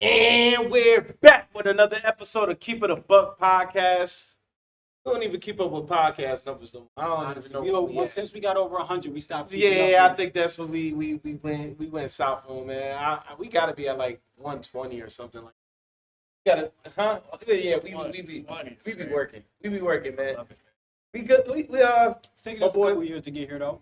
And we're back with another episode of Keep It a Buck podcast. We don't even keep up with podcast numbers though. I don't Honestly, even know. since we got over 100, we stopped. keeping Yeah, up I think that's what we went south on, man. We got to be at like 120 or something like. Got to, huh? Yeah, we be working. We be working, man. We good. It's taking my us a boy. couple years to get here, though.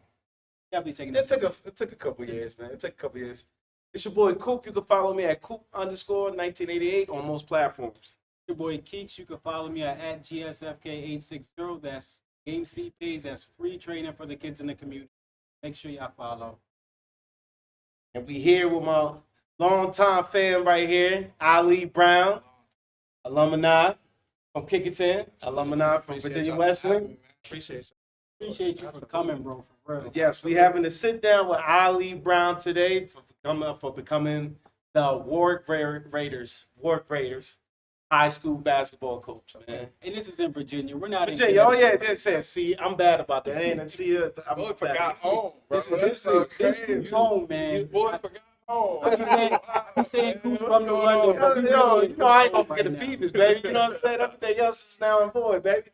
Yeah, be taking It us. took a couple years, man. It took a couple years. It's your boy Coop. You can follow me at Coop_1988 on most platforms. Your boy Keeks. You can follow me at GSFK860. That's Game Speed page. That's free training for the kids in the community. Make sure y'all follow. And we here with my longtime fan right here, Ali Brown, alumni from Kickerton, alumni from Virginia Wesleyan. Appreciate Appreciate you for coming, bro. For real. Yes, we having a sit down with Ali Brown today for becoming the Warrick Raiders high school basketball coach, man. And this is in Virginia. We're not Virginia, in oh yeah, it says. See, I'm bad about that. I ain't see it. you. Boy forgot home, bro. This That's so this crazy. Coop's home, man. Boy forgot home. He's saying Coop's from New London. but we Yo, really you know I ain't gonna right forget the now. Peeps, baby. You know what I'm saying? Everything else is now in void, baby.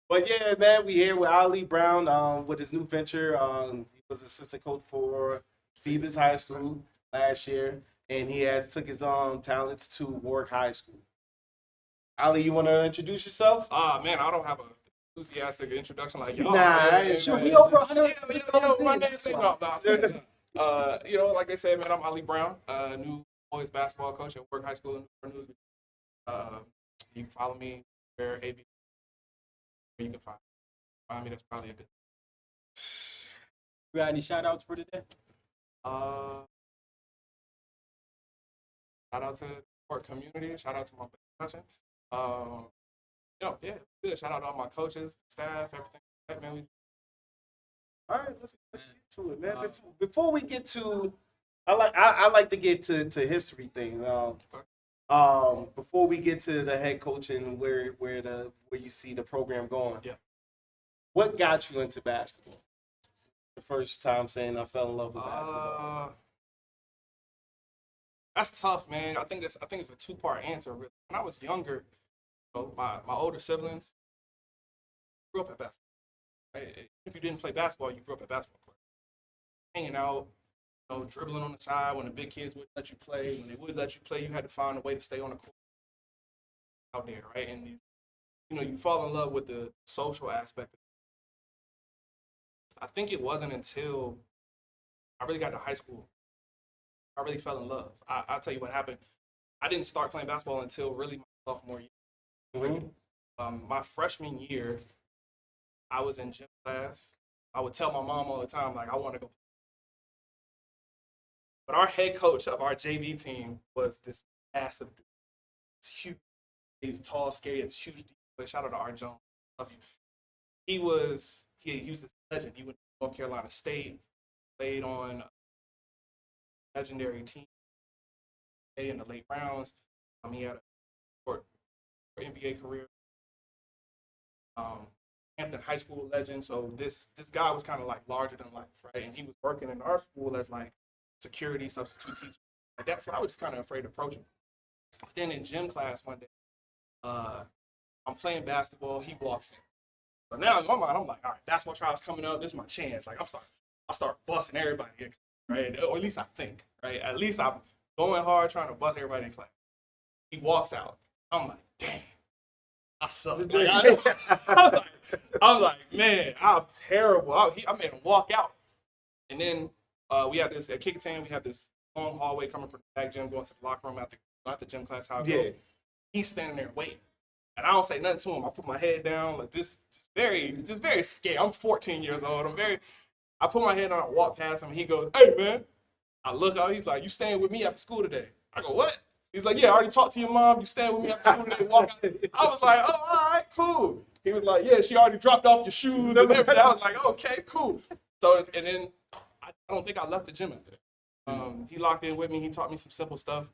But yeah, man, we here with Ali Brown with his new venture. He was assistant coach for Phoebus High School last year, and he has took his talents to Warwick High School. Ali, you want to introduce yourself? Man, I don't have a enthusiastic introduction like y'all. Nah, I ain't Sure, man. we over Just- 100. My name's like they said, man, I'm Ali Brown, new boys basketball coach at Warwick High School in Newport News. You can follow me where AB. You can find me. That's probably a good. You got any shout outs for today? Shout out to the Warwick community. Shout out to my production. Good. Shout out to all my coaches, staff, everything. Man, All right, let's get to it, man. Before we get to, I like to get to history things. Before we get to the head coach and where you see the program going. Yeah. What got you into basketball? The first time saying I fell in love with basketball. That's tough, man. I think it's a two-part answer. Really. When I was younger, my older siblings grew up at basketball. Right? If you didn't play basketball, you grew up at basketball court. Hanging out, dribbling on the side when the big kids wouldn't let you play. When they would let you play, you had to find a way to stay on the court out there, right? And you fall in love with the social aspect. I think it wasn't until I really got to high school I really fell in love. I'll tell you what happened. I didn't start playing basketball until really my sophomore year. Mm-hmm. My freshman year, I was in gym class. I would tell my mom all the time, like, I want to go. But our head coach of our JV team was this massive dude. It's huge. He was tall, scary, and huge. But shout out to Art Jones. Love you. He was this legend. He went to North Carolina State, played on a legendary team in the late rounds. He had a short NBA career. Hampton High School legend. So this guy was kind of like larger than life, right? And he was working in our school as like security substitute teacher. Like that. So I was just kind of afraid to approach him. But then in gym class one day, I'm playing basketball. He walks in. So now in my mind, I'm like, all right, basketball trials coming up. This is my chance. Like I start busting everybody in, right? Or at least I think, right? At least I'm going hard trying to bust everybody in class. He walks out. I'm like, damn. I suck. Like, I'm like, man, I'm terrible. I made him walk out. And then we had this, at Kickerton, we had this long hallway coming from the back gym, going to the locker room at the gym class. He's standing there waiting. And I don't say nothing to him. I put my head down, like just very scared. I'm 14 years old. I put my head down, I walk past him, and he goes, hey, man. I look out, he's like, you staying with me after school today? I go, what? He's like, yeah, I already talked to your mom. You staying with me after school today? Walk out. I was like, oh, all right, cool. He was like, yeah, she already dropped off your shoes and everything. I was like, okay, cool. So, and then I don't think I left the gym after that. He locked in with me. He taught me some simple stuff.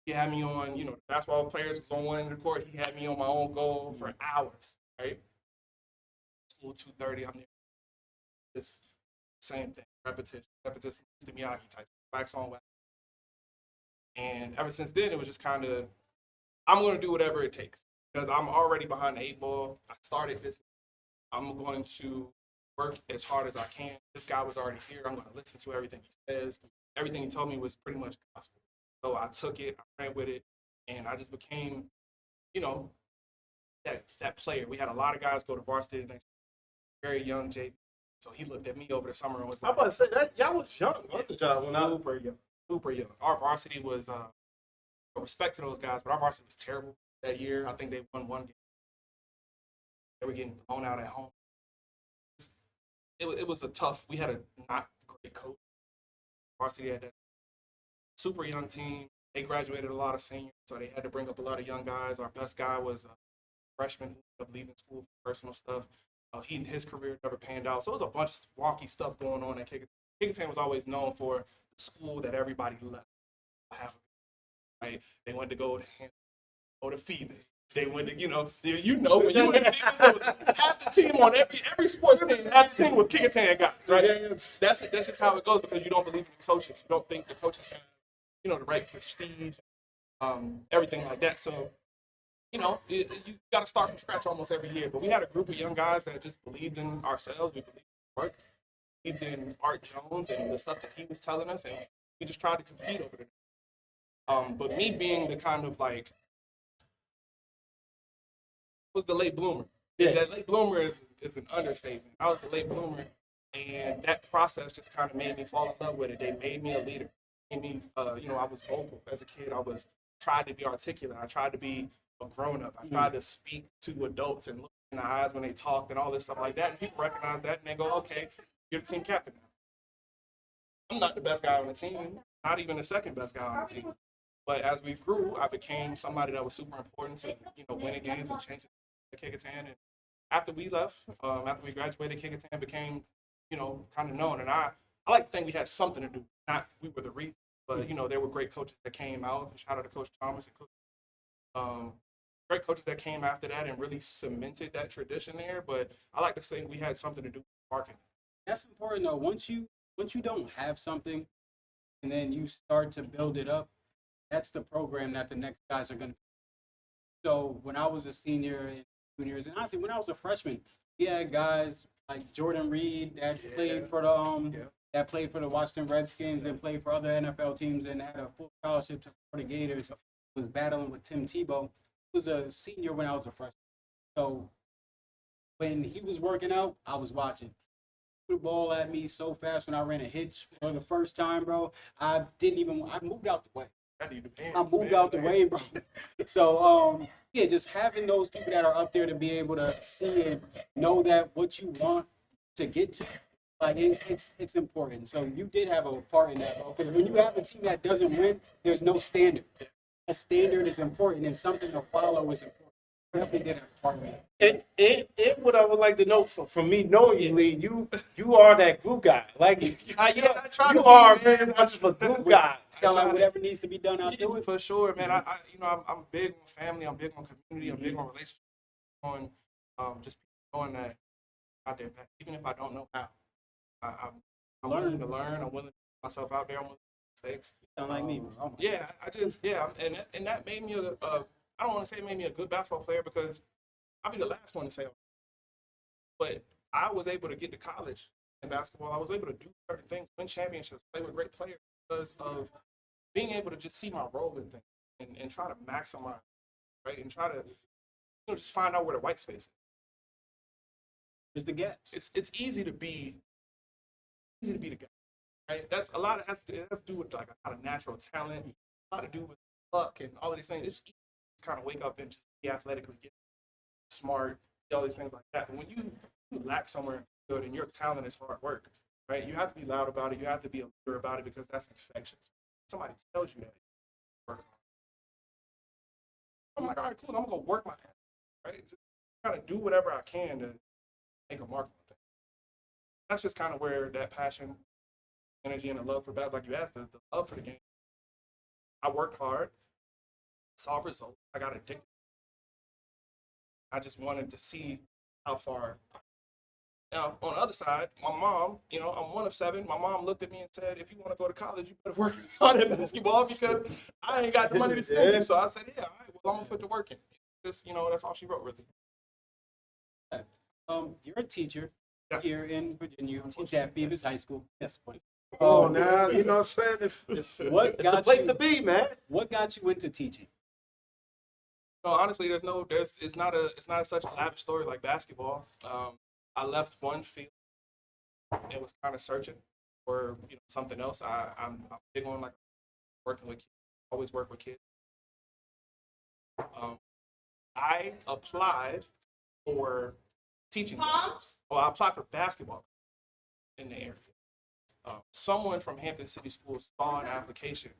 He had me on, the basketball players was on one end of the court. He had me on my own goal for hours, right? School 2:30, I'm there. This same thing, repetition, Mr. Miyagi type, wax on, wax. And ever since then, it was just kind of, I'm going to do whatever it takes because I'm already behind the 8 ball. I started this. I'm going to work as hard as I can. This guy was already here. I'm going to listen to everything he says. Everything he told me was pretty much gospel. So I took it, I ran with it, and I just became, you know, that player. We had a lot of guys go to varsity the next year, very young JV. So he looked at me over the summer and was I'm like, about to say that y'all was young, wasn't y'all? When I super young, super young. Our varsity was, respect to those guys, but our varsity was terrible that year. I think they won one game. They were getting blown out at home. It was a tough. We had a not great coach. Varsity had that super young team. They graduated a lot of seniors, so they had to bring up a lot of young guys. Our best guy was a freshman who ended up leaving school for personal stuff. His career never panned out, so it was a bunch of wonky stuff going on at Kickingham. Kickingham was always known for the school that everybody left. Right? They wanted to go to Phoebus. They went to, you know, when you were in Phoebus, half the team on every sports team, half the team was Kickingham guys, right? That's just how it goes because you don't believe in the coaches. You don't think the coaches have, the right prestige, everything like that. So, you got to start from scratch almost every year. But we had a group of young guys that just believed in ourselves. We believed in work, believed in Art Jones and the stuff that he was telling us, and we just tried to compete over it. But me being the kind of like, was the late bloomer. Yeah, that late bloomer is an understatement. I was a late bloomer, and that process just kind of made me fall in love with it. They made me a leader. Made me, I was vocal as a kid. I tried to be articulate. I tried to be a grown up. I tried to speak to adults and look in the eyes when they talked and all this stuff like that. And people recognize that and they go, "Okay, you're the team captain now." I'm not the best guy on the team. Not even the second best guy on the team. But as we grew, I became somebody that was super important to winning games and changing Kickingham. And after we left, after we graduated, Kickingham became kind of known. And I like to think we had something to do. Not we were the reason, but there were great coaches that came out. Shout out to Coach Thomas and Coach. Great coaches that came after that and really cemented that tradition there. But I like to think we had something to do with marketing. That's important though. Once you don't have something, and then you start to build it up, that's the program that the next guys are going to. So when I was a senior and juniors, and honestly, when I was a freshman, we had guys like Jordan Reed that played for the Washington Redskins and played for other NFL teams and had a full scholarship to the Gators. Was battling with Tim Tebow. He was a senior when I was a freshman. So when he was working out, I was watching. The ball at me so fast when I ran a hitch for the first time, bro. I moved out the way. I moved out the way, bro. So, just having those people that are up there to be able to see and know that what you want to get to, like it's important. So you did have a part in that, bro. Because when you have a team that doesn't win, there's no standard. A standard is important, and something to follow is important. Definitely did have a part in that. It what I would like to know from me knowing you, Lee, you are that glue guy. Like you are very much of a glue guy. Sound like whatever needs to be done, I'll do it. For sure, man. I'm big on family. I'm big on community. I'm big on relationships. On just knowing that out there, even if I don't know how, I'm willing to learn. I'm willing to put myself out there. I'm willing to make mistakes. Sound like me, bro. And that made me I don't want to say it made me a good basketball player because I'll be the last one to say, but I was able to get to college in basketball. I was able to do certain things, win championships, play with great players because of being able to just see my role in things and try to maximize, right? And try to just find out where the white space is. There's the gaps. It's easy to be the guy, right? That's a lot. It has to do with like a lot of natural talent, a lot to do with luck and all of these things. It's easy to kind of wake up and just be athletically get smart, all these things like that. But when you lack somewhere good and your talent is hard work, right? You have to be loud about it. You have to be a leader about it because that's infectious. Somebody tells you that, work hard. I'm like, all right, cool. I'm gonna go work my ass, right? Just kind of do whatever I can to make a mark on things. That's just kind of where that passion, energy, and the love for basketball, like you asked, the love for the game. I worked hard, saw results. I got addicted. I just wanted to see how far Now, on the other side, my mom, I'm one of 7. My mom looked at me and said, if you want to go to college, you better work hard at basketball because I ain't got the money to send you. So I said, yeah, all right, well, I'm going to put the work in. Just, that's all she wrote, really. You're a teacher Yes. here in Virginia. You teach at Phoebus High School. That's funny. Oh, now, you know what I'm saying? It's What it's the got place you- to be, man. What got you into teaching? No, honestly, it's not such a lavish story like basketball. I left one field and was kind of searching for something else. I'm big on like working with kids. Always work with kids. I applied for teaching jobs. Well, I applied for basketball in the area. Someone from Hampton City Schools saw an application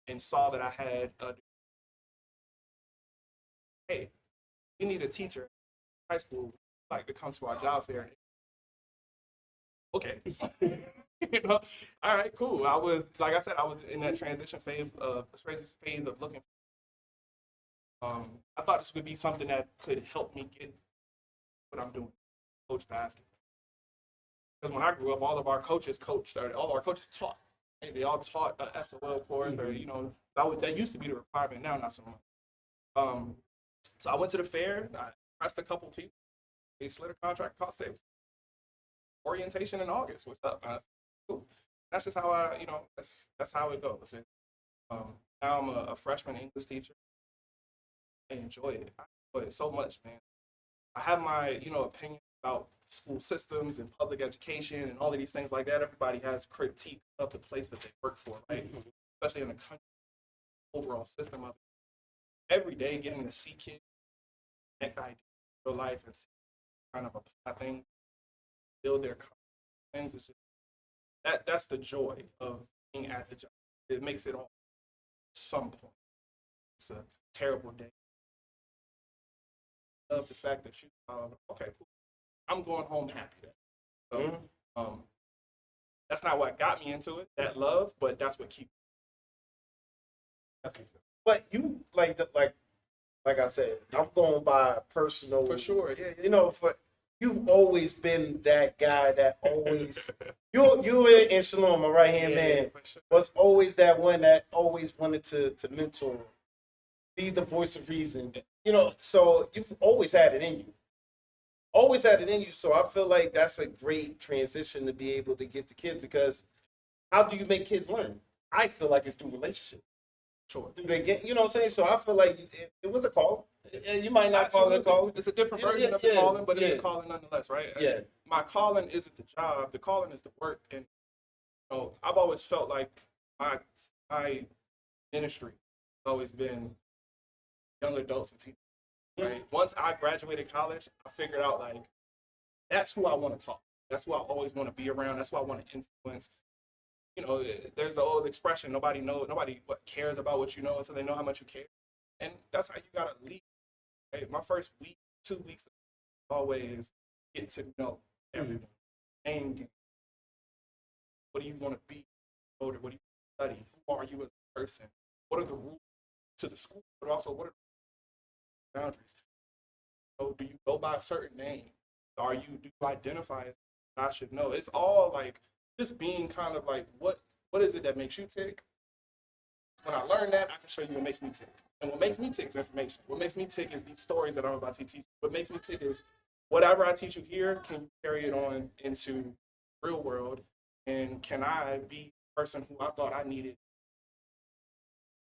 and saw that I had hey, we need a teacher in high school like to come to our job fair. Okay. All right, cool. I was, like I said, I was in that transition phase of looking. I thought this would be something that could help me get what I'm doing, coach basketball. Because when I grew up, all of our coaches coached, or all of our coaches taught. Right? They all taught a SOL course, or that used to be the requirement. Now, not so much. So I went to the fair. I pressed a couple people. They slid a contract, cost tables. Orientation in August. What's up? Cool. That's just how that's how it goes. And, now I'm a freshman English teacher. I enjoy it. I enjoy it so much, man. I have my opinion about school systems and public education and all of these things like that. Everybody has critique of the place that they work for, right? Especially in the country, overall system of it. Every day, getting to see kids connect ideas in real life and see kind of apply things, build their things. It's just that's the joy of being at the job. It makes it all at some point. It's a terrible day. I love the fact that you okay, cool. I'm going home happy then. So that's not what got me into it, that love, but that's what keeps me. But you like I said, I'm going by personal. For sure, yeah. You've always been that guy that always you and Shalom, my right hand man, sure. was always that one that always wanted to mentor, be the voice of reason. So you've always had it in you. Always had it in you. So I feel like that's a great transition to be able to get the kids, because how do you make kids learn? I feel like it's through relationship. Sure. Do they get, what I'm saying? So I feel like it was a call. You might not call it a call. It's a different version of the calling, but it's a calling nonetheless, right? Yeah. My calling isn't the job. The calling is the work. And I've always felt like my ministry has always been young adults and teachers. Right. Once I graduated college, I figured out like that's who I want to talk. That's who I always want to be around. That's who I want to influence. There's the old expression: nobody cares about what you know until they know how much you care. And that's how you gotta lead. Right? My first week, 2 weeks, always get to know everyone. Name game. What do you want to be? What do you study? Who are you as a person? What are the rules to the school? But also, what are boundaries? Do you go by a certain name? Do you identify as I should know? It's all like just being kind of like what is it that makes you tick? When I learn that, I can show you what makes me tick. And what makes me tick is information. What makes me tick is these stories that I'm about to teach. What makes me tick is whatever I teach you here, can you carry it on into the real world? And can I be the person who I thought I needed?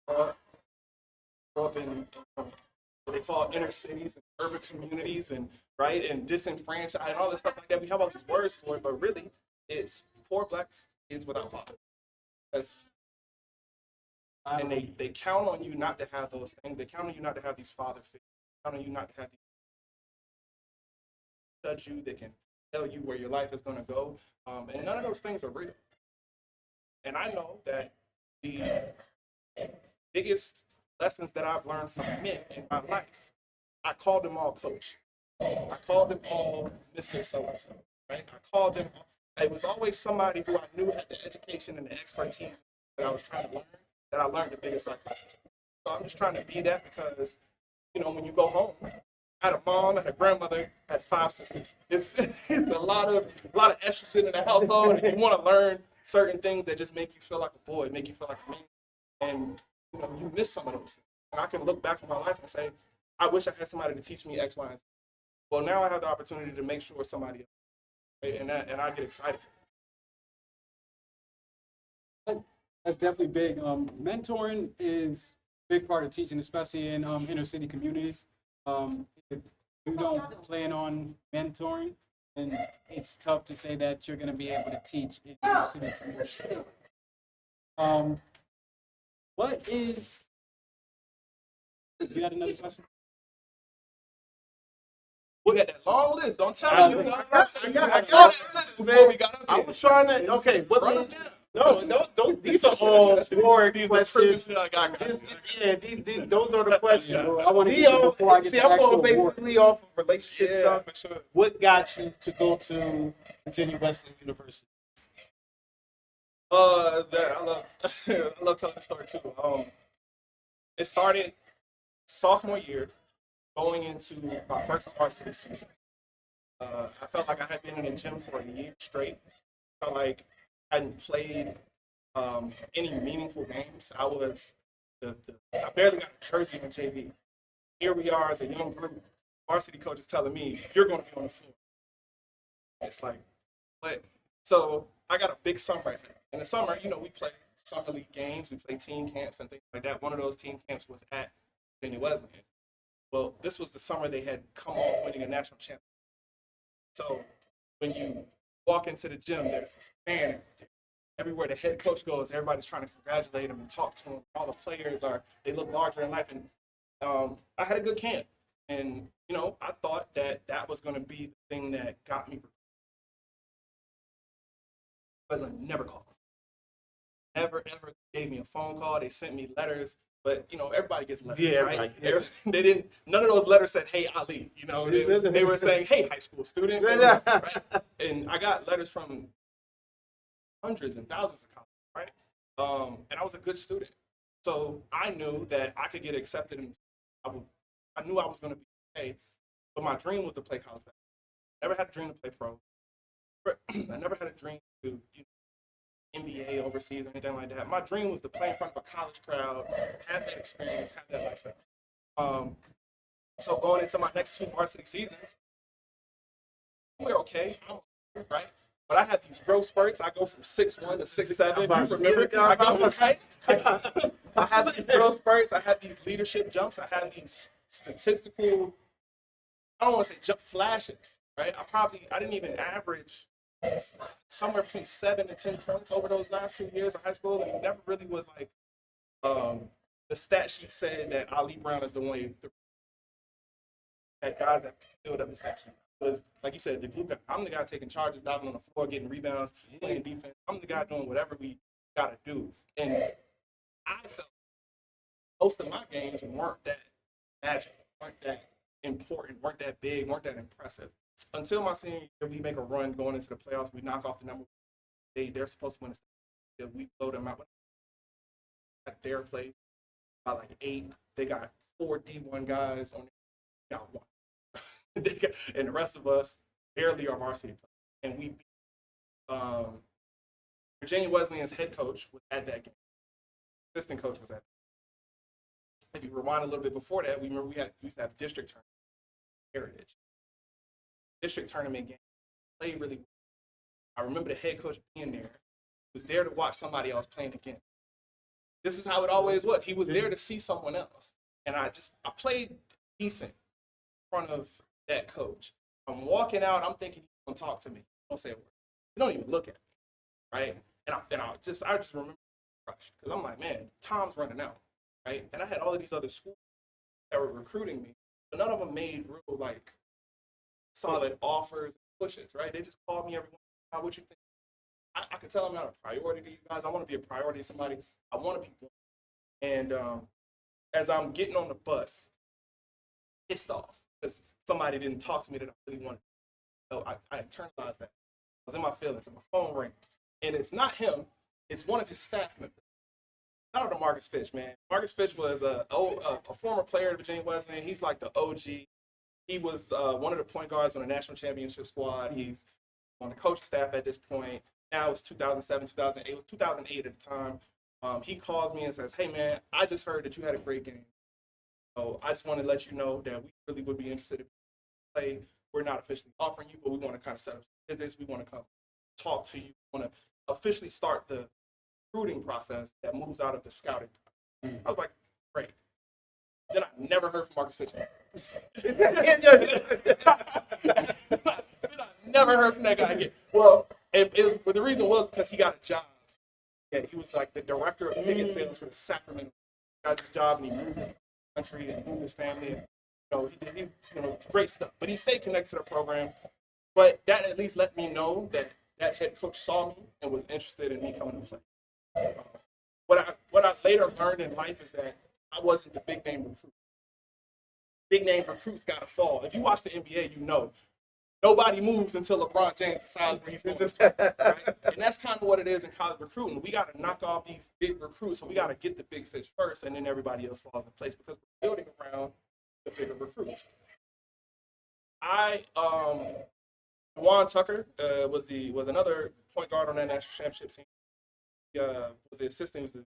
Grow up in what they call inner cities and urban communities and disenfranchised and all this stuff like that. We have all these words for it, but really it's poor black kids without father. And they count on you not to have those things. They count on you not to have these father figures. They count on you not to have these judge you. They can tell you where your life is going to go. And none of those things are real. And I know that the biggest lessons that I've learned from men in my life, I called them all coach. I called them all Mr. So-and-so, right? I called them, it was always somebody who I knew had the education and the expertise that I was trying to learn, that I learned the biggest life lessons. So I'm just trying to be that because, when you go home, I had a mom, I had a grandmother, I had 5 sisters. It's a lot of estrogen in the household, and you want to learn certain things that just make you feel like a boy, make you feel like a man, and you miss some of those things. And I can look back on my life and say, I wish I had somebody to teach me X, Y, and Z. Well, now I have the opportunity to make sure somebody, right? And I get excited. That's definitely big. Mentoring is a big part of teaching, especially in inner city communities. If you don't plan on mentoring, then it's tough to say that you're going to be able to teach in inner city communities. What is? You got another question? We got that long list. Don't tell I me. got saw that that list, before man. we got up I here. was trying to. Okay, what? Run them down. No, these are all Warrick These questions. I got. Yeah, those are the questions. Well, I want to get you before I get See, to I'm actual going work. basically off of relationship Yeah, stuff. for sure. What got you to go to Virginia Wesleyan University? I love I love telling the story too. It started sophomore year, going into my first varsity season. I felt like I had been in the gym for a year straight. Felt like I hadn't played any meaningful games. I barely got a jersey on JV. Here we are as a young group. Varsity coach is telling me, you're going to be on the floor. It's like, what? So I got a big summer ahead. In the summer, we play summer league games, we play team camps and things like that. One of those team camps was at Virginia Wesleyan. Well, this was the summer they had come off winning a national championship. So when you walk into the gym, there's this banner. Everywhere the head coach goes, everybody's trying to congratulate him and talk to him. All the players they look larger in life. And I had a good camp. And, I thought that was going to be the thing that got me. But never called. Never, ever gave me a phone call. They sent me letters. But, everybody gets letters, Yeah, right? right. Yeah. They didn't, none of those letters said, hey, Ali. They were saying, hey, high school student. Right? And I got letters from hundreds and thousands of colleges, right? And I was a good student. So I knew that I could get accepted. I knew I was going to be okay. But my dream was to play college basketball. Never had a dream to play pro. I never had a dream to NBA overseas or anything like that. My dream was to play in front of a college crowd, have that experience, have that lifestyle. So going into my next 2 varsity seasons, we're okay, right? But I had these growth spurts. I go from 6'1" to 6'7". You remember? I had these growth spurts. I had these leadership jumps. I had these statistical, I don't want to say jump flashes, right? I didn't even average somewhere between 7 and 10 points over those last 2 years of high school, and it never really was like the stat sheet said that Ali Brown is the one that guys that filled up the stat sheet. Because, like you said, the glue guy. I'm the guy taking charges, diving on the floor, getting rebounds, playing defense. I'm the guy doing whatever we got to do. And I felt most of my games weren't that magical, weren't that important, weren't that big, weren't that impressive. Until my senior year, we make a run going into the playoffs. We knock off the number. They're supposed to win a state. We blow them out at their place by like 8. They got 4 D1 guys on. They got 1. And the rest of us barely are varsity players. And we beat Virginia Wesleyan's head coach was at that game. Assistant coach was at that. If you rewind a little bit before that, we used to have district tournament, Heritage. District tournament game, played really well. I remember the head coach being there. He was there to watch somebody else playing again. This is how it always was. He was there to see someone else. And I played decent in front of that coach. I'm walking out, I'm thinking he's gonna talk to me. Don't say a word. He don't even look at me. Right? And I just remember because I'm like, man, Tom's running out. Right? And I had all of these other schools that were recruiting me, but none of them made real like solid offers and pushes, right? They just called me every once in a while. What you think? I could tell I'm not a priority to you guys. I want to be a priority to somebody. I want to be one. And as I'm getting on the bus, pissed off because somebody didn't talk to me that I really wanted. So I internalized that. I was in my feelings, and my phone rings. And it's not him. It's one of his staff members. Shout out to Marcus Fitch, man. Marcus Fitch was a former player at Virginia Wesleyan. He's like the OG. He was one of the point guards on the national championship squad. He's on the coaching staff at this point. Now it's 2007, 2008. It was 2008 at the time. He calls me and says, "Hey man, I just heard that you had a great game. So I just want to let you know that we really would be interested in play. We're not officially offering you, but we want to kind of set up some visits. We want to come talk to you. We want to officially start the recruiting process that moves out of the scouting." I was like, "Great." Then I never heard from Marcus Fitch. Then I never heard from that guy again. Well, but the reason was because he got a job. Yeah, he was like the director of ticket sales for the Sacramento. He got the job and he moved to the country and moved his family. And, he did great stuff. But he stayed connected to the program. But that at least let me know that that head coach saw me and was interested in me coming to play. What I later learned in life is that I wasn't the big name recruit. Big name recruits got to fall. If you watch the NBA, you know nobody moves until LeBron James decides where he's going to start, right? And that's kind of what it is in college recruiting. We got to knock off these big recruits, so we got to get the big fish first, and then everybody else falls in place because we're building around the bigger recruits. Juwan Tucker was another point guard on that national championship team. He was the assistant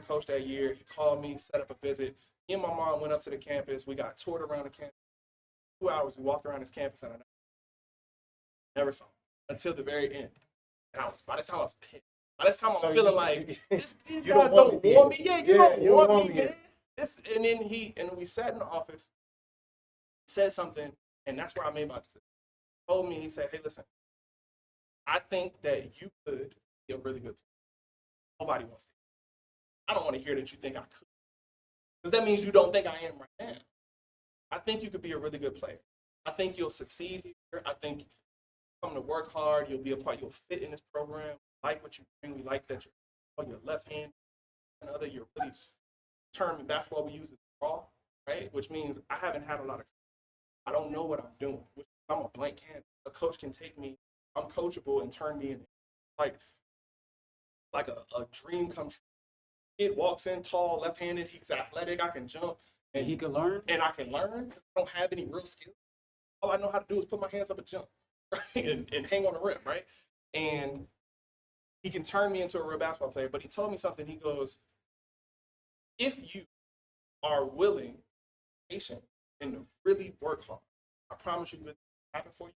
coach that year. He called me, set up a visit. Me and my mom went up to the campus. We got toured around the campus. 2 hours, we walked around this campus, and I never saw him until the very end. And by the time I was pissed. By this time I'm feeling like these guys don't want me. Yeah, you don't want me, man. And then we sat in the office, said something, and that's where I made my decision. He told me, he said, "Hey, listen, I think that you could be a really good player. Nobody wants to. I don't want to hear that you think I could. Because that means you don't think I am right now. I think you could be a really good player. I think you'll succeed here. I think you're going to work hard. You'll be a part. You'll fit in this program. We like what you bring. We like that you're on your left hand. Another, you're really term in basketball we use is raw, right? Which means I haven't had a lot of. I don't know what I'm doing. I'm a blank canvas. A coach can take me. I'm coachable and turn me in like a dream come true. Kid walks in tall, left-handed. He's athletic. I can jump. And he can learn? And I can learn. I don't have any real skills. All I know how to do is put my hands up and jump, right? and hang on the rim, right? And he can turn me into a real basketball player. But he told me something. He goes, if you are willing, patient, and to really work hard, I promise you good things happen for you.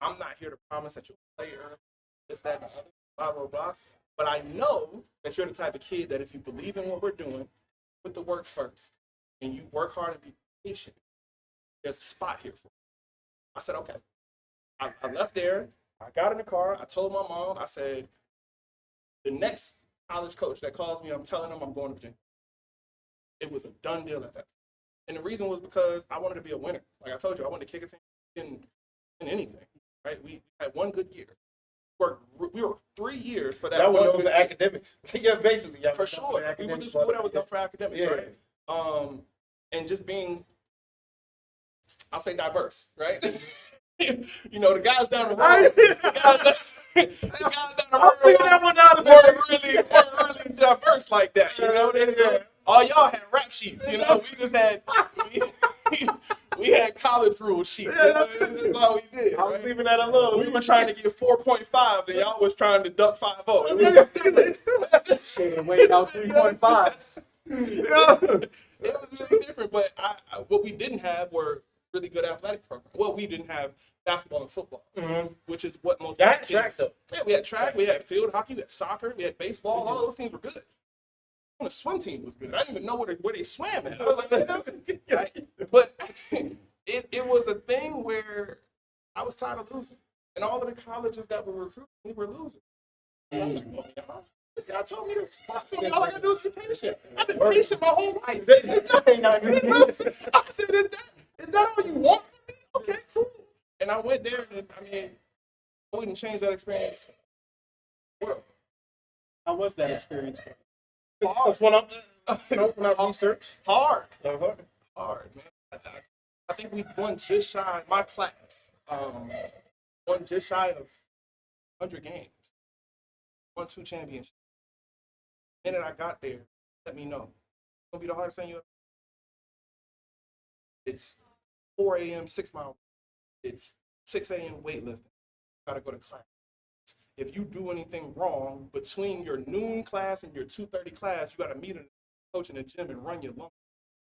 I'm not here to promise that you'll play early, this, that, and the other, blah, blah, blah. But I know that you're the type of kid that if you believe in what we're doing, put the work first, and you work hard and be patient, there's a spot here for you. I said, okay. I left there. I got in the car. I told my mom, I said, the next college coach that calls me, I'm telling them I'm going to Virginia. It was a done deal at that. And the reason was because I wanted to be a winner. Like I told you, I wanted to kick a team in anything, right? We had one good year. We were 3 years for that. That was the academics. Yeah, basically. For sure. We were the school that was known for academics, right? And just being, I'll say diverse, right? The guys down the road. The guys down the road weren't really diverse like that. All y'all had rap sheets, we just had we had college rule sheets. That's all we did. I was leaving that alone. We were trying to get 4.5s and y'all was trying to duck 5.0. Shit, waiting out 3.5s. It was really different, but what we didn't have were really good athletic programs. Well, we didn't have basketball and football, which is what most had track though. Yeah, we had track, we had field hockey, we had soccer, we had baseball. All those things were good. The swim team was good. I didn't even know where they swam at. I was like, right? But it was a thing where I was tired of losing. And all of the colleges that were recruiting, we were losing. And I was like, well, this guy told me to spot for me. All I gotta do is be patient. I've been patient my whole life. I said, is that all you want from me? Okay, cool. And I went there, and I wouldn't change that experience. World. How was that experience for you? Hard. When I research. Hard, man. I think we won just shy, my class, won just shy of 100 games. Won 2 championships. The minute I got there, let me know. It's going to be the hardest thing you ever. 4 a.m., 6 mile. It's 6 a.m. weightlifting. Got to go to class. If you do anything wrong between your noon class and your 2:30 class, you got to meet a coach in the gym and run your lunch.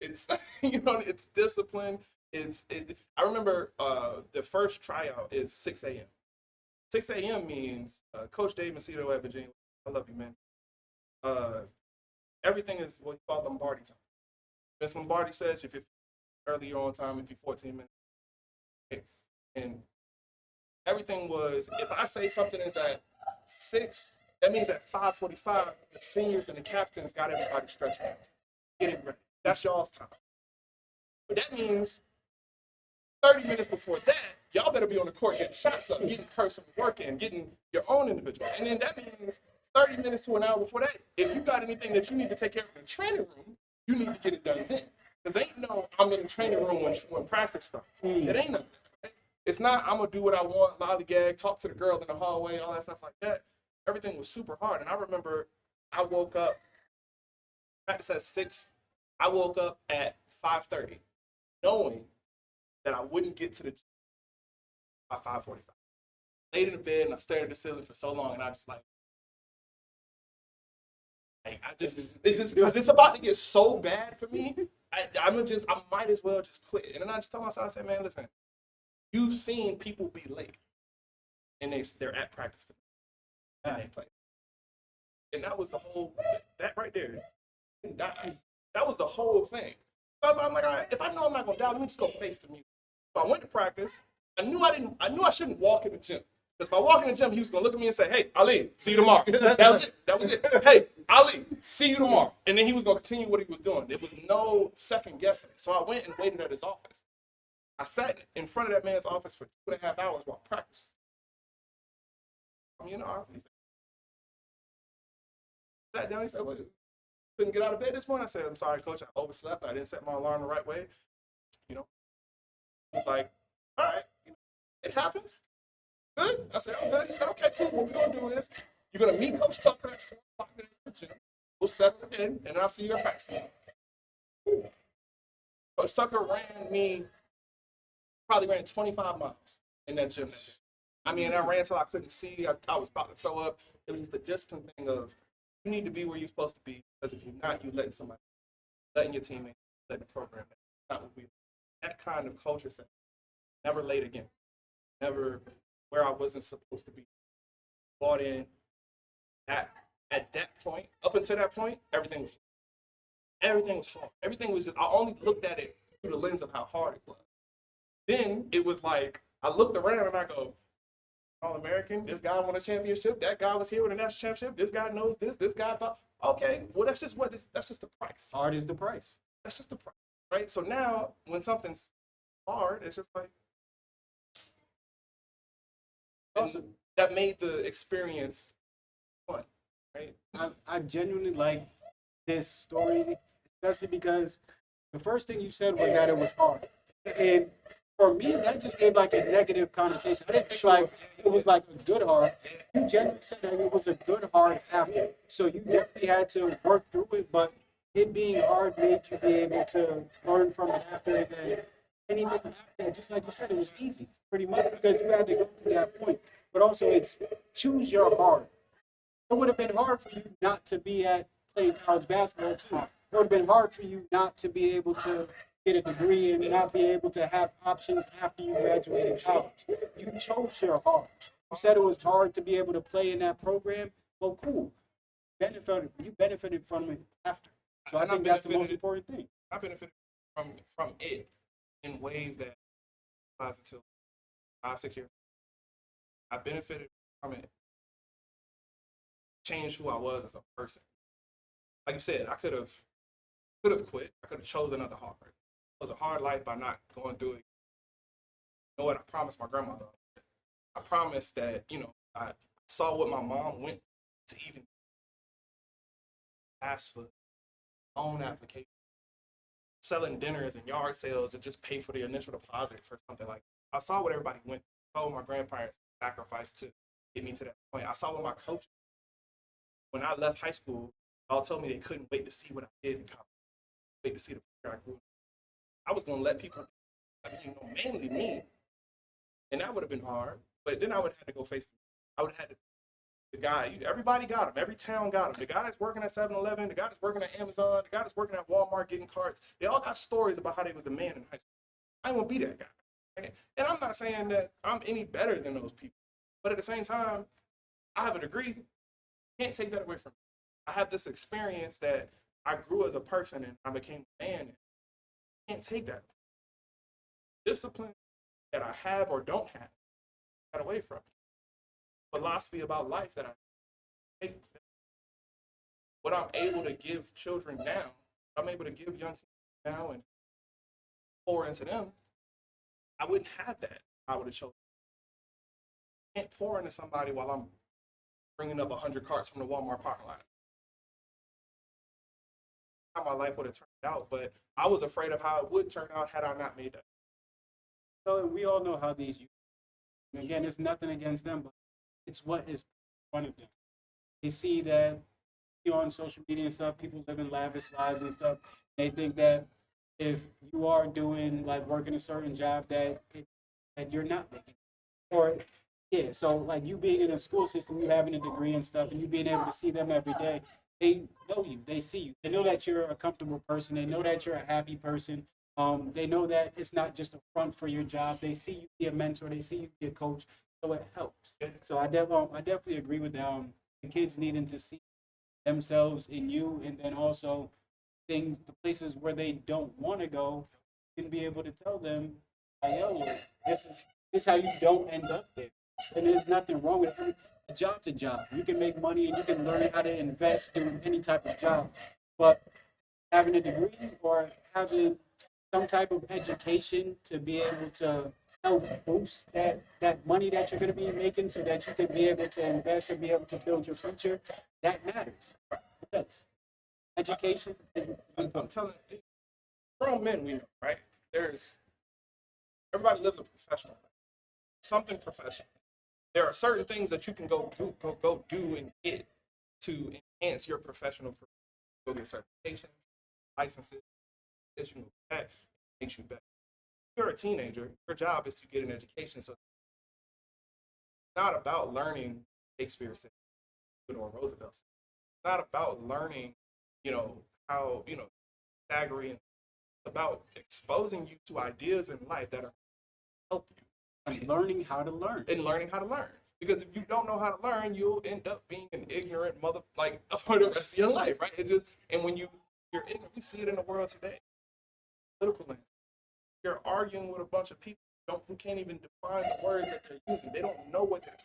It's it's discipline. I remember the first tryout is 6 a.m. 6 a.m. means Coach Dave Macedo at Virginia. I love you, man. Everything is what you call Lombardi time. Miss Lombardi says if you're early, you're on time. If you're 14 minutes, okay. And everything was, if I say something is at 6, that means at 5:45, the seniors and the captains got everybody stretching out, getting ready. That's y'all's time. But that means 30 minutes before that, y'all better be on the court getting shots up, getting personal work in, getting your own individual. And then that means 30 minutes to an hour before that, if you got anything that you need to take care of in the training room, you need to get it done then. Because ain't no, I'm in the training room when practice starts. It ain't nothing. Right? It's not, I'm going to do what I want, lollygag, talk to the girl in the hallway, all that stuff like that. Everything was super hard. And I remember I woke up, practice at 6, I woke up at 5:30, knowing that I wouldn't get to the gym by 5:45. Laid in the bed and I stared at the ceiling for so long, and I just because it's about to get so bad for me. I might as well just quit. And then I just told myself, I said, man, listen, you've seen people be late, and they're at practice and they play. And that was the whole, that right there, that was the whole thing. So I'm like, all right, if I know I'm not gonna die, let me just go face the music. So I went to practice. I knew I shouldn't walk in the gym. Because if I walk in the gym, he was gonna look at me and say, hey, Ali, see you tomorrow. That was it. Hey, Ali, see you tomorrow. And then he was gonna continue what he was doing. There was no second guessing it. So I went and waited at his office. I sat in front of that man's office for 2.5 hours while practice. He sat down, he said, what? Couldn't get out of bed this morning? I said, I'm sorry, coach, I overslept. I didn't set my alarm the right way. He was like, all right, it happens. Good? I said, I'm good. He said, okay, cool. What we're going to do is you're going to meet Coach Tucker at 4 o'clock in the gym. We'll settle it in, and I'll see you at practice. Coach Tucker probably ran 25 miles in that gym. I mean, I ran until I couldn't see. I was about to throw up. It was just the discipline thing of you need to be where you're supposed to be, because if you're not, you're letting your teammates, letting the program. Not what we. That kind of culture set. Never late again. Never where I wasn't supposed to be. Bought in. At that point, up until that point, everything was hard. Everything was just, I only looked at it through the lens of how hard it was. Then it was like, I looked around and I go, All-American, this guy won a championship, that guy was here with a national championship, this guy knows this guy thought, okay, well that's just the price. Hard is the price. That's just the price, right? So now, when something's hard, it's just like, also, that made the experience fun, right? I genuinely like this story, especially because the first thing you said was that it was hard. And for me, that just gave like a negative connotation. I didn't feel like it was like a good hard. You genuinely said that it was a good hard after. So you definitely had to work through it, but it being hard made you be able to learn from it after. And then anything after that, just like you said, it was easy, pretty much, because you had to go through that point. But also, it's choose your hard. It would have been hard for you not to be at playing college basketball too. It would have been hard for you not to be able to get a degree and not be able to have options after you graduated college. You chose your hard. You said it was hard to be able to play in that program. Well, cool. You benefited from it after. So I think that's the most important thing. I benefited from it in ways that applies until 5-6 years. I benefited from it, changed who I was as a person. Like you said, I could have quit. I could have chosen another hard. It was a hard life by not going through it. You know what? I promised my grandmother. I promised that, I saw what my mom went to even ask for loan application, selling dinners and yard sales to just pay for the initial deposit for something like that. I saw what everybody went through. I saw what my grandparents sacrificed to get me to that point. I saw what my coach, when I left high school, all told me they couldn't wait to see what I did in college, wait to see the player I grew. I was going to let people I mean, mainly me. And that would have been hard. But then I would have had to go face, I would have had to, the guy, everybody got him. Every town got him. The guy that's working at 7-Eleven, the guy that's working at Amazon, the guy that's working at Walmart getting carts. They all got stories about how they was the man in high school. I ain't gonna be that guy. Okay? And I'm not saying that I'm any better than those people. But at the same time, I have a degree. Can't take that away from me. I have this experience that I grew as a person and I became a man. Can't take that. Discipline that I have or don't have, got away from me. Philosophy about life that I take. What I'm able to give children now, I'm able to give young people now and pour into them, I wouldn't have that if I would have chosen. I can't pour into somebody while I'm bringing up 100 carts from the Walmart parking lot. How my life would have turned out, but I was afraid of how it would turn out had I not made that. So we all know how these youth, and again, it's nothing against them, but it's what is in front of them. They see that on social media and stuff, people living lavish lives and stuff. They think that if you are doing like working a certain job that you're not making, or yeah, so like you being in a school system, you having a degree and stuff, and you being able to see them every day. They know you, they see you, they know that you're a comfortable person, they know that you're a happy person. They know that it's not just a front for your job. They see you be a mentor, they see you be a coach, so it helps. So I definitely agree with the kids needing to see themselves in you, and then also the places where they don't want to go, you can be able to tell them, like, yo, this is how you don't end up there. And there's nothing wrong with it. A job's a job. You can make money and you can learn how to invest doing any type of job. But having a degree or having some type of education to be able to help boost that money that you're going to be making so that you can be able to invest and be able to build your future, that matters. It does. Education. I'm telling you, grown men, we know, right? Everybody lives a professional life, something professional. There are certain things that you can go do and get to enhance your professional. Go get certifications, licenses. This you can go that makes you better. If you're a teenager, your job is to get an education. So it's not about learning Shakespeare said or Roosevelt. It's not about learning, how Pythagorean. It's about exposing you to ideas in life that are help you. And learning how to learn. And learning how to learn. Because if you don't know how to learn, you'll end up being an ignorant mother for the rest of your life, right? And when you're ignorant, we see it in the world today. Political landscape. You're arguing with a bunch of people who can't even define the words that they're using. They don't know what they're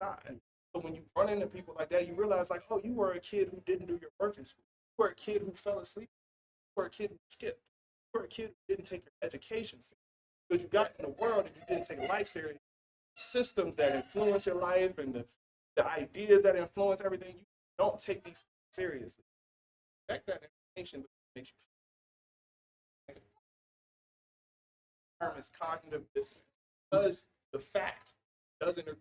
talking about. So when you run into people like that, you realize like, oh, you were a kid who didn't do your work in school. You were a kid who fell asleep. You were a kid who skipped. You were a kid who didn't take your education seriously. Because you got in the world and you didn't take life serious. Systems that influence your life and the ideas that influence everything, you don't take these seriously. Check that information makes you term is cognitive dissonance. Because the fact doesn't agree.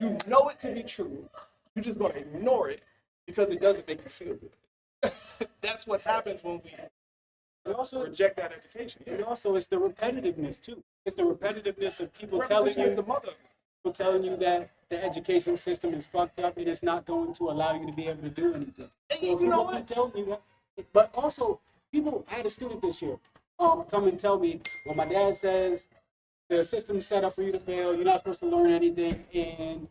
You know it to be true, you're just going to ignore it because it doesn't make you feel good. That's what happens when we also reject that education. And also, it's the repetitiveness too. It's the repetitiveness of people telling you that the education system is fucked up and it's not going to allow you to be able to do anything. And you know what? Telling you that. But also, people. I had a student this year come and tell me, well, my dad says the system's set up for you to fail. You're not supposed to learn anything, and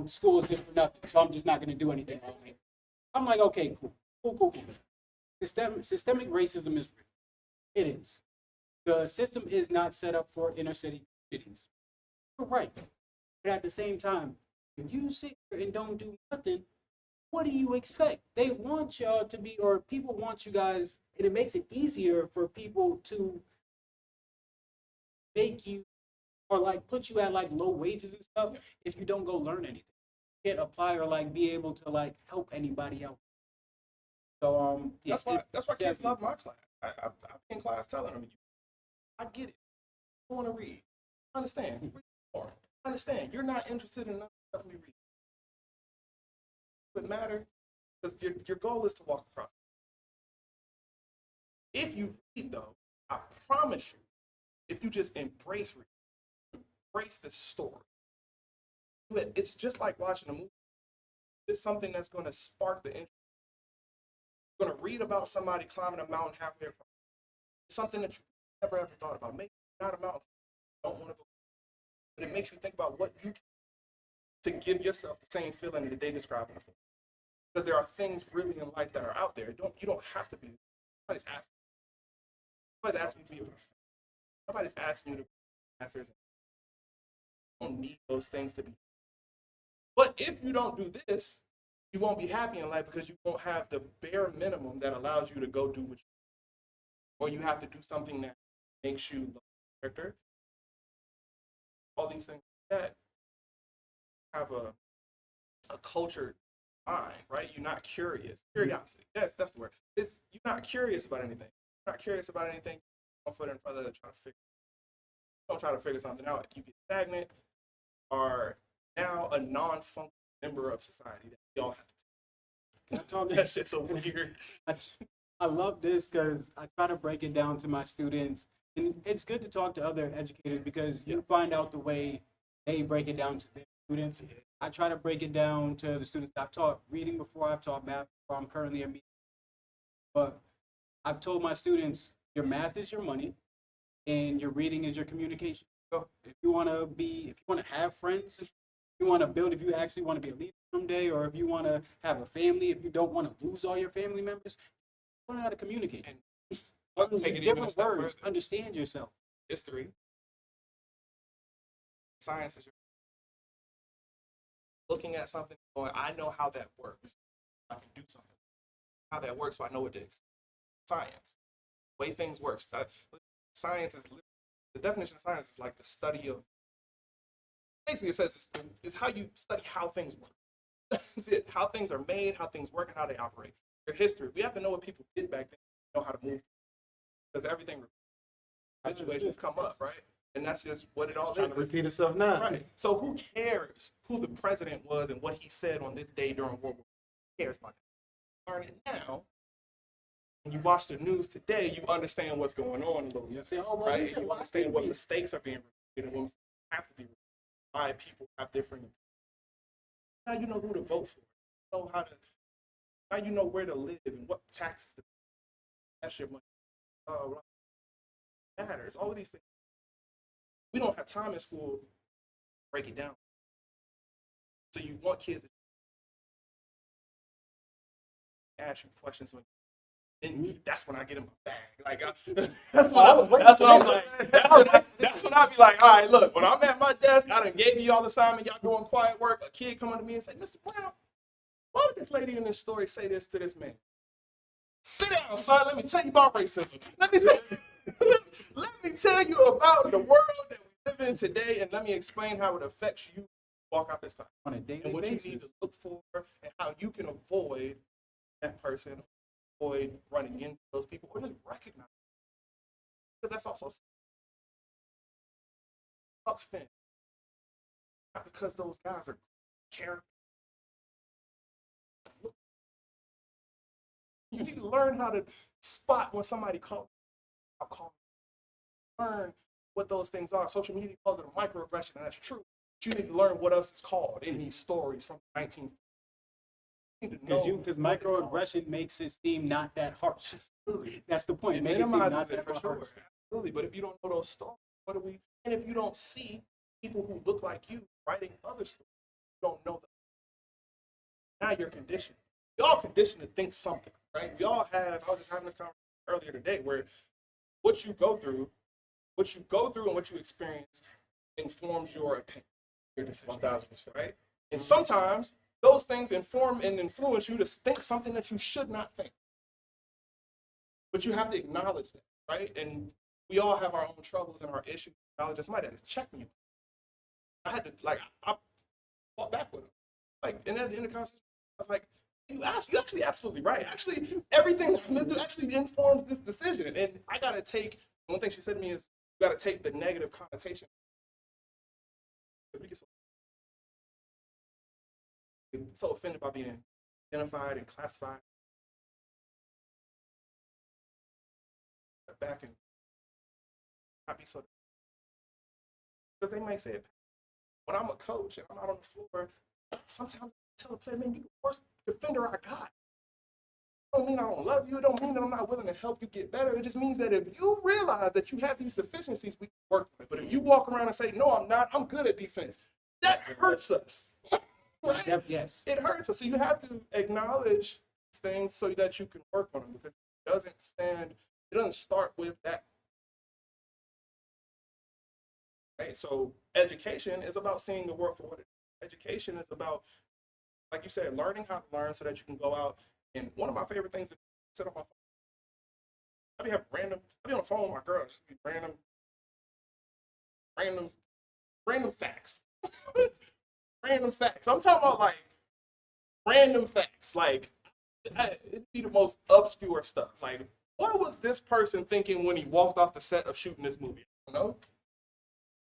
school is just for nothing. So I'm just not going to do anything. I'm like, okay, cool. Systemic racism is real. It is. The system is not set up for inner city cities. You're right. But at the same time, if you sit here and don't do nothing, what do you expect? They want y'all to be, or people want you guys, and it makes it easier for people to make you, or like put you at like low wages and stuff if you don't go learn anything. You can't apply or like be able to like help anybody else. So yeah, that's why kids love my class. I be in class telling them, I get it. I want to read. I understand. Read more. I understand. You're not interested in the stuff we read. It matter because your goal is to walk across. If you read though, I promise you, if you just embrace the story, it's just like watching a movie. It's something that's going to spark the interest. You're going to read about somebody climbing a mountain halfway across. It's something that you never ever thought about. Maybe not a mountain, you don't want to go, but it makes you think about what you can to give yourself the same feeling that they describe in the book. Because there are things really in life that are out there. You don't have to be. Nobody's asking. Nobody's asking you to be a perfect. Nobody's asking you to be answers. You don't need those things to be. But if you don't do this, you won't be happy in life because you won't have the bare minimum that allows you to go do what you do. Or you have to do something that makes you look character. All these things that have a cultured mind, right? You're not curious. Curiosity. That's the word. You're not curious about anything. You're not curious about anything. Don't put it in front of try to figure. Don't try to figure something out. You get stagnant, are now a non-functional member of society that we all have to take. That shit's so weird. I love this because I try to break it down to my students, and it's good to talk to other educators because you find out the way they break it down to their students. I try to break it down to the students I've taught reading before, I've taught math before. I'm currently a media, but I've told my students your math is your money, and your reading is your communication. So if you want to have friends, if you want to build, if you actually want to be a leader someday, or if you want to have a family, if you don't want to lose all your family members, learn how to communicate. And take it even a different step words. further. Understand yourself. History. Science is your looking at something going, I know how that works. I can do something. How that works, so I know what it is. Science. The way things work. Science is the definition of science is like the study of basically it says it's how you study how things work. That's it. How things are made, how things work, and how they operate. Your history. We have to know what people did back then to know how to move. Because everything situations come up, right? And that's just what it all is. Trying to repeat itself now. Right. So who cares who the president was and what he said on this day during World War? Who cares about that? Learn it now. When you watch the news today, you understand what's going on a little bit. Say, oh, well, Right? You understand what mistakes are being repeated and what mistakes have to be repeated. Why people have different opinions. Now you know who to vote for. You know how to. Now you know where to live and what taxes to pay. That's your money. Matters. All of these things. We don't have time in school to break it down. So you want kids to ask you questions when. And that's when I get in my bag. Like that's when I'm like. That's when I be like, all right, look. When I'm at my desk, I done gave you all the assignment. Y'all doing quiet work. A kid come up to me and say, Mr. Brown, why did this lady in this story say this to this man? Sit down, son. Let me tell you about racism. Let me tell you about the world that we live in today, and let me explain how it affects you. Walk out this time on a daily and what basis. you need to look for, and how you can avoid that person. Avoid running into those people, or just recognize them. Because that's also Buck Finn. Not because those guys are characters. You need to learn how to spot when somebody calls. Learn what those things are. Social media calls it a microaggression, and that's true. But you need to learn what else is called in these stories from the 1950s. Because microaggression makes it seem not that harsh. That's the point. It Make it seem not minimizes it that for sure. harsh. Absolutely. But if you don't know those stories, what do we? And if you don't see people who look like you writing other stories, you don't know them. Now you're conditioned. We all conditioned to think something, right? We all have. I was just having this conversation earlier today where what you go through and what you experience informs your opinion, your decision. 1,000%. Right? And sometimes those things inform and influence you to think something that you should not think. But you have to acknowledge that, right? And we all have our own troubles and our issues. Acknowledge somebody had to check me. I had to, like, I fought back with him. Like, in the conversation, I was like, you actually absolutely right. Actually, everything I've been through actually informs this decision. And I got to take, one thing she said to me is, you got to take the negative connotation. We get so offended by being identified and classified step back and not be so, because they might say it. When I'm a coach and I'm out on the floor, sometimes I tell a player, man, you the worst defender I got. It don't mean I don't love you. It don't mean that I'm not willing to help you get better. It just means that if you realize that you have these deficiencies, we can work on it. But if you walk around and say, no, I'm not, I'm good at defense, that hurts us. Right? Yes. It hurts us. So you have to acknowledge things so that you can work on them, because it doesn't start with that. Right? So education is about seeing the world for what it is. Education is about, like you said, learning how to learn so that you can go out. And one of my favorite things to sit on my phone, I be on the phone with my girl, just be random facts. Random facts. I'm talking about like random facts. Like, it'd be the most obscure stuff. Like, what was this person thinking when he walked off the set of shooting this movie? You know?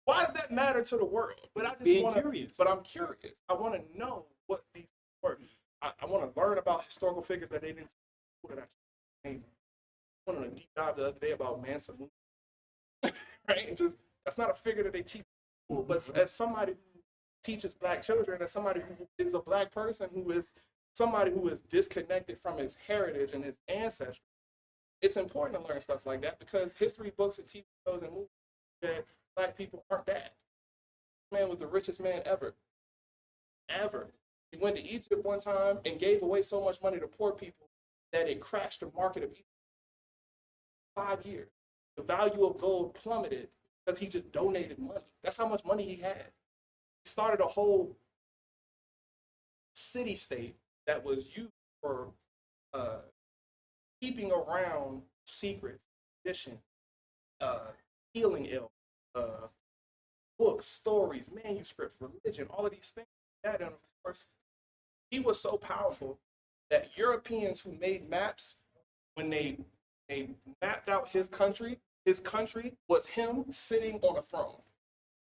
Why does that matter to the world? But I just want curious. But I'm curious. I want to know what these were. I want to learn about historical figures that they didn't. That I went on a deep dive the other day about Mansa Musa. Right? Just that's not a figure that they teach. But as somebody who teaches black children, as somebody who is a black person, who is somebody who is disconnected from his heritage and his ancestry, it's important to learn stuff like that, because history books and TV shows and movies that black people aren't that. Man was the richest man ever. He went to Egypt one time and gave away so much money to poor people that it crashed the market of Egypt. 5 years. The value of gold plummeted because he just donated money. That's how much money he had. He started a whole city-state that was used for keeping around secrets, tradition, healing ill, books, stories, manuscripts, religion, all of these things. And of course, he was so powerful that Europeans who made maps, when they mapped out his country was him sitting on a throne.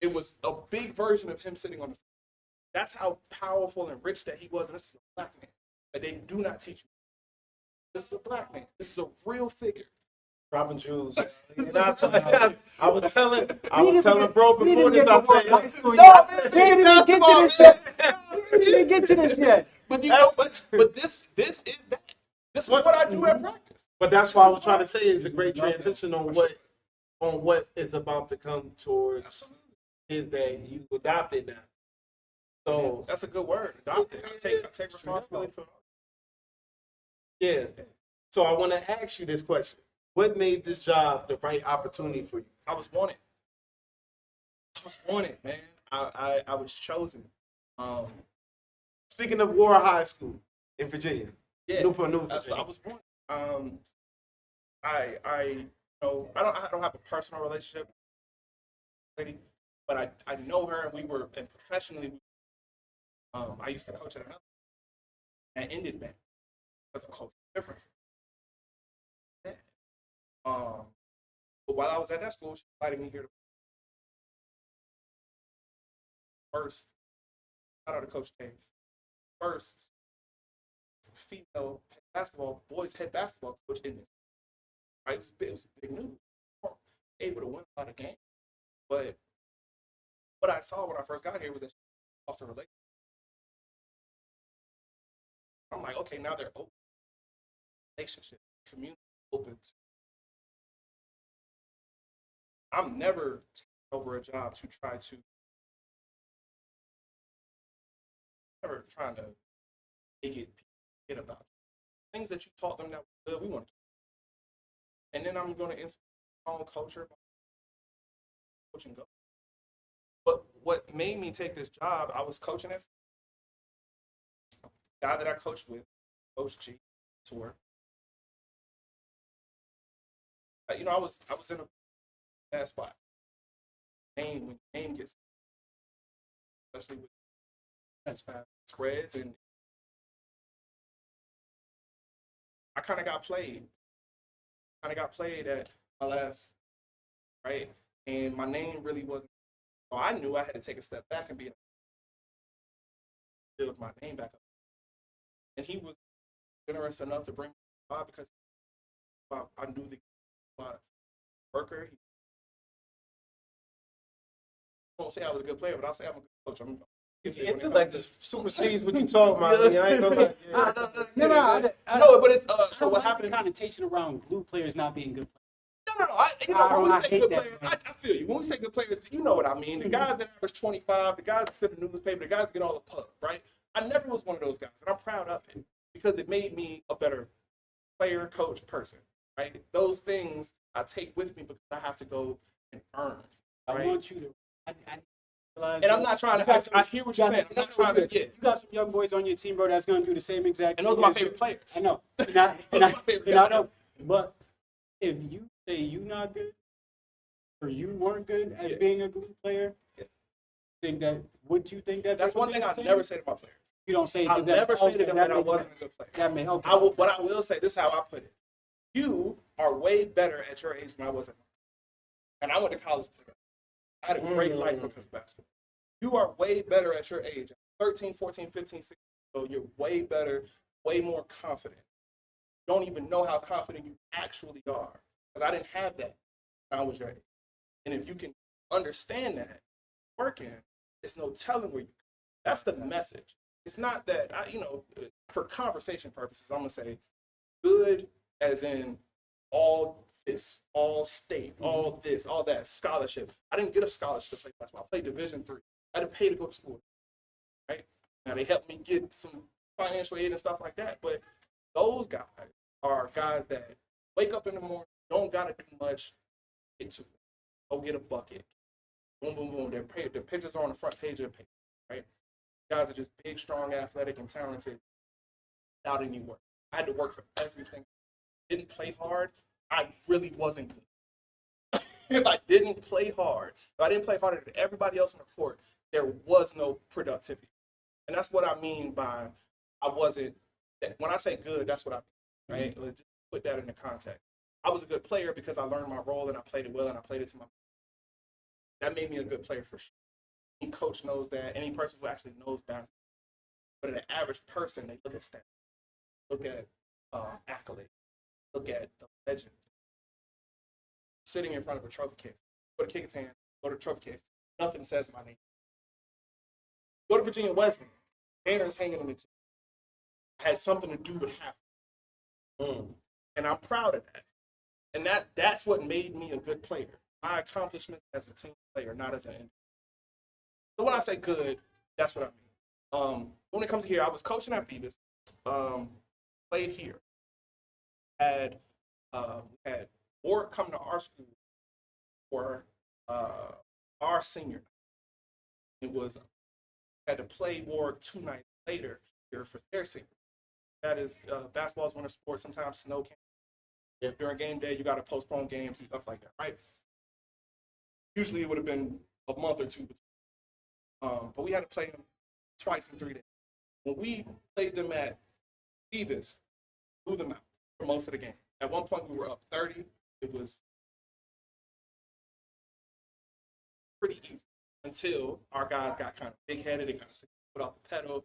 It was a big version of him sitting on the throne. That's how powerful and rich that he was. And this is a black man. But they do not teach you. This is a black man. This is a real figure. Robbing Jews. I was telling bro before this. I'm saying, high school. no, We didn't even get to this yet. We didn't even get to this yet. But you know, but this is that. This is what I do at practice. But that's why I was trying to say it's a great transition on what is about to come towards is that you adopted now. So That's a good word. Adopted. I take responsibility for it. Yeah. So I want to ask you this question. What made this job the right opportunity for you? I was wanted. Man. I was chosen. Speaking of Warrick High School in Virginia. Yeah. Newport News, So Virginia. I was wanted. I don't have a personal relationship with lady, but I know her, and professionally I used to coach at another that ended bad because of cultural differences. But while I was at that school, she invited me here to first, shout out to Coach K, first female boys head basketball coach in this. Right? It was big news. Able to win a lot of games. But what I saw when I first got here was that she lost her relationship. I'm like, okay, now they're open. Relationship, community open to. I'm never taking over a job to try to, never trying to make it forget about it. Things that you taught them that were good, we want to keep. And then I'm going to inspire my own culture, coaching go. But what made me take this job, I was coaching at the guy that I coached with, Coach G, tour. You know, I was in a bad spot. When name gets, especially with That's fast. spreads, and I kind of got played. At my last, right? And my name really wasn't. So I knew I had to take a step back and build my name back up. And he was generous enough to bring me on because I knew worker. I won't say I was a good player, but I'll say I'm a good coach. The intellect is supersedes what you talking about. I ain't gonna lie. No, but it's so what like happened? the connotation around glue players not being good players. No. When we say good that, players, I feel you. When we say good players, you know what I mean. The guys that average 25, the guys that sit in the newspaper, the guys that get all the pub, right? I never was one of those guys, and I'm proud of it because it made me a better player, coach, person, right? Those things I take with me because I have to go and earn. Right? I want you to. And I'm not trying to. I hear what you're saying. I'm not trying to. Yeah. You got some young boys on your team, bro, that's gonna do the same exact. And those are my favorite players. I know. And I know. But if you say you not good, or you weren't good at being a glue player, think that? Would you think that? That's one thing I never say to my players. You don't say. I never say to them that I wasn't a good player. That may help. But I will say this: is how I put it. You are way better at your age than I was at. And I went to college. I had a great life because of basketball. You are way better at your age. 13, 14, 15, 16. So you're way better, way more confident. You don't even know how confident you actually are. Because I didn't have that when I was your age. And if you can understand that, working, it's no telling where you go. That's the message. It's not that, for conversation purposes, I'm going to say good as in all this, all state, all this, all that, scholarship. I didn't get a scholarship to play basketball. I played Division III. I had to pay to go to school, right? Now, they helped me get some financial aid and stuff like that, but those guys are guys that wake up in the morning, don't got to do much, get to it. Go get a bucket. Boom, boom, boom. Their pictures are on the front page of the paper, right? Guys are just big, strong, athletic, and talented without any work. I had to work for everything. Didn't play hard. I really wasn't good. If I didn't play hard, if I didn't play harder than everybody else on the court, there was no productivity. And that's what I mean by I wasn't, when I say good, that's what I mean, right? Just put that into context. I was a good player because I learned my role and I played it well and I played it to my. That made me a good player for sure. Any coach knows that. Any person who actually knows basketball. But an average person, they look at stats, look at accolades, look at the legend. Sitting in front of a trophy case. Go to Kick Hand, go to the trophy case. Nothing says my name. Go to Virginia Wesleyan. Banners hanging in the gym. Had something to do with half. And I'm proud of that. And that's what made me a good player. My accomplishments as a team player, not as an individual. So when I say good, that's what I mean. When it comes to here, I was coaching at Phoebus. Played here. Had Warrick come to our school for our senior night. It was had to play Warrick 2 nights later here for their senior. That is basketball is one of the sports. Sometimes snow can. Yeah. During game day, you got to postpone games and stuff like that, right? Usually it would have been a month or two, but we had to play them twice in 3 days. When we played them at Phoebus, blew them out for most of the game. At one point, we were up 30. It was pretty easy until our guys got kind of big-headed. They kind of took their foot off the pedal.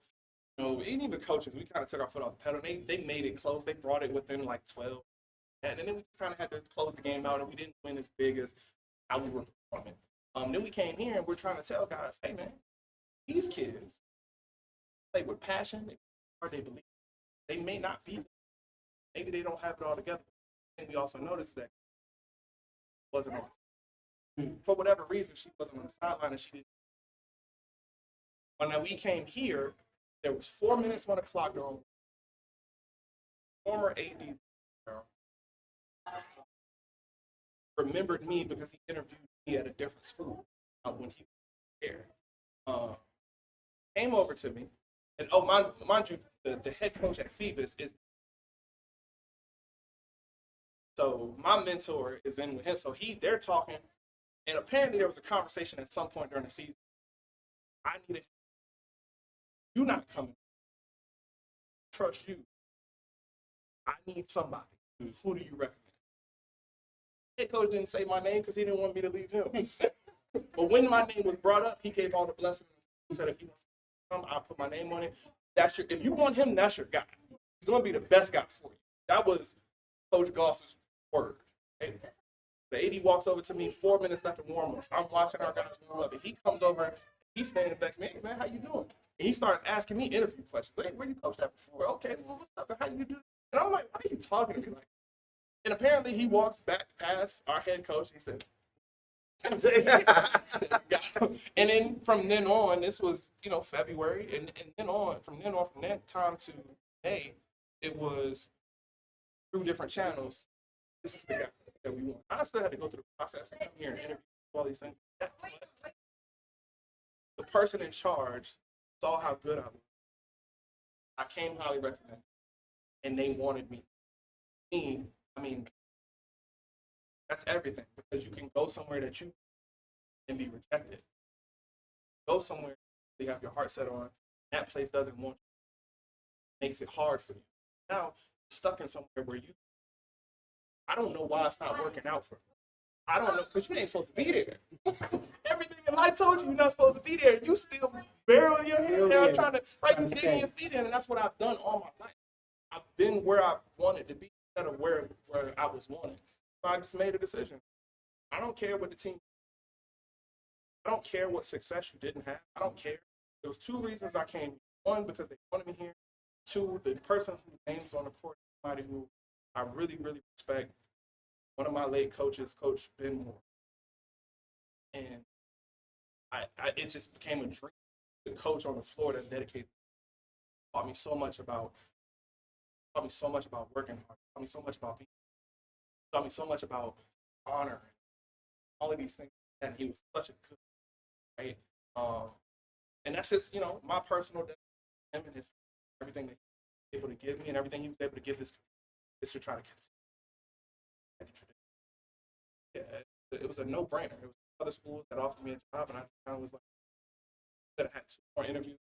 And even the coaches, we kind of took our foot off the pedal. They made it close. They brought it within like 12. And then we just kind of had to close the game out, and we didn't win as big as how we were performing. Then we came here, and we're trying to tell guys, hey, man, these kids play with passion, they believe. They may not be, maybe they don't have it all together. And we also noticed that wasn't on the sideline. For whatever reason, she wasn't on the sideline, and she didn't. When we came here, there was 4 minutes on the clock. Former AD remembered me because he interviewed me at a different school when he was there. Came over to me, and mind you, the head coach at Phoebus is. So my mentor is in with him. So they're talking, and apparently there was a conversation at some point during the season. I needed you not coming. Trust you. I need somebody. Who do you recommend? Head coach didn't say my name because he didn't want me to leave him. But when my name was brought up, he gave all the blessings. He said, if he wants to come, I'll put my name on it. If you want him, that's your guy. He's going to be the best guy for you. That was Coach Goss's word. Okay? The AD walks over to me 4 minutes left of warm-ups. I'm watching our guys warm up, and he comes over. He stands next to me. Hey, man, how you doing? And he starts asking me interview questions. Hey, where you coached at before? Okay, well, what's up? And how you do? And I'm like, why are you talking to me like? And apparently, he walks back past our head coach. And he said, and then from then on, this was February, and then on from that time to May, it was through different channels. This is the guy that we want. I still had to go through the process and come here and interview all these things. But the person in charge saw how good I was. I came highly recommended, and they wanted me. I mean, that's everything, because you can go somewhere that you and be rejected. Go somewhere you have your heart set on. That place doesn't want you. Makes it hard for you. Now, stuck in somewhere where I don't know why it's not working out for me. I don't know, because you ain't supposed to be there. Everything in life told you you're not supposed to be there. You still barreling your head down, trying to digging your feet in, and that's what I've done all my life. I've been where I wanted to be instead of where I was wanted. So I just made a decision. I don't care what the team. I don't care what success you didn't have. I don't care. There was 2 reasons I came. 1, because they wanted me here. 2, the person whose name's on the court, somebody who I really, really respect. One of my late coaches, Coach Ben Moore. And it just became a dream. The coach on the floor that's dedicated taught me so much about working hard, taught me so much about being, taught me so much about honor, all of these things. And he was such a good, right? And that's just, my personal him and his everything that he was able to give me and everything he was able to give this is to try to continue. Yeah, it was a no-brainer. It was other schools that offered me a job, and I kind of was like, that I had 2 more interviews,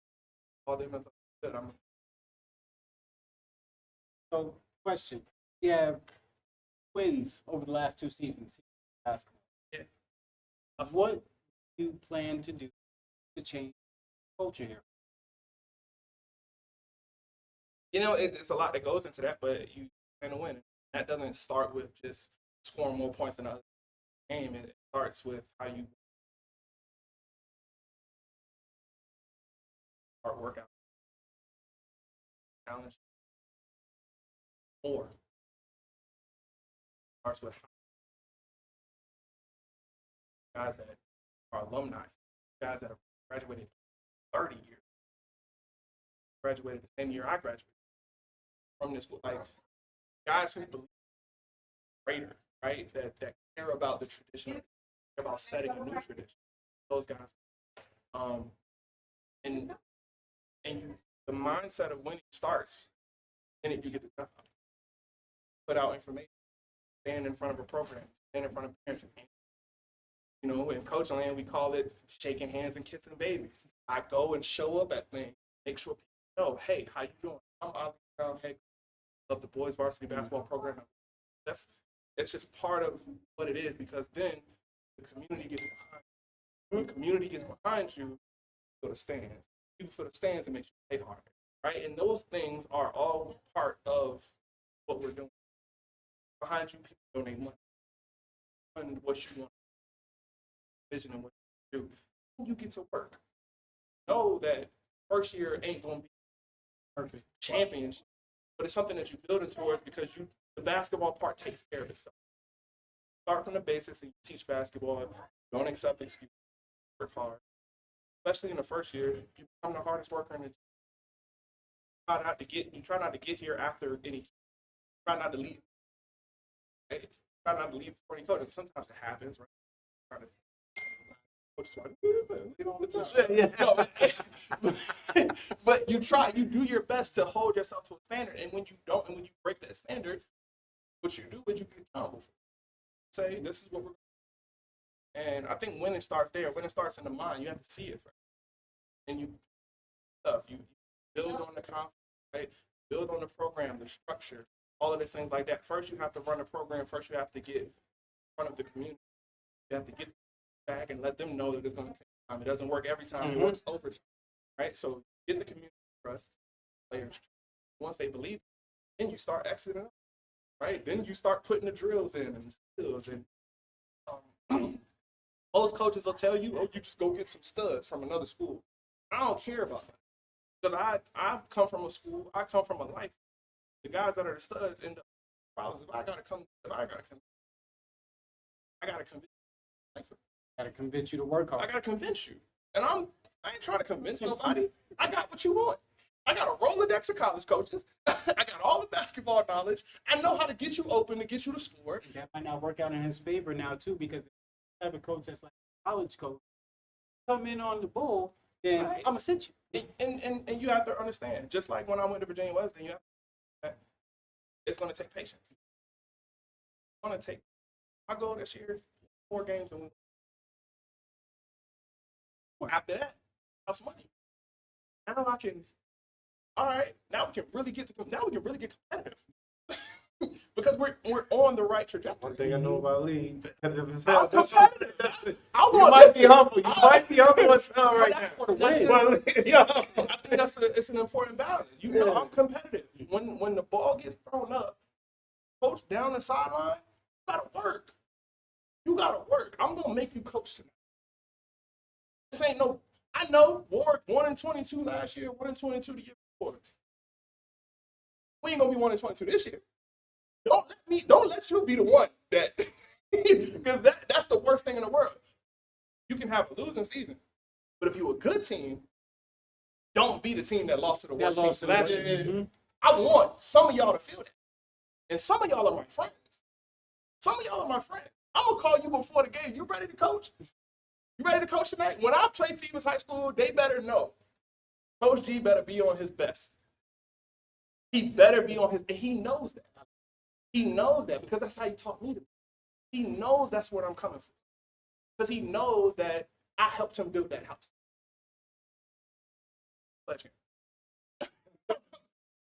all different stuff. So, question: you have wins over the last 2 seasons in basketball. Yeah. What do you plan to do to change culture here? It's a lot that goes into that, but you plan to win. That doesn't start with just scoring more points than the other game. It starts with how you start workout, challenge, more. Starts with guys that are alumni, guys that have graduated 30 years, graduated the same year I graduated from this school, like guys who believe greater, right? That care about the tradition, care about setting a new tradition. Those guys, and the mindset of winning starts, and if you get the job, put out information, stand in front of a program, stand in front of parents. In coach land, we call it shaking hands and kissing babies. I go and show up at things, make sure people know, hey, how you doing? I'm Ollie Brown, head of the boys varsity basketball program. It's just part of what it is, because then the community gets behind you. When the community gets behind you, for the stands. People for the stands, and make sure you play harder, right? And those things are all part of what we're doing. Behind you, people donate money. And what you want, vision, and what you do. When you get to work, know that first year ain't going to be perfect championship, but it's something that you're building towards, because the basketball part takes care of itself. Start from the basics and you teach basketball. Don't accept excuses. Work hard. Especially in the first year, you become the hardest worker in the team. You try not to get here after any. Try not to leave. Right? Try not to leave before any coaches. Sometimes it happens, right? Try to lead all the time. But you do your best to hold yourself to a standard, and when you don't, and when you break that standard, what you do is you get accountable for it. Say, this is what we're. And I think winning starts there. Winning starts in the mind. You have to see it first. And you build on the confidence, right? Build on the program, the structure, all of these things like that. First, you have to run the program. First, you have to get in front of the community. You have to get back and let them know that it's going to take time. It doesn't work every time. It works overtime, right? So get the community trust, players. Once they believe, then you start exiting, right? Then you start putting the drills in and skills, and Most coaches will tell you, oh, you just go get some studs from another school. I don't care about that. Because I come from a school, I come from a life. The guys that are the studs end up problems. I gotta convince you. Gotta convince you to work I hard. gotta convince you. And I ain't trying to convince nobody. I got what you want. I got a Rolodex of college coaches. I got all the basketball knowledge. I know how to get you open, to get you to score. And that might not work out in his favor now too, because if you have a coach that's like a college coach, come in on the bull, then Right. I'm gonna sit you. And you have to understand, just like when I went to Virginia Wesleyan, you have to, it's going to take patience. It's going to take. My goal this year, 4 games and after that, house money. Now I can. All right, now we can really get competitive because we're on the right trajectory. One thing I know about Lee, competitive as I'm hell. competitive. I You want might this. be humble. You might be humble as hell right That's now. for the win. Well, yeah. I think it's an important balance. You know, I'm competitive. When the ball gets thrown up, coach down the sideline, you gotta work. You gotta work. I'm gonna make you coach tonight. This ain't no. I know Warrick 1-22 last year, 1-22 the year before. We ain't gonna be 1-22 this year. Don't let you be the one that because that's the worst thing in the world. You can have a losing season, but if you're a good team, don't be the team that lost to the worst team last year. Mm-hmm. I want some of y'all to feel that. And some of y'all are my friends. Some of y'all are my friends. I'm gonna call you before the game. You ready to coach? You ready to coach tonight? When I play Phoebus High School, they better know. Coach G better be on his best. He better be on his, and he knows that. He knows that because that's how he taught me to be. He knows that's what I'm coming for. Because he knows that I helped him build that house. Legend.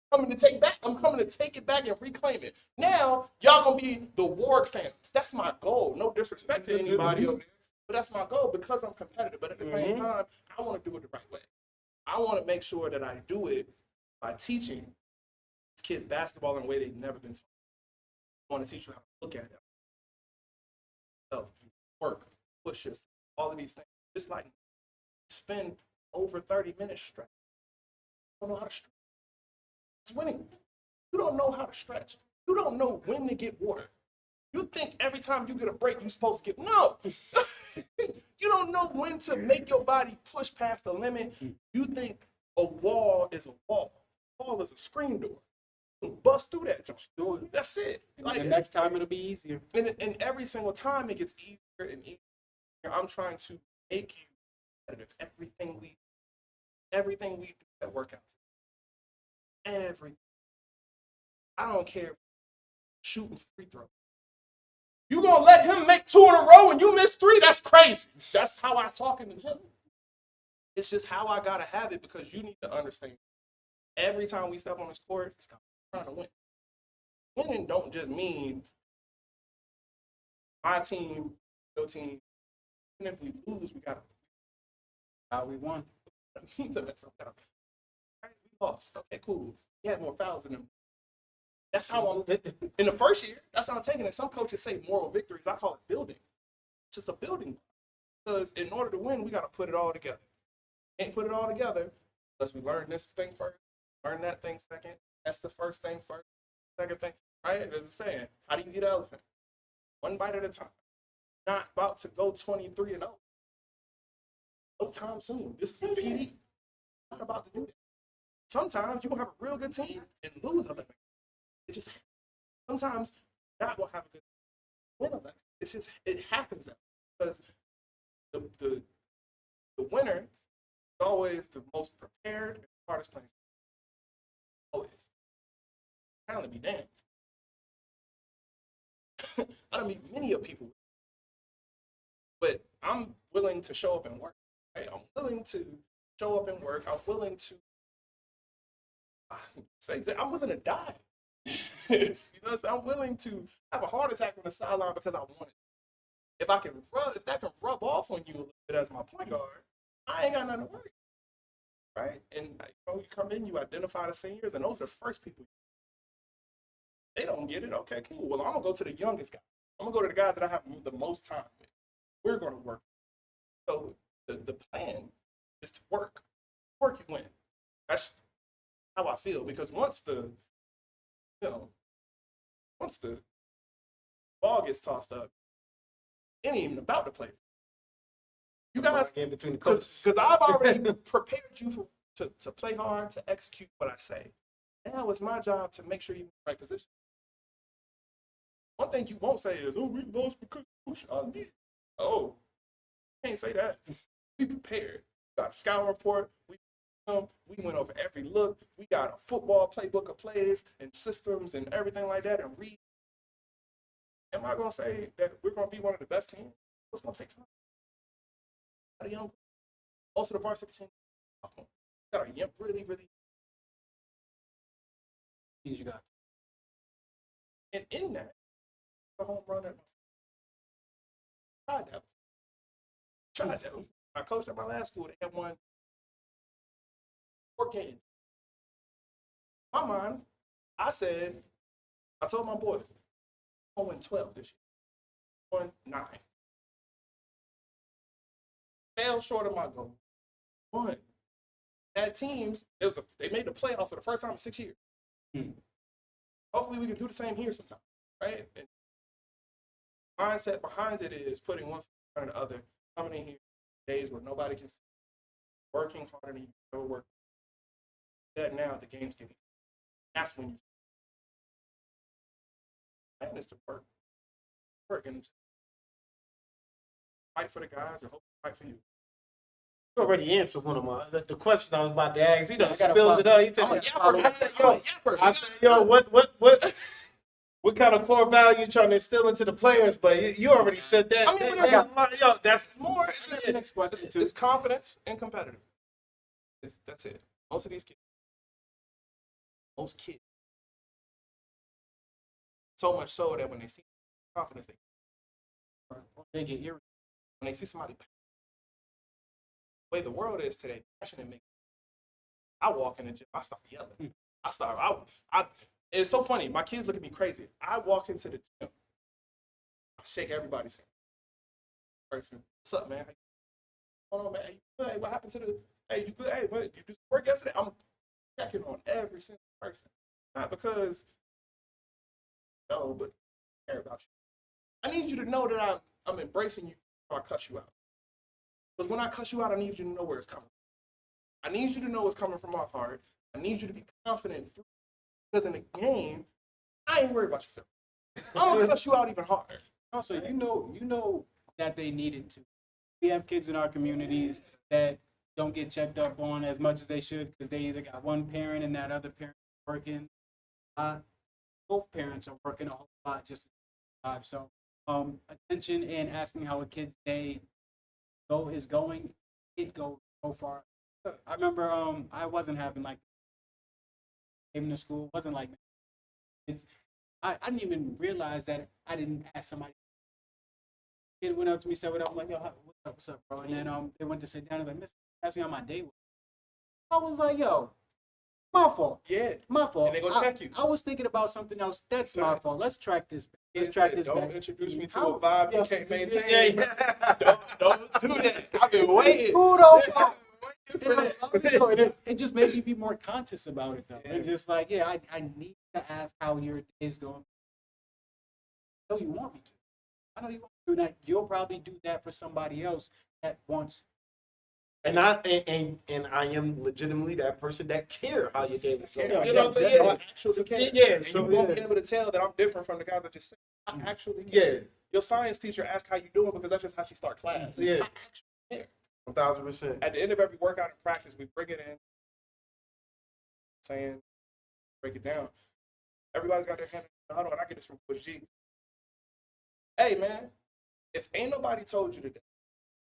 I'm coming to take it back and reclaim it. Now, y'all gonna be the Warrick fans. That's my goal. No disrespect to anybody over there, but that's my goal because I'm competitive. But at the same time, I want to do it the right way. I want to make sure that I do it by teaching these kids basketball in a way they've never been taught. I want to teach you how to look at it. So, work, pushes, all of these things. Just like spend over 30 minutes straight. I don't know how to stretch. It's winning. You don't know how to stretch. You don't know when to get water. You think every time you get a break, you're supposed to get, no. You don't know when to make your body push past the limit. You think a wall is a wall. A wall is a screen door. You bust through that. Just do it. That's it. Like, the next time it'll be easier. And every single time it gets easier and easier. I'm trying to make you competitive. Everything we do at workouts. Everything. I don't care. Shooting free throw. You gonna let him make 2 in a row and you miss 3? That's crazy. That's how I talk in the gym. It's just how I gotta have it because you need to understand. Every time we step on this court, it's trying to win. Winning don't just mean my team, your team. And if we lose, we gotta. How we won. We lost. Okay, cool. We had more fouls than them. That's how I'm in the first year. That's how I'm taking it. Some coaches say moral victories. I call it building. It's just a building. Because in order to win, we got to put it all together. Can't put it all together unless we learn this thing first, learn that thing second. That's the first thing first. Second thing, right? There's a saying. How do you eat an elephant? One bite at a time. Not about to go 23-0. No time soon. This is the PD. Not about to do that. Sometimes you're going to have a real good team and lose 11. It just happens. Sometimes you're not going to have a good win 11. It's just, it happens that way. Because the winner is always the most prepared and hardest player. Always. Talent be damned. I don't meet many of people. But I'm willing to show up and work. Right? I'm willing to show up and work. I'm willing to I'm willing to die. You know what I'm saying? I'm willing to have a heart attack on the sideline because I want it. If that can rub off on you a little bit as my point guard, I ain't got nothing to worry. Right? And you come in, you identify the seniors, and those are the first people. They don't get it. Okay, cool. Well, I'm gonna go to the youngest guy. I'm gonna go to the guys that I have the most time with. we're going to work. So the plan is to work. Work, you win. That's how I feel, because once the ball gets tossed up, it ain't even about to play. You guys, Game between the coaches. because I've already prepared you to play hard, to execute what I say. Now it's my job to make sure you're in the right position. One thing you won't say is, "Oh, we lost because Coach Ali." Oh, you can't say that. We prepared. We got a scout report. We went over every look. We got a football playbook of plays and systems and everything like that, and read. Am I gonna say that we're gonna be one of the best teams? It's gonna take time. Got a young, most of the varsity team got a young, really, really. Things you got. And in that, a home run at tried that. Tried that. I coached at my last school. They had won 4 games. In my mind, I told my boys, I'm gonna win 12 this year. Won 9. Fell short of my goal. Won. Had teams, they made the playoffs for the first time in 6 years. Hopefully we can do the same here sometime, right? And mindset behind it is putting one foot in front of the other, coming in here days where nobody can see, working harder than you ever worked. That now the game's getting. That's when you plan is to work and fight for the guys and hope to fight for you. You already answered one of the question I was about to ask. He done I gotta spilled it out. He said, I'm a yapper. I said, yo, what kind of core value you trying to instill into the players? But you already said that. I mean, but Yo, that's more. It's That's the next question too. It's confidence and competitive. That's it. Most of these kids. Most kids. So much so that when they see confidence, They get irritated. when they see somebody, the way the world is today, passionate makes. I walk in the gym, I start yelling. It's so funny. My kids look at me crazy. I walk into the gym, I shake everybody's hand. Person, what's up, man? How you going on, man? Hey, what happened to the? Hey, you good? Hey, what, you do some work yesterday? I'm checking on every single person, not because, but I care about you. I need you to know that I'm embracing you before I cuss you out. Because when I cuss you out, I need you to know where it's coming from. I need you to know it's coming from my heart. I need you to be confident. Because in the game, I ain't worried about your feelings. I'm going to cuss you out even harder. Also, you know that they needed to. We have kids in our communities that don't get checked up on as much as they should because they either got one parent and that other parent working. Both parents are working a whole lot just to survive. So attention and asking how a kid's day is going, it goes so far. I remember I wasn't having like came to school, wasn't like I didn't even realize that I didn't ask somebody. Kid went up to me, said what up. I'm like, yo, what's up, bro? And then they went to sit down and like, Mister, ask me how my day was. I was like, yo, my fault. Yeah. My fault. And they gonna check you. I was thinking about something else. That's my fault. Let's track this. Let's Yes, track this don't back. introduce me to a vibe you can't maintain. yeah. Don't do that. I've been waiting. Who don't For that. it just made me be more conscious about it though. Yeah. And just like, yeah, I need to ask how your day is going. I know you want me to. I know you want to do that. You'll probably do that for somebody else that wants. And I am legitimately that person that care how your day was going. Yeah, You know what I'm saying? I actually care. Yeah, And so you won't yeah. be able to tell that I'm different from the guys that just say, I actually care. Yeah, Your science teacher asks how you doing because that's just how she start class. Yeah. I actually care. 1,000%. At the end of every workout and practice, we bring it in, saying, break it down. Everybody's got their hand in the huddle, and I get this from Coach G. Hey, man, if ain't nobody told you today,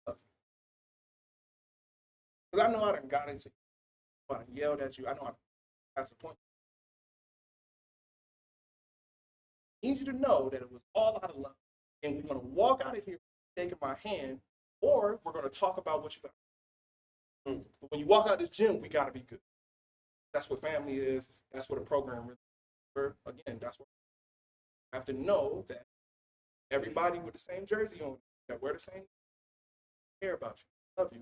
I love you. Because I know I done got into you. I done yelled at you. I know I done passed the point. I need you to know that it was all out of love. And we're going to walk out of here taking my hand, or we're going to talk about what you got. But when you walk out of this gym, we got to be good. That's what family is. That's what a program really is. Again, that's what you have to know that everybody with the same jersey on, that wear the same, care about you, love you.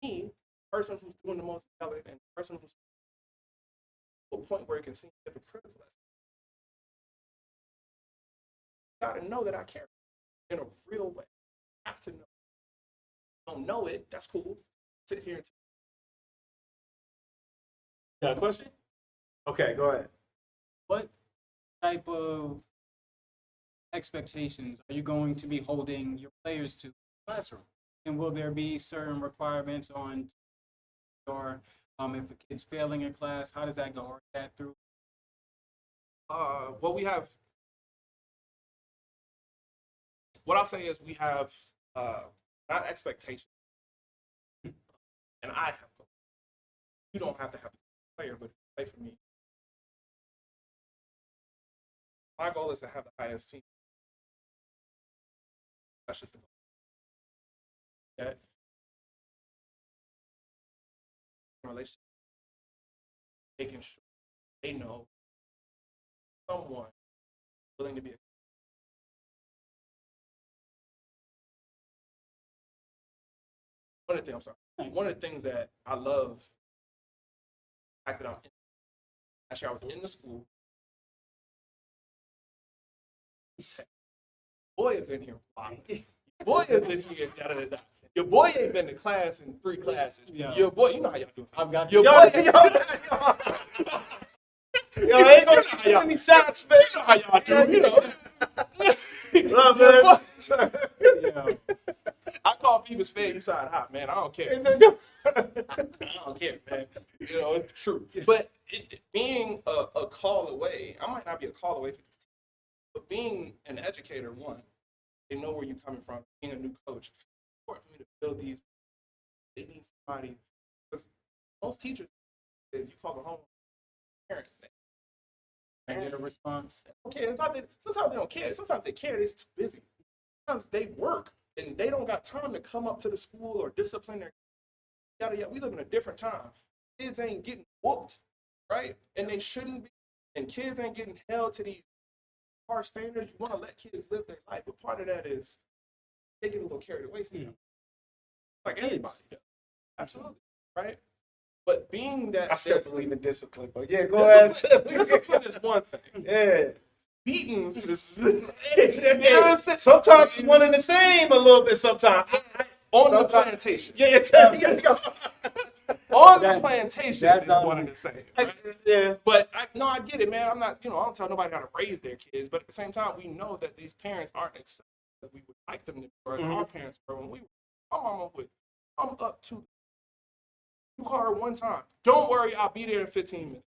Me, person who's doing the most yelling and the person who's to a point where it can seem hypocritical. You gotta know that I care in a real way. I have to know. Don't know it, that's cool. Sit here and Got a question? Okay, go ahead. What type of expectations are you going to be holding your players to in the classroom? And will there be certain requirements on or if a kid's failing in class, how does that go? Or is that through? What I'll say is we have not expectations, and I have goals. You don't have to have a player, but play for me. My goal is to have the highest team. That's just the goal. Okay. Relationship, making sure they know someone willing to be a one of the things that I love, the fact that I'm in, actually I was in the school. Boy is in here. Boy is in here. Da-da-da-da. Your boy ain't been to class in 3 classes. Yeah. Your boy, you know how y'all do it. I've got your Yo, boy. yo, I ain't gonna shoot any shots, man. You know how y'all do, you know. Love, man. Yeah. I call Phoebus Fed, you side hot, man. I don't care. I don't care, man. You know, it's the truth. But being a call away, I might not be a call away for this team, but being an educator, one, they know where you're coming from. Being a new coach, it's important for me to build these. They need somebody, because most teachers, if you call the home parent, I get a response. okay, it's not that sometimes they don't care. Sometimes they care, they're just too busy. Sometimes they work and they don't got time to come up to the school or discipline their yada yada. We live in a different time. Kids ain't getting whooped, right? And they shouldn't be. And kids ain't getting held to these hard standards. You want to let kids live their life, but part of that is they get a little carried away sometimes. Like anybody does. Absolutely. Right? But being that I still believe in discipline, but yeah, go ahead. Discipline is one thing. Yeah. Beatings is Sometimes it's one and the same a little bit sometimes. on the plantation. Yeah, On the plantation that's is one and the same. Right? yeah. But I get it, man. I'm not, I don't tell nobody how to raise their kids, but at the same time, we know that these parents aren't accepted as we would like them to be, or as our parents were when we were. My mama would come up to you call her one time. Don't worry, I'll be there in 15 minutes.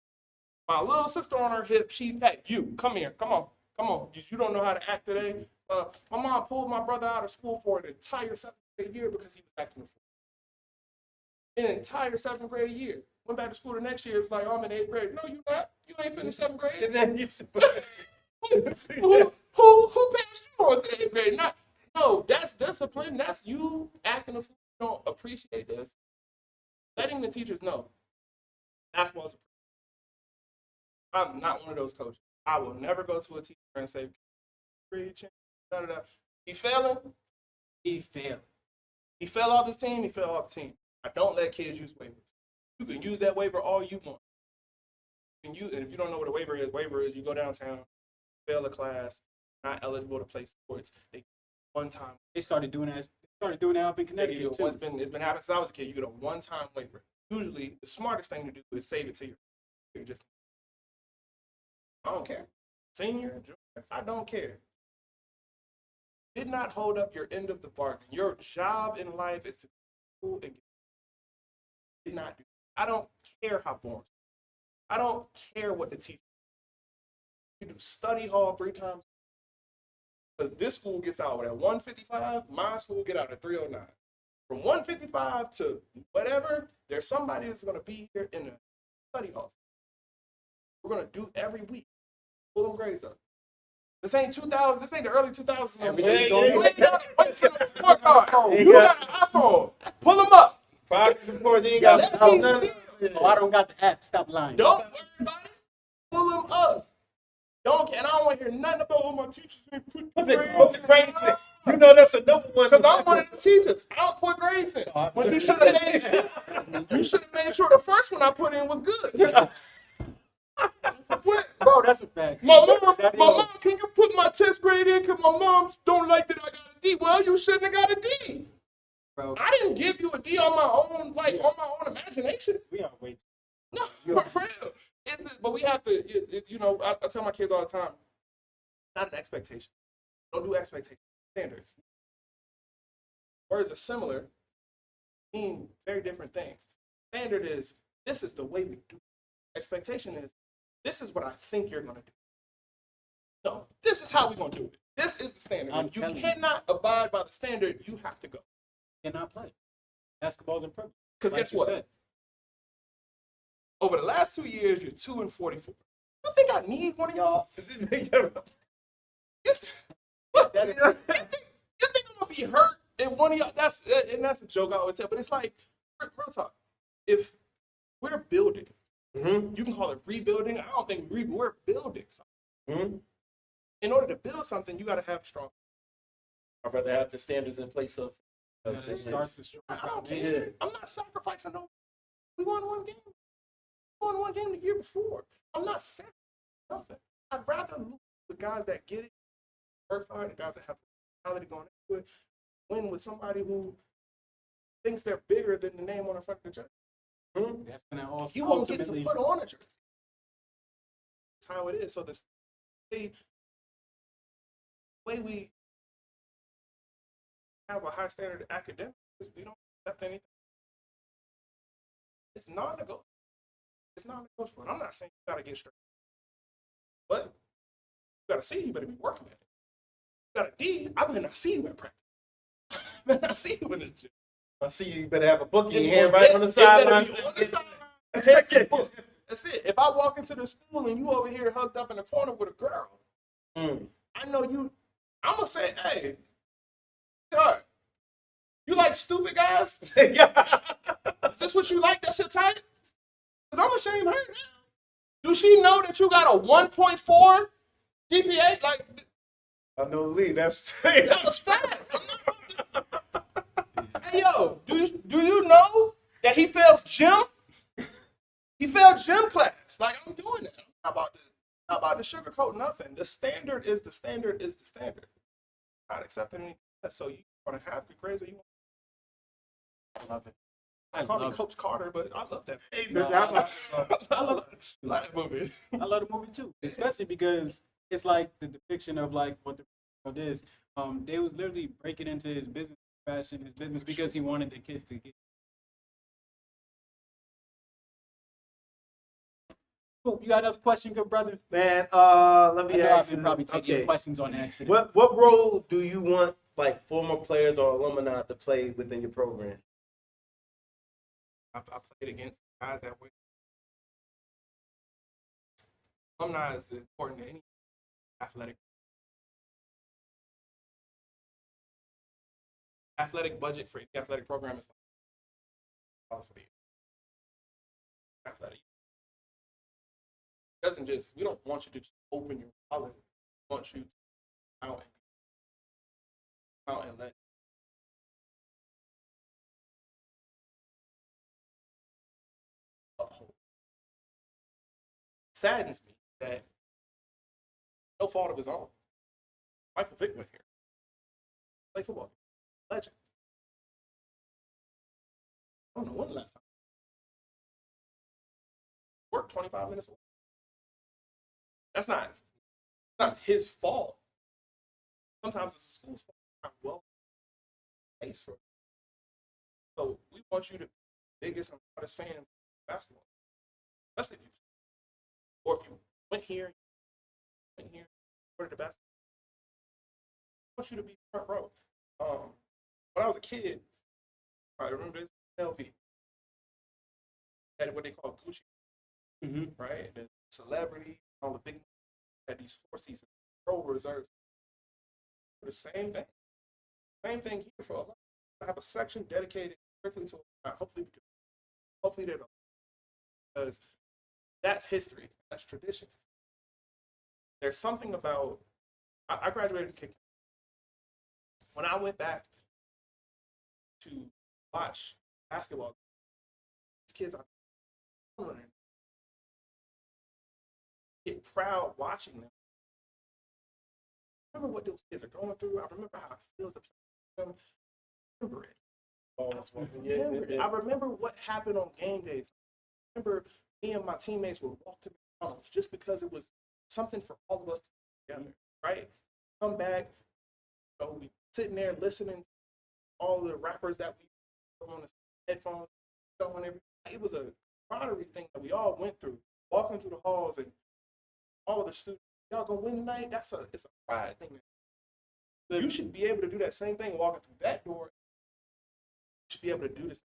My little sister on her hip, she pat you. Come here, come on. You don't know how to act today. My mom pulled my brother out of school for an entire 7th grade year because he was acting a fool. An entire 7th grade year. Went back to school the next year. It was like, oh, I'm in 8th grade. No, you not. You ain't finished 7th grade. Who passed you on to 8th grade? No, that's discipline. That's you acting a fool. You don't appreciate this. Letting the teachers know. That's what's. I'm not one of those coaches. I will never go to a teacher and say, he failing. He fell off this team. He fell off the team. I don't let kids use waivers. You can use that waiver all you want. You can use, and if you don't know what a waiver is you go downtown, fail a class, not eligible to play sports. They one time. They started doing that. Up in Connecticut too. It's been happening since I was a kid. You get a one-time waiver. Usually, the smartest thing to do is save it to your just. I don't care. Senior, junior, I don't care. Did not hold up your end of the bargain. Your job in life is to be cool and get. Did not do. I don't care how boring. I don't care what the teacher. You do study hall 3 times. Because this school gets out at 1:55, my school get out at 3:09. From 1:55 to whatever, there's somebody that's going to be here in the study hall. We're going to do every week. Pull them grades up. This ain't 2000. This ain't the early 2000s. You ain't got to wait for the report card. You got an iPhone. Pull them up. I don't got the app. Stop lying. Don't worry about it. Pull them up. And I don't want to hear nothing about my teachers ain't put the grades in. You know that's a number one. Because I'm one of the teachers. I don't put grades in. But you should have made sure. You should have made sure the first one I put in was good. What? Bro, that's a fact. My mom, That can you put my test grade in? Because my mom don't like that I got a D. Well, you shouldn't have got a D. bro, I didn't give you a D on my own, like on my own imagination. we are way. No, for real. But we have to, you know, I tell my kids all the time, not an expectation. Don't do expectations. Standards. Words are similar, mean very different things. Standard is, this is the way we do it. Expectation is, this is what I think you're going to do. No, this is how we're going to do it. This is the standard. I'm If you telling you. cannot abide by the standard, you have to go. Cannot play. Basketball's a privilege. Because Like guess you what? said. Over the last 2 years, you're 2-44. You think I need one of y'all? You think I'm gonna be hurt if one of y'all? That's a joke I always tell, but it's like real talk. If we're building, you can call it rebuilding. I don't think we're building something. In order to build something, you got to have strong. I'd rather have the standards in place of. You gotta start the strong I don't foundation. care. I'm not sacrificing no. We won one game. We won one game the year before. I'm not sacrificing nothing. I'd rather lose the guys that get it, work hard, the guys that have the mentality going into it, win with somebody who thinks they're bigger than the name on the front of the jersey. That's gonna also You won't get to ultimately- put on a jersey. That's how it is. So the way we have a high standard academic is we don't accept anything. It's non-negotiable. It's non-negotiable. And I'm not saying you gotta get straight. But you gotta see, you better be working at it. You got a D, I better not see you at practice. I better not see you in the gym. I see you better have a book in your Yeah, hand right on the it better sideline. be on the sideline. Take the book. That's it. If I walk into the school and you over here hugged up in the corner with a girl, I know you. I'm gonna say, hey, sweetheart, you like stupid guys? Is this what you like? That's your type? Because I'm ashamed her now. Do she know that you got a 1.4 GPA? Like, I know Lee. That's that's a fact. Hey, yo, do you know that he fails gym? He failed gym class. Like, I'm doing that. I'm not about to sugarcoat nothing. The standard is the standard is the standard. Not accepting anything less. So you want to have good grades or you want. I love it. I call me Coach Carter, but I love that. I love that movie. I love the movie too, especially because it's like the depiction of like what the world is. They was literally breaking into his business, fashion, his business because he wanted the kids to get. Cool. You got another question, good brother? Man, let I me know I've ask been you. probably taking Okay. questions on accident. What role do you want like former players or alumni to play within your program? I played against guys that were. Alumni is important to any athletic budget for any athletic program is like for the athletic. It doesn't just, we don't want you to just open your wallet. We want you to out and let uphold. Saddens me that no fault of his own. Michael Vick went here. Play football. Legend. I don't know when the last time. Worked 25 minutes away. That's not his fault. Sometimes it's the school's fault. Not well place for it. So we want you to be the biggest and hottest fans of basketball. Especially if you or if you went here, ordered the basketball. I want you to be front row. When I was a kid, I remember this LV. Had what they call Gucci, right? The celebrity, all the big had these 4 seasons, pro reserves. The same thing. Same thing here for a lot. I have a section dedicated strictly to hopefully they don't. Because that's history. That's tradition. There's something about I graduated in kick. when I went back to watch basketball, these kids I get proud watching them. I remember what those kids are going through. I remember how it feels to play them. I remember it. Oh, that's one thing. Yeah. I remember what happened on game days. I remember me and my teammates would walk to McDonald's just because it was something for all of us to do together, right? Come back, we sitting there listening to all the rappers that we put on the headphones, showing everything. It was a camaraderie thing that we all went through, walking through the halls and all of the students. Y'all gonna win tonight? It's a pride thing. You should be able to do that same thing walking through that door. You should be able to do this.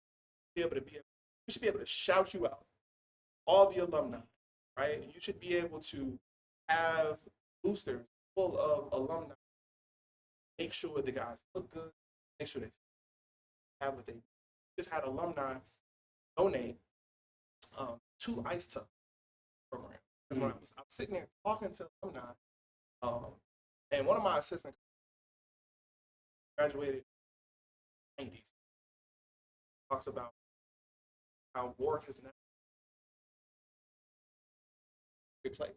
We should be able to shout you out. All the alumni, right? You should be able to have boosters full of alumni. Make sure the guys look good. Make sure they have what they just had alumni donate 2 ice tub programs. Because when I was sitting there talking to alumni, and one of my assistants graduated in the 90s, talks about how Warrick has never played,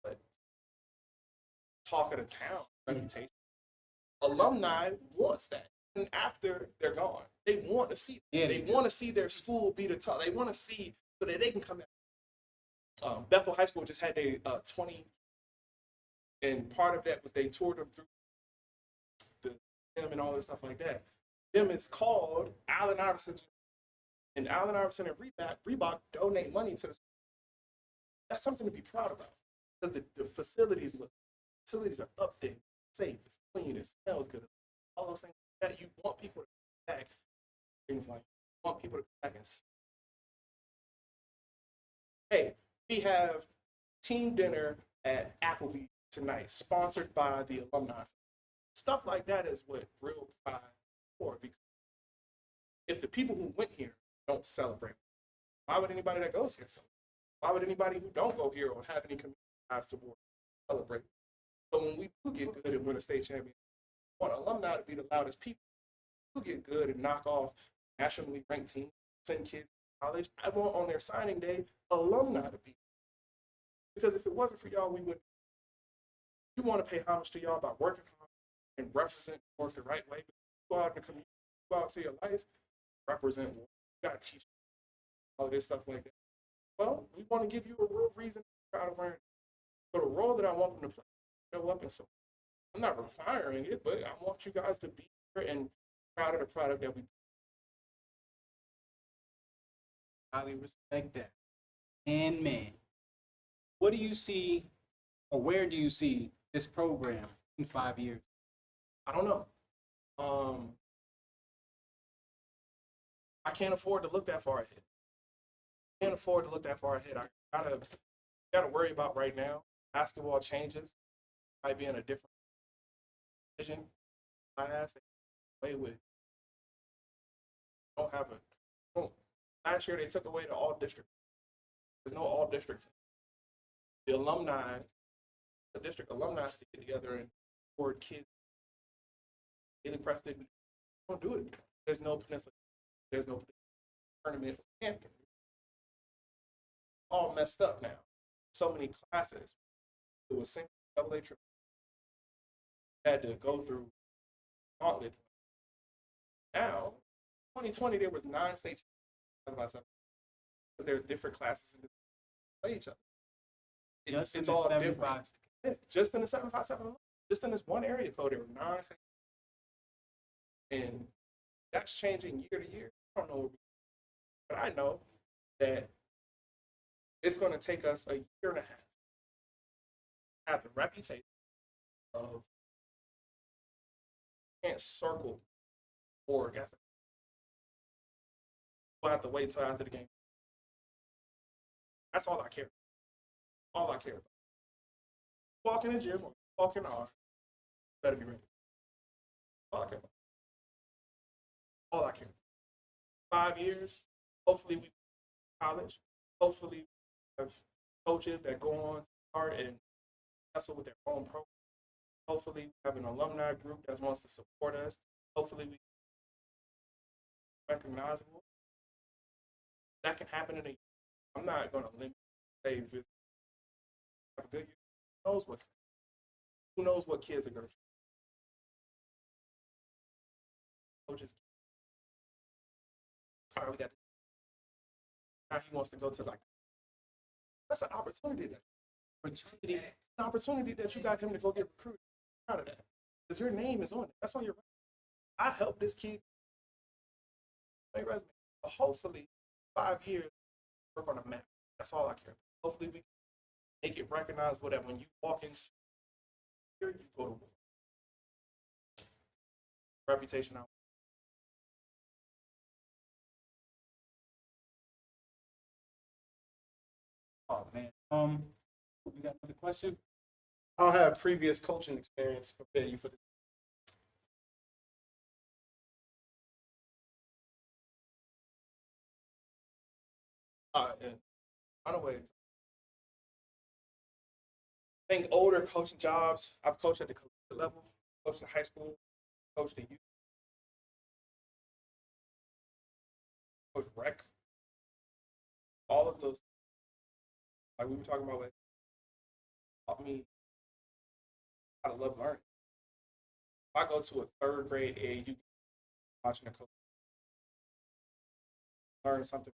but talk of the town reputation. Alumni wants that, and after they're gone, they want to see. They want to see their school be the top. They want to see so that they can come out. Bethel High School just had their 20, and part of that was they toured them through the gym and all this stuff like that. Them is called Allen Iverson, and Allen Iverson and Reebok donate money to the school. That's something to be proud about because the facilities are updated, safe, it's clean, it smells good, all those things that you want people to come back. Things like you want people to come back and hey, we have team dinner at Applebee tonight, sponsored by the alumni. Stuff like that is what real pride is for. Because if the people who went here don't celebrate, why would anybody that goes here celebrate? Why would anybody who don't go here or have any community ties to work celebrate? So when we do get good and win a state championship, we want alumni to be the loudest people. Who get good and knock off nationally ranked teams, send kids to college. I want on their signing day alumni to be. Because if it wasn't for y'all, we wouldn't. You want to pay homage to y'all by working hard and represent work the right way. But you go out in the community, go out to your life, represent work. You got to teach all of this stuff like that. Well, we want to give you a real reason to be proud of wearing it. So the role that I want them to play, show up, and so I'm not requiring it, but I want you guys to be here and proud of the product that we. Highly respect that. And man, what do you see, or where do you see this program in 5 years? I don't know. I can't afford to look that far ahead. I gotta worry about right now. Basketball changes. Might be in a different division class. Play with. Last year they took away the all district. There's no all district. The district alumni get together and board kids. Haley Preston don't do it. There's no peninsula. There's no tournament champion. All messed up now. So many classes. It was single, double A, triple. Had to go through gauntlet. Now, 2020, there was 9 states because there's different classes in play each other. It's all different. Yeah, just in the 757, just in this one area code, there were 9 states. And that's changing year to year. I don't know, but I know that it's going to take us a year and a half to have the reputation of can't circle or guys. We'll have to wait until after the game. That's all I care about. All I care about. Walk in the gym or walk in the art, better be ready. All I care about. All I care about. 5 years, hopefully we college. Hopefully we have coaches that go on to start and wrestle with their own program. Hopefully, we have an alumni group that wants to support us. Hopefully, we recognizable. That can happen in a year. I'm not going to limit say just have a good year. Who knows what kids are going to coaches. All right, we got now he wants to go to like that's an opportunity an opportunity that you got him to go get recruited. I'm proud of that. Because your name is on it. That's on your resume. I helped this kid make resume. But hopefully 5 years work on a map. That's all I care about. Hopefully we can make it recognizable that when you walk in here, you go to war. Reputation out. Oh man. You got another question? I'll have previous coaching experience prepare you for this. And by the way, I think older coaching jobs, I've coached at the collegiate level, coached in high school, coached at youth, coached rec. All of those, like we were talking about, like, taught me how to love learning. If I go to a third grade AAU watching a coach learn something,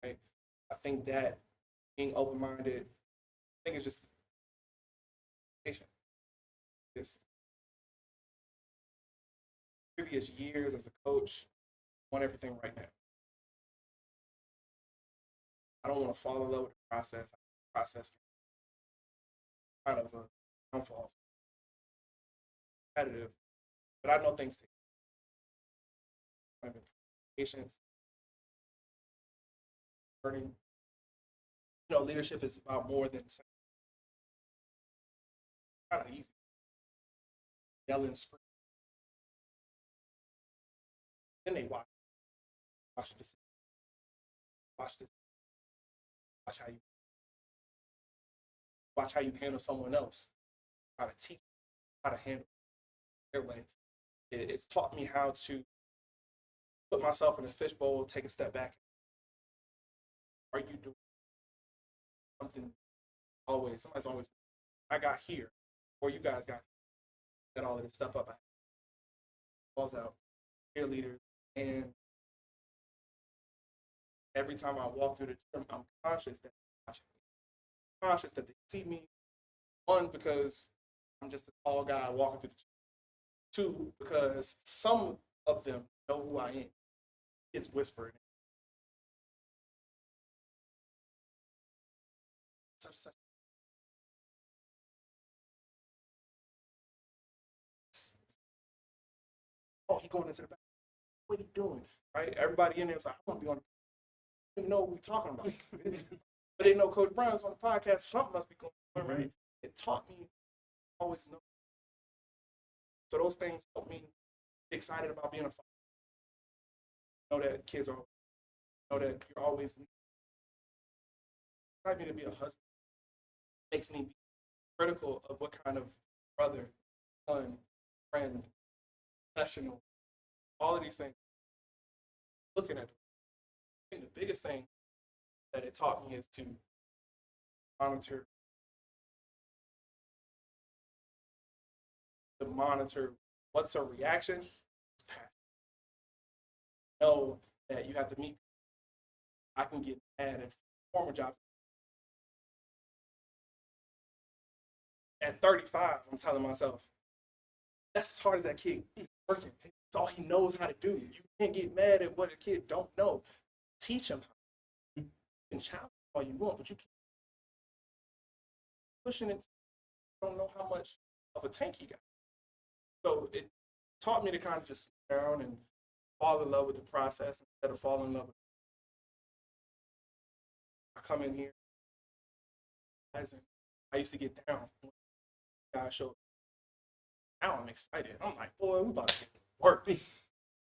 right? I think that being open minded, I think it's just patient. This previous years as a coach, I want everything right now. I don't want to fall in love with the process. The process kind of a downfall. Competitive, but I know things take time. Patience, learning. You know, leadership is about more than kind of easy. Yelling, screaming. Then they watch this, watch this, watch how you handle someone else, how to teach, how to handle their way. It's taught me how to put myself in a fishbowl, take a step back. Are you doing something? Somebody's always. I got here, or you guys got all of this stuff up. I balls out, cheerleaders, and every time I walk through the gym, I'm conscious that they're watching me. Conscious that they see me. One, because I'm just a tall guy walking through the gym. Two, because some of them know who I am. It's whispering. Such. Oh, he going into the back. What are you doing? Right? Everybody in there was like, I want to be on the I didn't know what we're talking about. But they know Coach Brown's on the podcast. Something must be going on, right? It taught me always know. So those things help me be excited about being a father. Know that kids are, know that you're always excited me to be a husband. Makes me be critical of what kind of brother, son, friend, professional, all of these things. Looking at them. I think the biggest thing that it taught me is to monitor what's a reaction. Know that you have to meet. I can get mad at former jobs. At 35, I'm telling myself, that's as hard as that kid working. It's all he knows how to do. You can't get mad at what a kid don't know. Teach him. You can challenge all you want, but you can't pushing it. You don't know how much of a tank he got. So it taught me to kind of just sit down and fall in love with the process instead of falling in love with it. I come in here, I used to get down when guys showed. Now I'm excited. I'm like, boy, we about to get to work.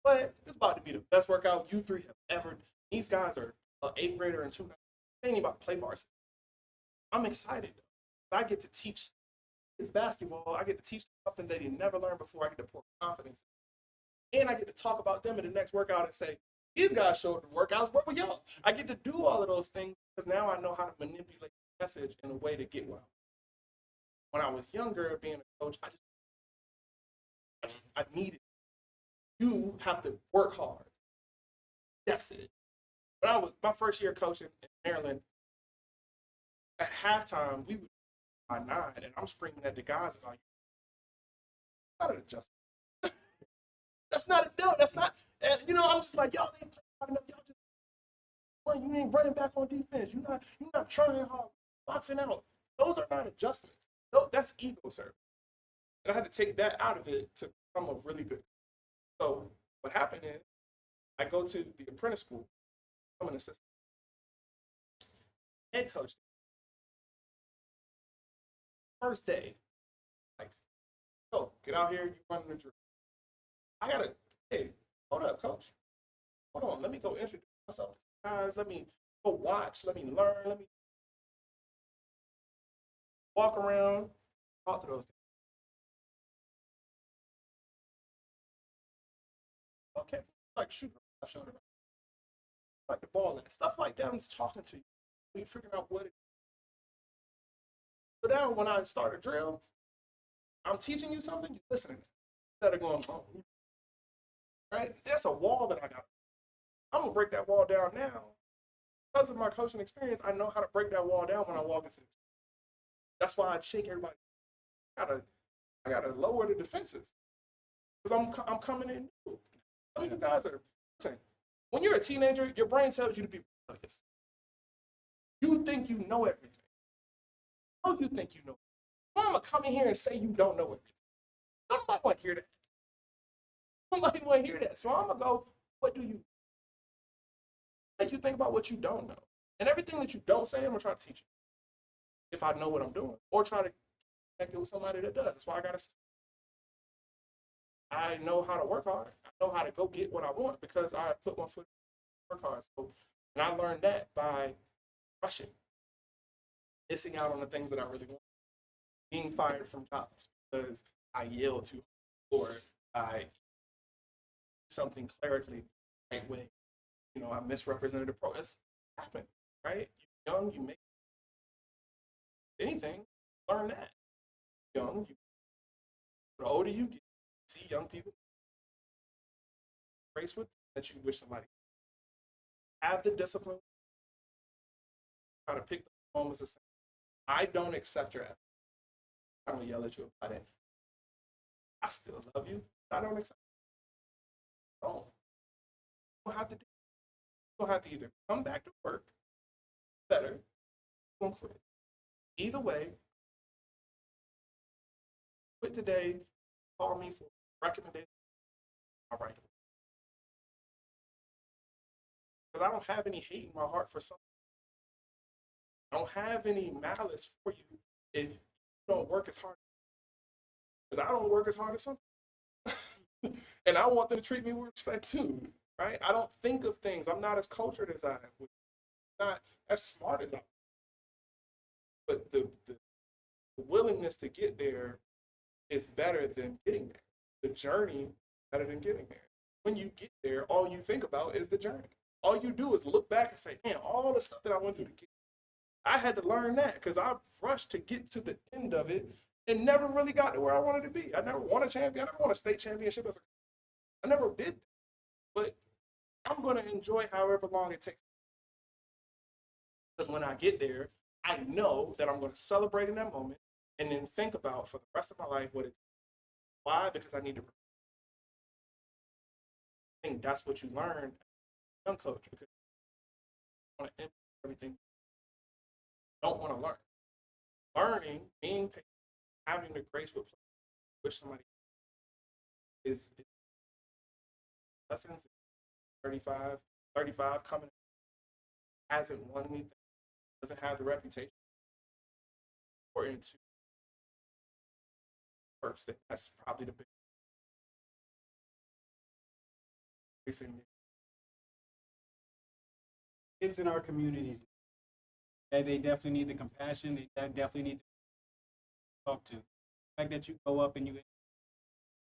But it's about to be the best workout you three have ever. These guys are an 8th grader and 2. They ain't about to play bars. I'm excited though. I get to teach it's basketball. I get to teach them something that they never learned before. I get to pour confidence. And I get to talk about them in the next workout and say, these guys showed the workouts. Where were y'all? I get to do all of those things because now I know how to manipulate the message in a way to get well. When I was younger, being a coach, I needed. You have to work hard. That's it. When I was my first year coaching in Maryland, at halftime we would by 9, and I'm screaming at the guys about not an adjustment. That's not a no. That's not. And, I'm just like y'all ain't playing hard enough. Y'all just you ain't running back on defense. You're not trying hard, boxing out. Those are not adjustments. No, that's ego, sir. And I had to take that out of it to become a really good. So what happened is I go to the apprentice school. I'm an assistant. Head coach. First day, like, oh, get out here, you running the drill. I gotta, hey, hold up, coach. Hold on, let me go introduce myself to guys. Let me go watch. Let me learn. Let me walk around, talk to those guys. Okay, like shoot like the ball at stuff like that. I'm just talking to you. You're figuring out what it is. So now when I start a drill, I'm teaching you something, you're listening. Instead of going, oh, right? That's a wall that I got. I'm gonna break that wall down now. Because of my coaching experience, I know how to break that wall down when I walk into the gym. That's why I shake everybody. I gotta lower the defenses. Because I'm coming in new. Some of you guys are listen, when you're a teenager, your brain tells you to be rebellious. You think you know everything. Oh, you think you know. I'm gonna come in here and say you don't know everything. Nobody want to hear that. Nobody want to hear that. So I'm gonna go, what do you make you think about what you don't know? And everything that you don't say, I'm gonna try to teach you. If I know what I'm doing. Or try to connect it with somebody that does. That's why I know how to work hard. I know how to go get what I want because I put my foot in work hard. So, and I learned that by rushing, missing out on the things that I really want, being fired from jobs because I yelled too hard or I something clerically the right way. I misrepresented the pro. It's happened, right? You're young, you make anything, learn that. Young, the older you get, see young people race with that you wish somebody have the discipline. Try to pick the moments of saying, I don't accept your effort. I don't yell at you about it. I still love you. I don't accept it. Don't. You have to do. You have to either come back to work better or quit. Either way, quit today, call me for recommendation. All right. Because I don't have any hate in my heart for something. I don't have any malice for you if you don't work as hard. Because I don't work as hard as something. And I want them to treat me with respect too, right? I don't think of things. I'm not as cultured as I am. Not as smart as I am. But the willingness to get there is better than getting there. The journey is better than getting there. When you get there, all you think about is the journey. All you do is look back and say, man, all the stuff that I went through to get. I had to learn that because I rushed to get to the end of it and never really got to where I wanted to be. I never won a champion. I never won a state championship I never did. But I'm going to enjoy however long it takes. Because when I get there, I know that I'm going to celebrate in that moment and then think about for the rest of my life what it. Why? Because I need to. I think that's what you learn as a young coach because you want to implement everything. You don't want to learn. Learning, being patient, having the grace with which somebody is lessons 35 coming hasn't won anything, doesn't have the reputation. Important to first thing. That's probably the biggest thing. Kids in our communities, they definitely need the compassion. They definitely need to talk to. fact that you go up and you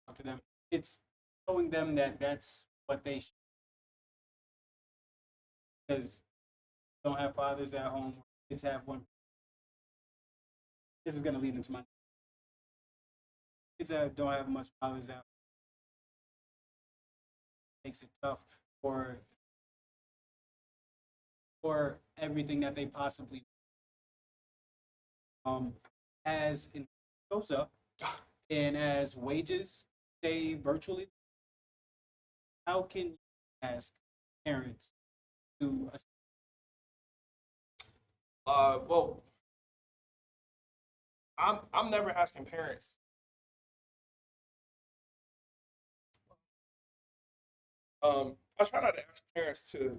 talk to them, it's showing them that that's what they should. Because don't have fathers at home, kids have one. This is going to lead into my kids that don't have much fathers out. Makes it tough for everything that they possibly as it goes up and as wages stay virtually, how can you ask parents to Well, I'm never asking parents. I try not to ask parents to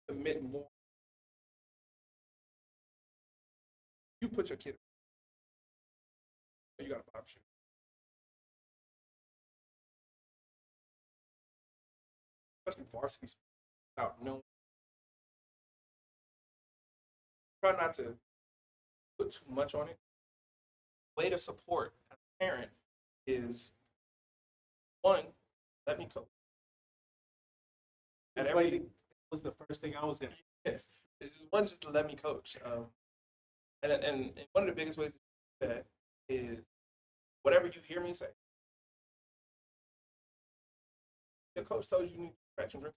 commit more. You put your kid, you got to buy shit. Especially varsity sports, without knowing. Try not to put too much on it. Way to support as a parent is one, let me coach. and everything was the first thing I was in. It's just one, just to let me coach. And one of the biggest ways to do that is whatever you hear me say. Your coach told you need to stretch and drink.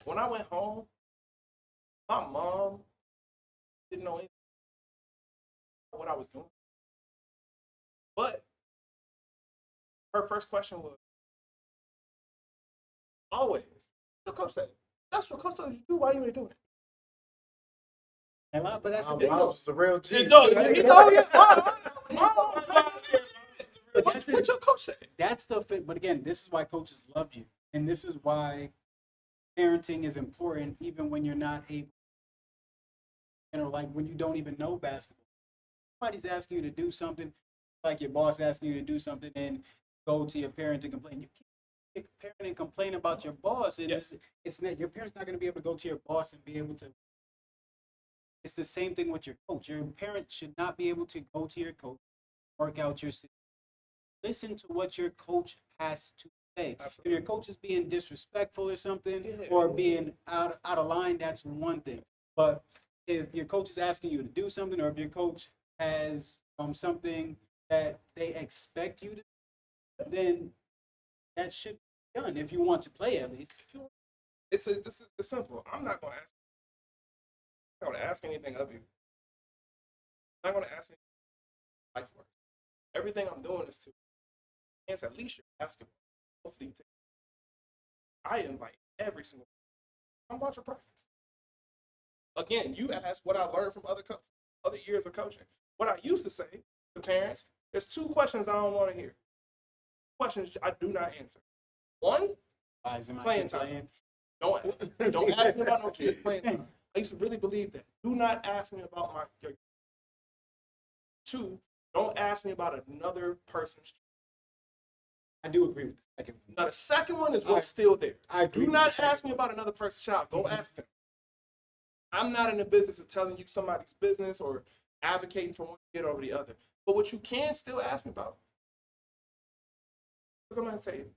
When I went home, my mom didn't know anything about what I was doing. But her first question was always, the coach said, that's what coach told you to do, why you ain't doing it? But that's My the mom was a real G. What's what your coach said? That's the fit. But again, this is why coaches love you, and this is why parenting is important, even when you're not able. Like when you don't even know basketball. Somebody's asking you to do something, like your boss asking you to do something, and go to your parent to complain. You can't be a parent and complain about your boss. And it's not, your parent's not going to be able to go to your boss and be able to. It's the same thing with your coach. Your parent should not be able to go to your coach, work out your situation. Listen to what your coach has to say. Absolutely. If your coach is being disrespectful or something, or being out of line, that's one thing. But if your coach is asking you to do something, or if your coach has something that they expect you to do, then that should be done if you want to play at least. It's simple. I'm not going to ask anything of you. I'm not going to ask anything life work. Everything I'm doing is to enhance at least your basketball. Hopefully you take it. I invite every single come watch your practice. Again, you asked what I learned from other years of coaching. What I used to say to parents, there's two questions I don't want to hear. Questions I do not answer. One, playing time. Don't ask me about no kids playing time. I used to really believe that. Do not ask me about your. Two, don't ask me about another person's. I do agree with the second one. Now the second one is what's still there. I agree. Do not ask me about another person's child. Go ask them. I'm not in the business of telling you somebody's business or advocating for one kid over the other. But what you can still ask me about, because I'm going to tell you,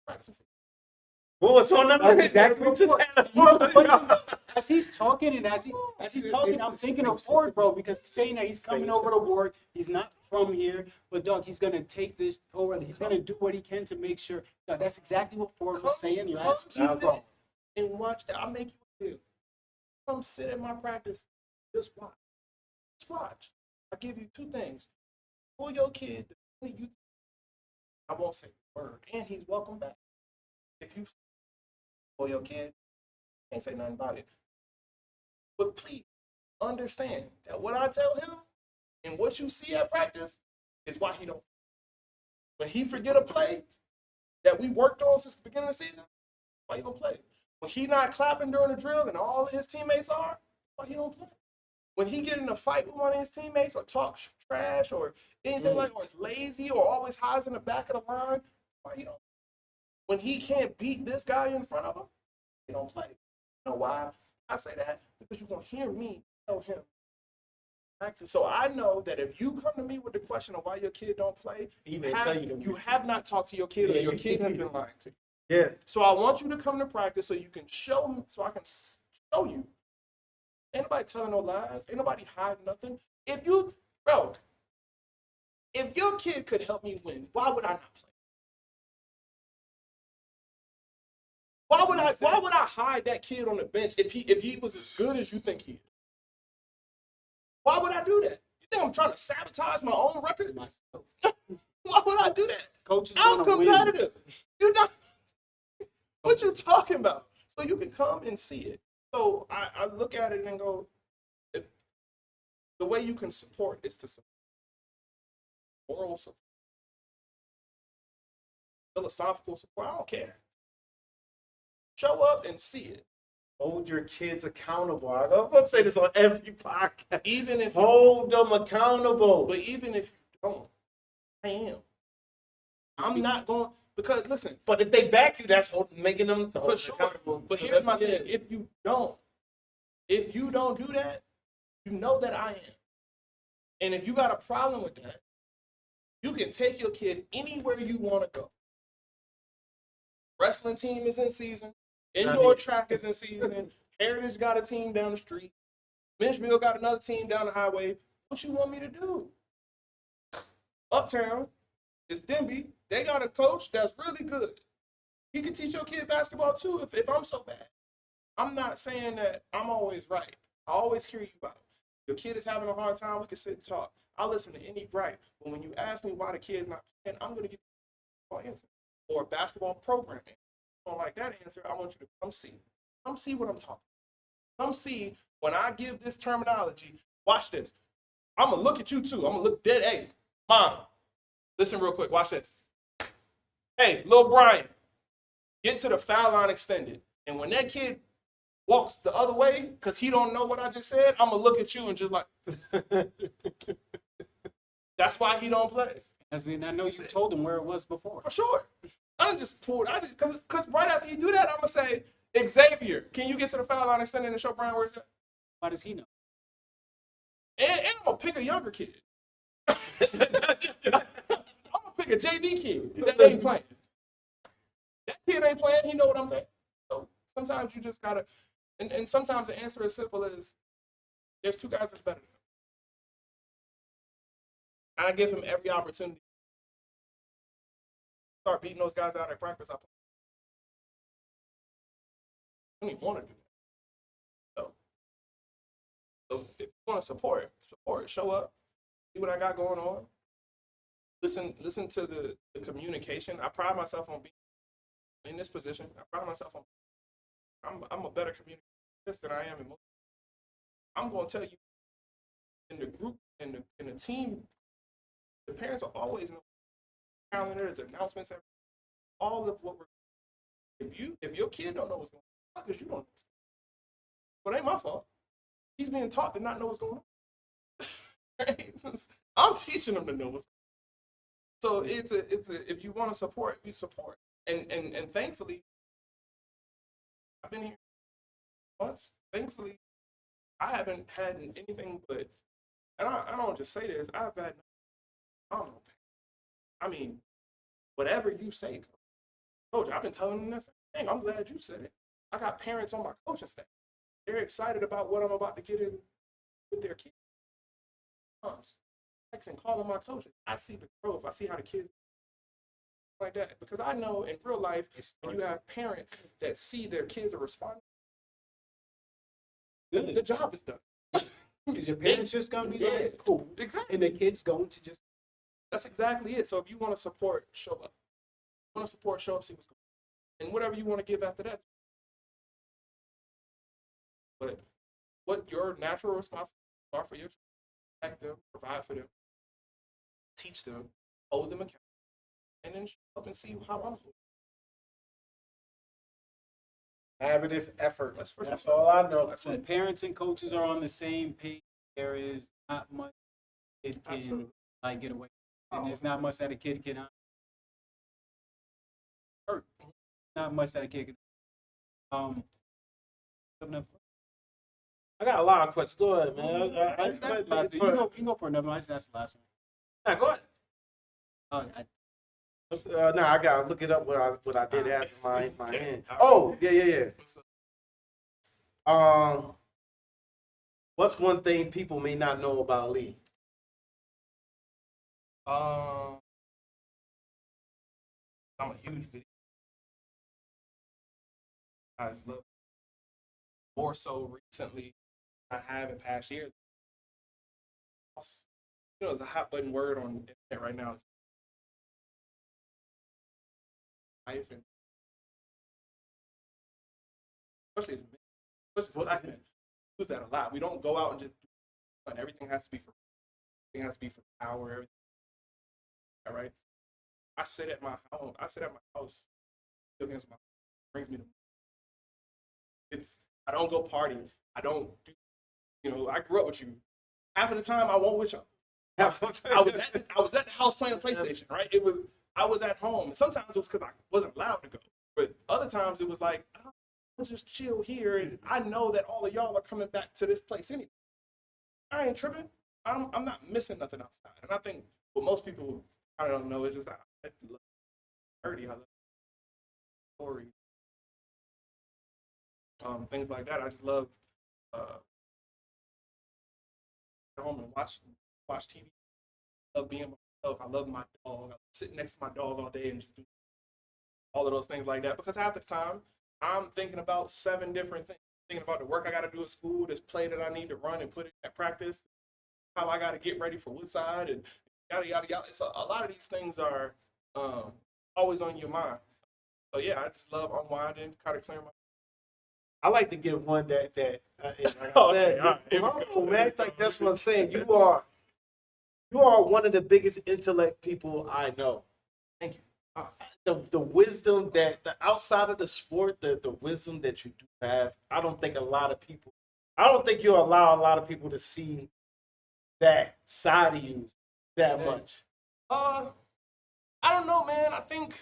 practice. What was on That's the exactly we just had as he's talking and as he's talking, I'm thinking of Ford, bro, because he's saying that he's coming over to Warrick. He's not from here, but dog, he's gonna take this over. He's gonna do what he can to make sure. Dog, that's exactly what Ford was saying last week, bro. And watch that. I'll make you feel. Come sit at my practice. Just watch. Just watch. I give you two things. Pull your kid. I won't say a word. And he's welcome back. If you pull your kid, can't say nothing about it. But please understand that what I tell him and what you see at practice is why he don't. When he forget a play that we worked on since the beginning of the season, why he don't play? When he not clapping during the drill and all of his teammates are, why he don't play? When he get in a fight with one of his teammates or talk trash or anything like, or is lazy or always hides in the back of the line, why he don't? When he can't beat this guy in front of him, he don't play. You know why I say that? Because you're going to hear me tell him practice. So I know that if you come to me with the question of why your kid don't play, He may tell you them you reasons. have not talked to your kid, or your kid has been lying to you. Yeah. So I want you to come to practice so you can show me, so I can show you. Ain't nobody telling no lies. Ain't nobody hiding nothing. If your kid could help me win, why would I not play? Why would I hide that kid on the bench if he was as good as you think he is? Why would I do that? You think I'm trying to sabotage my own record? Myself. Why would I do that? Coaches I'm want to win. competitive. You not what you talking about? So you can come and see it. So I look at it and go, the way you can support is to support. Moral support, philosophical support. I don't care. Show up and see it. Hold your kids accountable. I'm going to say this on every podcast. Even if Hold them accountable. but even if you don't, I am. I'm not going because listen. But if they back you, that's making them For sure. accountable. But So here's my that's- thing: if you don't do that, you know that I am. And if you got a problem with that, you can take your kid anywhere you want to go. Wrestling team is in season. Indoor track is in season. Heritage got a team down the street. Minchville got another team down the highway. What you want me to do? Uptown is Denby. They got a coach that's really good. He can teach your kid basketball too if I'm so bad. I'm not saying that I'm always right. I always hear you out. Your kid is having a hard time, we can sit and talk. I'll listen to any gripe. But when you ask me why the kid's not playing, I'm going to give you an answer. Or a basketball programming. If you don't like that answer, I want you to come see. Come see what I'm talking about. Come see when I give this terminology. Watch this. I'm going to look at you too. I'm going to look dead. Hey, Mom, listen real quick. Watch this. Hey, little Brian, get to the foul line extended. And when that kid walks the other way because he don't know what I just said, I'm going to look at you and just like, that's why he don't play. As in, I know you told him where it was before. For sure. I done just pulled, because right after you do that, I'm going to say, Xavier, can you get to the foul line extended and show Brian where it's at? Why does he know? And I'm going to pick a younger kid. I'm going to pick a JV kid that ain't playing. That kid ain't playing, he know what I'm saying. So sometimes you just got to, and sometimes the answer is simple as, there's two guys that's better than him. And I give him every opportunity. Start beating those guys out at practice. I don't even want to do that. So if you want to support, show up, see what I got going on. Listen to the communication. I pride myself on being in this position. I pride myself on I'm a better communicator than I am in most. I'm going to tell you in the group and in the team, the parents will always know calendars, announcements, all of what we're. If your kid don't know what's going on, because you don't know what's going on. But it ain't my fault. He's being taught to not know what's going on. Right? I'm teaching him to know what's going on. So it's a if you want to support, you support. And thankfully, I've been here once. Thankfully, I haven't had anything but, and I don't just say this, I've had phenomenal parents. I mean, whatever you say, coach, I've been telling them this thing. I'm glad you said it. I got parents on my coaching staff. They're excited about what I'm about to get in with their kids. Moms, texting, calling my coaches. I see the growth. I see how the kids like that. Because I know in real life, when you have parents that see their kids are responding, the job is done. Is your parents just going to be like, cool. Exactly. And the kid's going to just. That's exactly it. So if you want to support, show up. Want to support, show up, see what's going on. And whatever you want to give after that. But what your natural responsibilities are for your children, protect them, provide for them, teach them, hold them accountable, and then show up and see how I'm holding. Collaborative effort. That's for That's sure. all I know. That's When it. parents and coaches are on the same page, there is not much a kid can Absolutely. like get away. And there's not much that a kid can hurt. Not much that a kid can. Something I got a lot of questions. Go ahead, man. I just asked the last one. You can go for another one. I just asked the last one. Nah, go ahead. I, No, I gotta look it up what I did have in my hand. Oh, yeah. What's one thing people may not know about Lee? I'm a huge video. I just love it. More so recently I have in past years. You know, the hot button word on the internet right now. Life and especially as black men, we use that a lot. We don't go out and just do fun. Everything has to be for power. Everything, all right. I sit at my home. I sit at my house. Against my brings me to. It's I don't go party. I don't do. You know, I grew up with you. Half of the time, I won't with y'all. I was at the house playing PlayStation. Right. I was at home. And sometimes it was because I wasn't allowed to go. But other times it was like, I'll just chill here, and I know that all of y'all are coming back to this place anyway. I ain't tripping. I'm not missing nothing outside. And I think what most people I don't know is just that I love dirty. I love story. Things like that. I just love at home and watch TV. I love being myself. I love my dog. I sit next to my dog all day and just do all of those things like that. Because half the time I'm thinking about 7 different things. Thinking about the work I got to do at school, this play that I need to run and put in at practice, how I got to get ready for Woodside, and yada yada yada. So a lot of these things are always on your mind. So yeah, I just love unwinding, kind of clearing my. I like to give one that like I said, Okay, all right. humble, man. Like that's what I'm saying. You are one of the biggest intellect people I know. Thank you. The wisdom that the outside of the sport, the wisdom that you do have, I don't think you allow a lot of people to see that side of you that much. I don't know, man. I think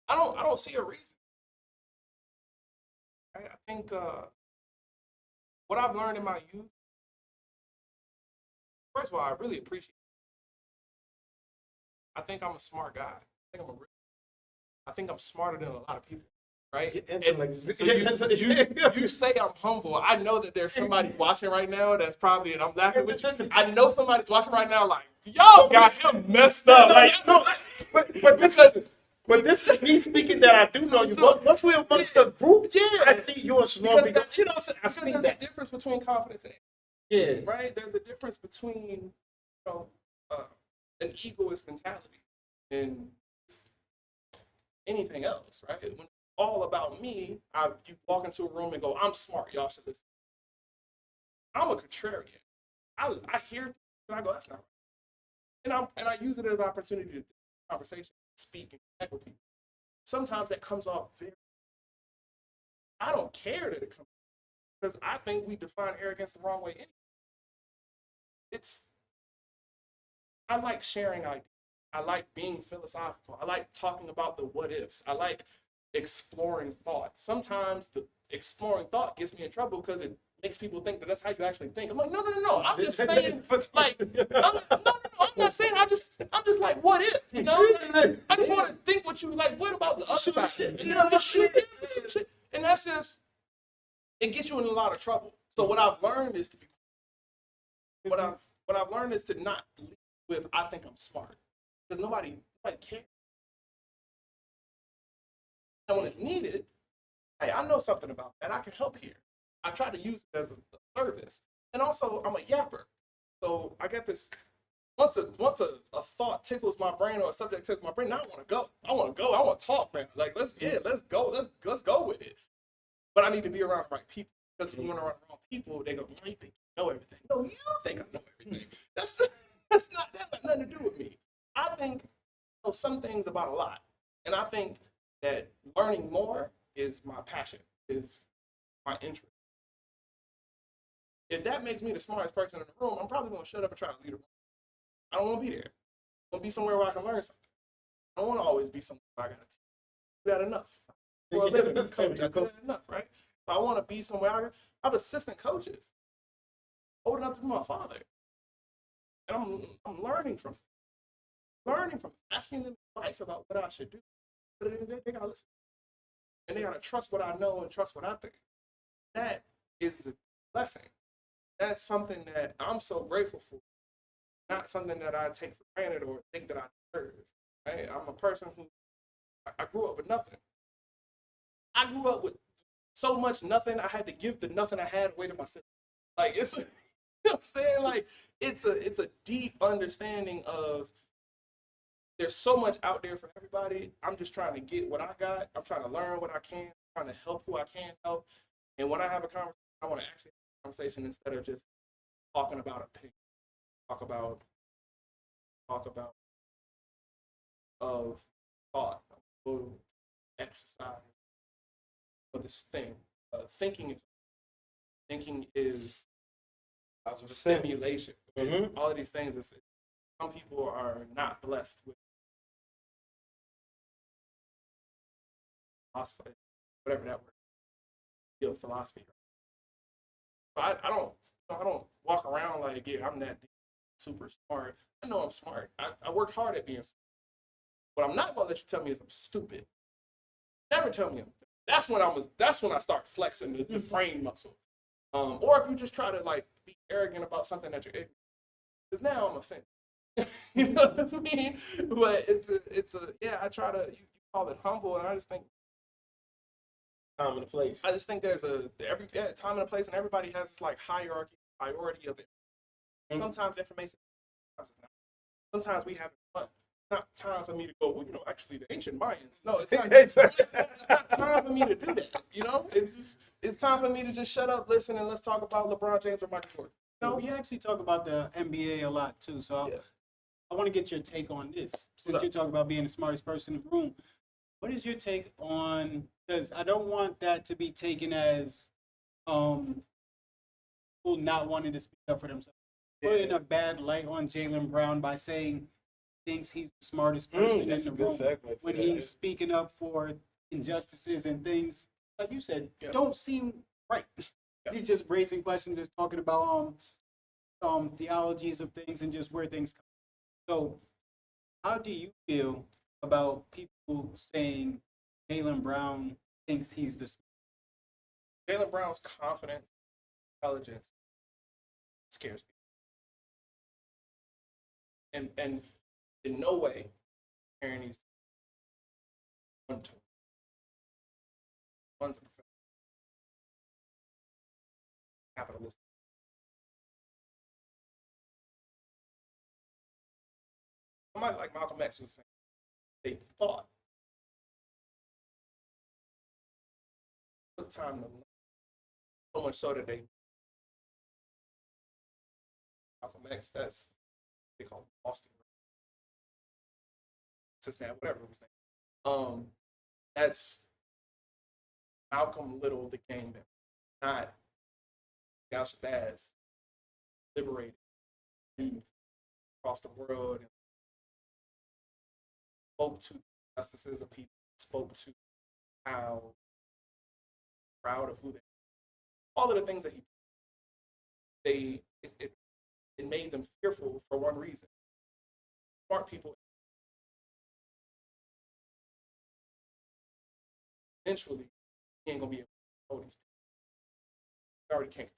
I don't see a reason. I think what I've learned in my youth. First of all, I really appreciate. I think I'm a smart guy. I think I'm smarter than a lot of people, right? So you say I'm humble. I know that there's somebody watching right now that's probably, and I'm laughing with you. I know somebody's watching right now like, y'all got him messed up. Like, but this is me speaking that I do know you. Once we're amongst the group, I see you a small because you know I see there's that. a difference between confidence and right. There's a difference between an egoist mentality and anything else, right? When it's all about me, you walk into a room and go, I'm smart, y'all should listen. I'm a contrarian. I hear things and I go, that's not right. And I use it as an opportunity to conversation, speak, and connect with people. Sometimes that comes off very. I don't care that it comes because I think we define arrogance the wrong way. I like sharing ideas. I like being philosophical. I like talking about the what ifs. I like exploring thought. Sometimes the exploring thought gets me in trouble because it makes people think that that's how you actually think. I'm like, no. I'm just saying, like, I'm not saying. I'm just like, what if? You know, I just want to think what you like. What about the other side? You know, just shoot shit. And that's just it gets you in a lot of trouble. So what I've learned is what I've learned is to not lead with I think I'm smart because nobody cares. And when it's needed, hey, I know something about that. I can help here. I try to use it as a service. And also, I'm a yapper. So I get this, once a thought tickles my brain or a subject tickles my brain, now I want to go. I want to talk, man. Like, let's go. Let's go with it. But I need to be around the right people. Because when I'm around the wrong people, they go, you think you know everything. No, you think I know everything. That got nothing to do with me. I think I know some things about a lot. And I think that learning more is my passion, is my interest. If that makes me the smartest person in the room, I'm probably going to shut up and try to lead a room. I don't want to be there. I want to be somewhere where I can learn something. I don't want to always be somewhere where I got to teach. I do that enough. For a living, coach, I do that enough, right? I want to be somewhere. I have assistant coaches old enough to be my father, and I'm learning from asking them advice about what I should do. But at the end of the day, they gotta listen, and they gotta trust what I know and trust what I think. That is a blessing. That's something that I'm so grateful for. Not something that I take for granted or think that I deserve. Right? I'm a person who I grew up with nothing. I grew up with so much nothing. I had to give the nothing I had away to my sister. Like it's, you know what I'm saying? Like it's a deep understanding of there's so much out there for everybody. I'm just trying to get what I got. I'm trying to learn what I can. I'm trying to help who I can help. And when I have a conversation, I want to actually have a conversation instead of just talking about a pig. Talk about of thought, of exercise, of this thing. Thinking is stimulation. It's all of these things. Some people are not blessed with philosophy, whatever that word. Field philosophy. So I don't walk around like, yeah, I'm that super smart. I know I'm smart. I worked hard at being smart. What I'm not gonna let you tell me is I'm stupid. Never tell me I'm stupid. That's when I start flexing the brain muscle. Or if you just try to like be arrogant about something that you're ignorant. Because now I'm offended. You know what I mean? But it's a yeah, I try to you call it humble, and I just think Time and a place. I just think there's every time and a place, and everybody has this like hierarchy, priority of it. Sometimes information, sometimes it's not. Sometimes we have fun. It's not time for me to go, well, actually the ancient Mayans. No, it's not, it's not time for me to do that. It's time for me to just shut up, listen, and let's talk about LeBron James or Michael Jordan. No, we actually talk about the NBA a lot too. So Yeah. I want to get your take on this. Since you're talking about being the smartest person in the room, what is your take on, because I don't want that to be taken as people not wanting to speak up for themselves. Putting a bad light on Jaylen Brown by saying he thinks he's the smartest person in That's the a good room segue. when he's speaking up for injustices and things, like you said, Yeah. don't seem right. Yeah. He's just raising questions, is talking about theologies of things and just where things come. So how do you feel about people saying Jaylen Brown thinks he's the Jaylen Brown's confidence, intelligence scares me. And in no way comparing these one's a professional capitalist. Somebody like Malcolm X was saying they thought took time to learn. So much so that they Malcolm X, that's they call him Boston. Whatever his name. That's Malcolm Little, the gang member, not Al Shabazz, liberated across the world and spoke to the justices of people, spoke to how proud of who they are. All of the things that it made them fearful for one reason. Smart people eventually he ain't gonna be able to control these people. They already can't.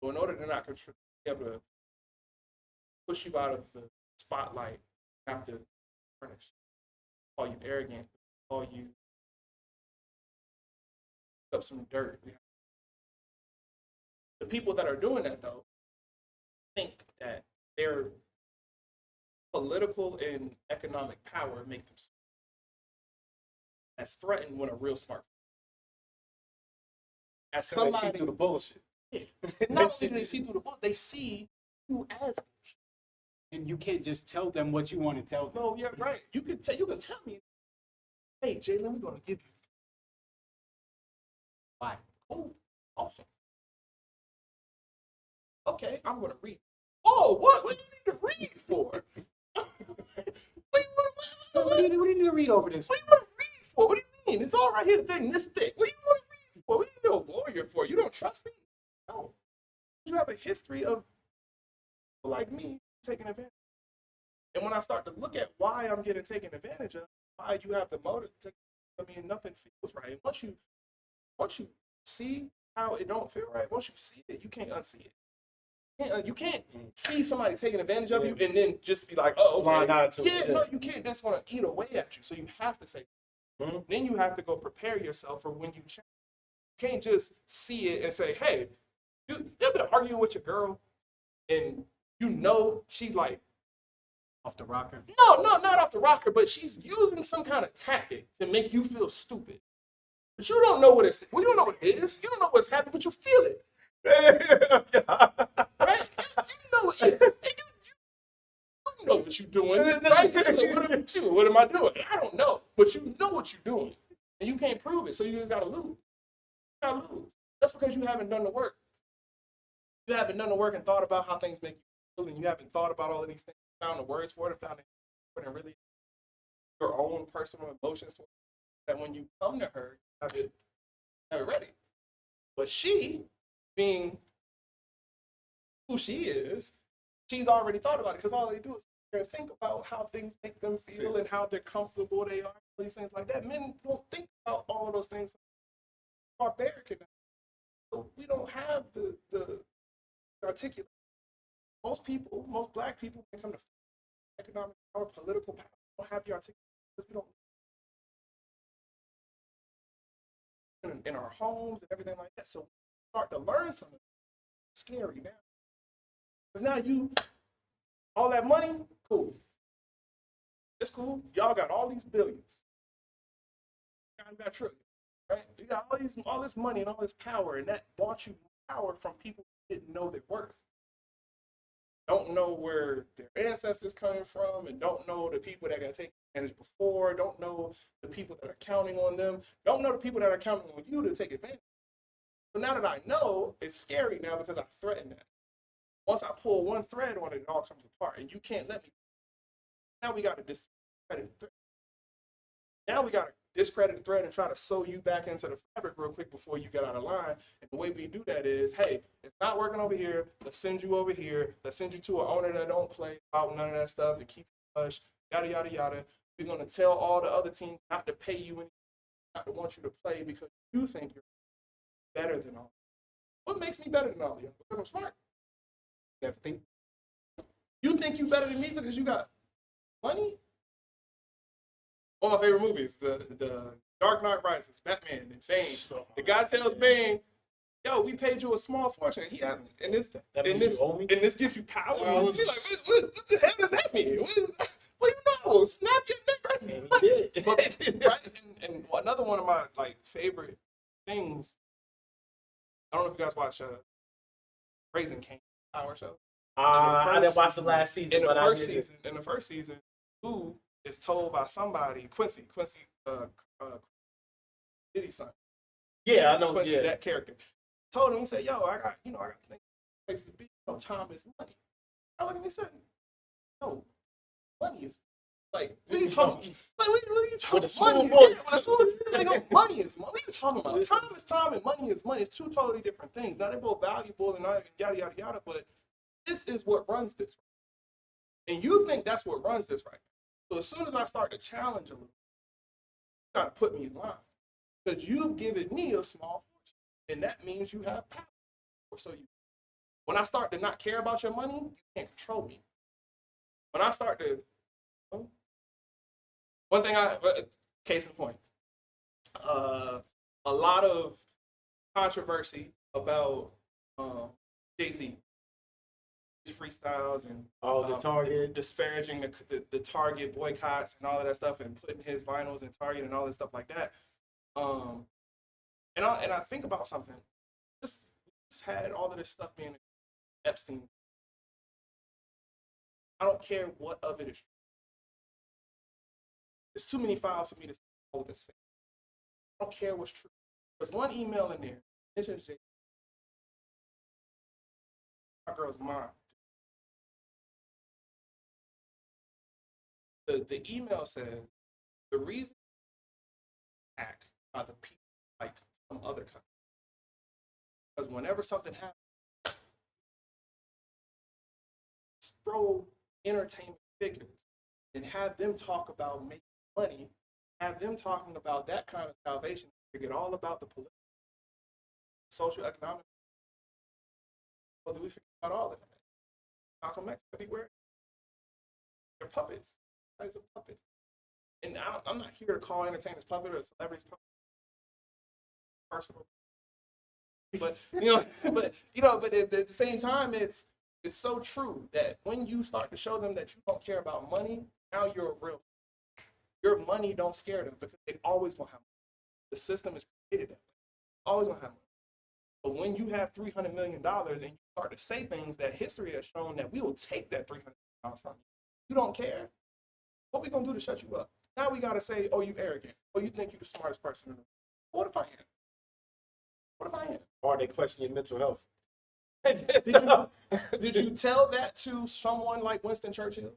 So in order to not be able to push you out of the spotlight, you have to furnish. Call you arrogant, call you up some dirt. The people that are doing that though think that their political and economic power make them as threatened when a real smart. As Somebody somebody see through the bullshit. not only do they see through the book, they see you as bullshit. and you can't just tell them what you want to tell them. No, you're right. You can tell me, hey Jaylen, we're gonna give you Why? cool, awesome. Okay, I'm gonna read. Oh, what? What do you need to read for? What do you need to read over this? What do you want to read for? What do you mean? It's all right here, thing, this thick. What do you want to read for? What do you know? superior for? You don't trust me? No. You have a history of people like me taking advantage. And when I start to look at why I'm getting taken advantage of, why you have the motive to, I mean, nothing feels right. And once you see how it don't feel right, once you see it, you can't unsee it. You can't see somebody taking advantage of you and then just be like, oh, okay. Blind eye to it, Yeah, yeah. no, you can't just want to eat away at you. So you have to say, Mhm. then you have to go prepare yourself for when you change. You can't just see it and say, hey, you've been arguing with your girl and you know she's like, Off the rocker. no, not off the rocker, but she's using some kind of tactic to make you feel stupid. But you don't know what it's. Well, you don't know what it is. You don't know what's happening, but you feel it, right? You know it. You know what you're doing, right? What am I doing? I don't know, but you know what you're doing, and you can't prove it, so you just gotta lose. You gotta lose. That's because you haven't done the work. You haven't done the work and thought about how things make you feel, and you haven't thought about all of these things, found the words for it, and found it, and really your own personal emotions for it. That when you come to her, you have it ready. But she, being who she is, she's already thought about it because all they do is think about how things make them feel and how they're comfortable they are, these things like that. Men don't think about all of those things. Barbaric enough. So we don't have the articulate. Most people, most black people, when it comes to economic power, political power, don't have the articulate because we don't. In our homes and everything like that. So we start to learn something scary now. Because now all that money, cool. It's cool. Y'all got all these billions. You got trillions, right? You got all this money and all this power, and that bought you power from people who didn't know their worth. Don't know where their ancestors coming from, and don't know the people that got taken advantage before, don't know the people that are counting on them, don't know the people that are counting on you to take advantage. So now that I know, it's scary now because I threatened that. Once I pull one thread on it, it all comes apart, and you can't let me. Now we got to discredit the thread. Now we got to discredit the thread and try to sew you back into the fabric real quick before you get out of line. And the way we do that is, hey, it's not working over here. Let's send you over here. Let's send you to an owner that don't play about none of that stuff and keep you hush, yada, yada, yada. We're going to tell all the other teams not to pay you anything, not to want you to play because you think you're better than all. What makes me better than all of you? Because I'm smart. You think You think you better than me because you got money? One of my favorite movies, the Dark Knight Rises, Batman and Bane. The guy tells Bane, "Yo, we paid you a small fortune. He has, and this gives you power." He's like, what the hell does that mean? What do you know? Snap your neck, right? Right? And another one of my favorite things. I don't know if you guys watch Raising King, our show. I didn't watch the last season. In the first season, Lou is told by somebody, Quincy, Diddy's son. Yeah, I know. Quincy, Yeah, that character. Told him, he said, "Yo, I got place to be. Time is money." I look at me and said, "No, money is like what are you talking? Like what are you talking about? Money money is money. What are you talking about? Time is time and money is money. It's two totally different things. Now they're both valuable and yada yada yada, but this is what runs this. And you think that's what runs this right now. So as soon as I start to challenge a little, you gotta put me in line. Because you've given me a small fortune. And that means you have power. So when I start to not care about your money, you can't control me. When I start to case in point, a lot of controversy about Jay-Z. Freestyles and the Target disparaging the Target boycotts and all of that stuff and putting his vinyls in Target and all this stuff like that. And I think about something. This had all of this stuff being Epstein. I don't care what of it is true. There's too many files for me to see all of this fake. I don't care what's true. There's one email in there. Mentions Jay. My girl's mom. The email said the reason act by the people like some other country because whenever something happens, throw entertainment figures and have them talk about making money, have them talking about that kind of salvation, forget all about the political, social, economic. Well, do we forget about all of that? Malcolm X could be wearing. They're puppets. It's a puppet. And I'm not here to call entertainers puppet or celebrities puppet. Personal. But but at the same time, it's so true that when you start to show them that you don't care about money, now you're a real. Your money don't scare them because they always gonna have money. The system is created that way. Always gonna have money. But when you have $300 million and you start to say things that history has shown that we will take that $300 million from you don't care. What we gonna do to shut you up? Now we gotta say, oh, you arrogant. Oh, you think you're the smartest person in the room. What if I am? What if I am? Or they question your mental health. Did you tell that to someone like Winston Churchill,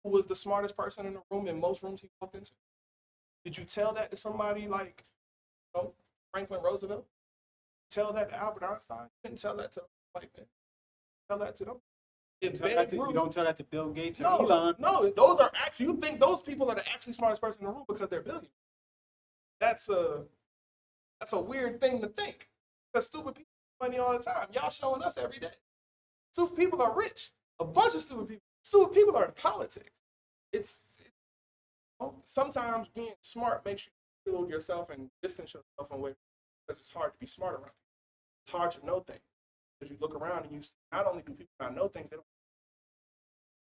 who was the smartest person in the room in most rooms he walked into? Did you tell that to somebody like Franklin Roosevelt? Tell that to Albert Einstein? You didn't tell that to white men. Tell that to them. You don't tell that to Bill Gates or No, Elon. no, those are actually, you think those people are the actually smartest person in the room because they're billionaires. That's a weird thing to think. Because stupid people make money all the time. Y'all showing us every day. Stupid people are rich. A bunch of stupid people. Stupid people are in politics. Sometimes being smart makes you build yourself and distance yourself away because it's hard to be smart around people. It's hard to know things. Because you look around and you see, not only do people not know things,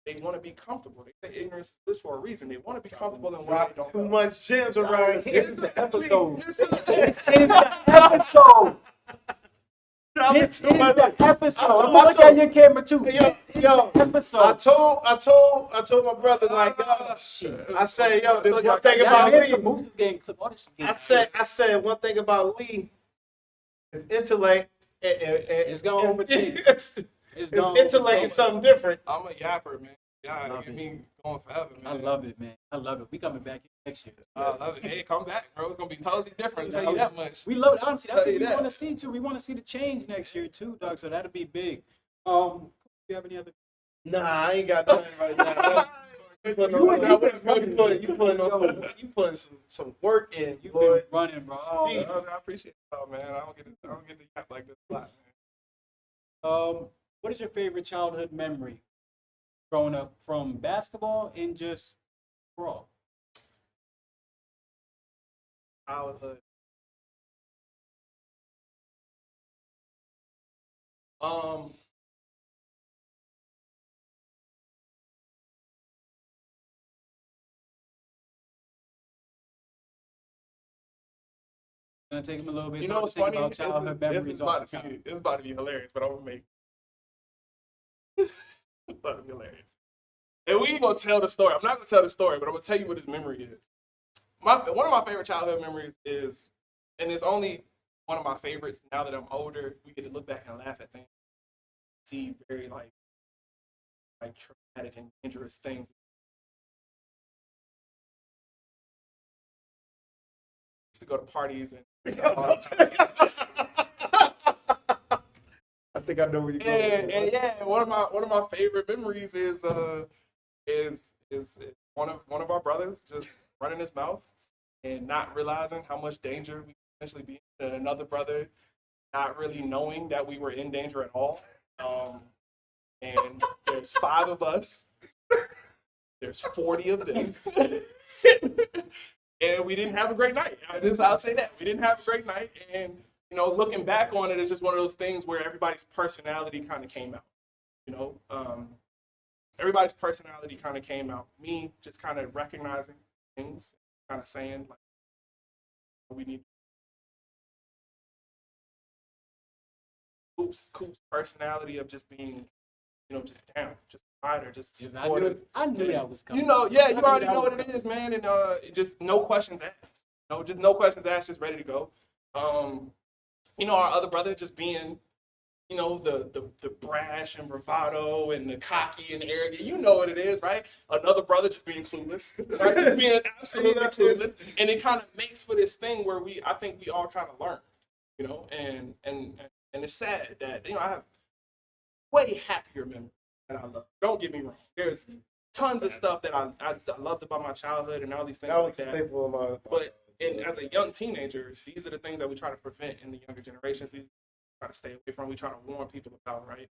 they want to be comfortable. They say ignorance is bliss for a reason. They want to be comfortable in what they don't Too know. much gems around here. This is the episode. This is This is the episode. This is the episode. I'm gonna look at your camera too. Yo, Episode. I told my brother like, Shit. I said, yo, there's So one thing Now, about here's the Lee. moves getting clipped. All this shit I said one thing about Lee. His intellect. It's gonna overtake. His gonna intellect overtake. is something different. I'm a yapper, man. Yeah, Love get it. me going forever, man. I love it, man. I love it. We coming back next year. I love it. Hey, come back, bro. It's gonna be totally different. I'll tell you that much. We love it. Honestly, that's Tell what you we that. want to see too. We want to see the change next year too, Doug. So that'll be big. Do you have any other? Nah, I ain't got nothing right now. You putting some work in, You've boy. been running, bro. I appreciate it, man. I don't get to yap like this a lot, man. What is your favorite childhood memory growing up from basketball and just brawl? Childhood. Gonna take him a little bit. You so know I what's think funny? about childhood memories all the time. It's about to be hilarious, but I'm gonna make. It's about to be hilarious. And we ain't gonna tell the story. I'm not gonna tell the story, but I'm gonna tell you what his memory is. One of my favorite childhood memories is, and it's only one of my favorites now that I'm older. We get to look back and laugh at things, see very like traumatic and dangerous things. To go to parties and I think I know where you're going. and yeah, one of my favorite memories is one of our brothers just running his mouth and not realizing how much danger we could potentially be in, and another brother not really knowing that we were in danger at all. And there's 5 of us. There's 40 of them. And we didn't have a great night. I'll say that. We didn't have a great night. And, looking back on it, it's just one of those things where everybody's personality kind of came out. Everybody's personality kind of came out. Me just kind of recognizing things, kind of saying, like, we need. Coop's personality of just being, just down, just quieter, just supportive. I knew that was coming. You already know what it is, man, and just no questions asked. Just no questions asked, just ready to go. Our other brother just being, the brash and bravado and the cocky and arrogant. You know what it is, right? Another brother just being clueless, right? Just being absolutely clueless, and it kind of makes for this thing where I think we all kind of learn, and And it's sad that, I have way happier memories that I love. Don't get me wrong. There's tons of stuff that I loved about my childhood and all these things That like was a that. staple of my. But as a young teenager, these are the things that we try to prevent in the younger generations. These we try to stay away from. We try to warn people about, right?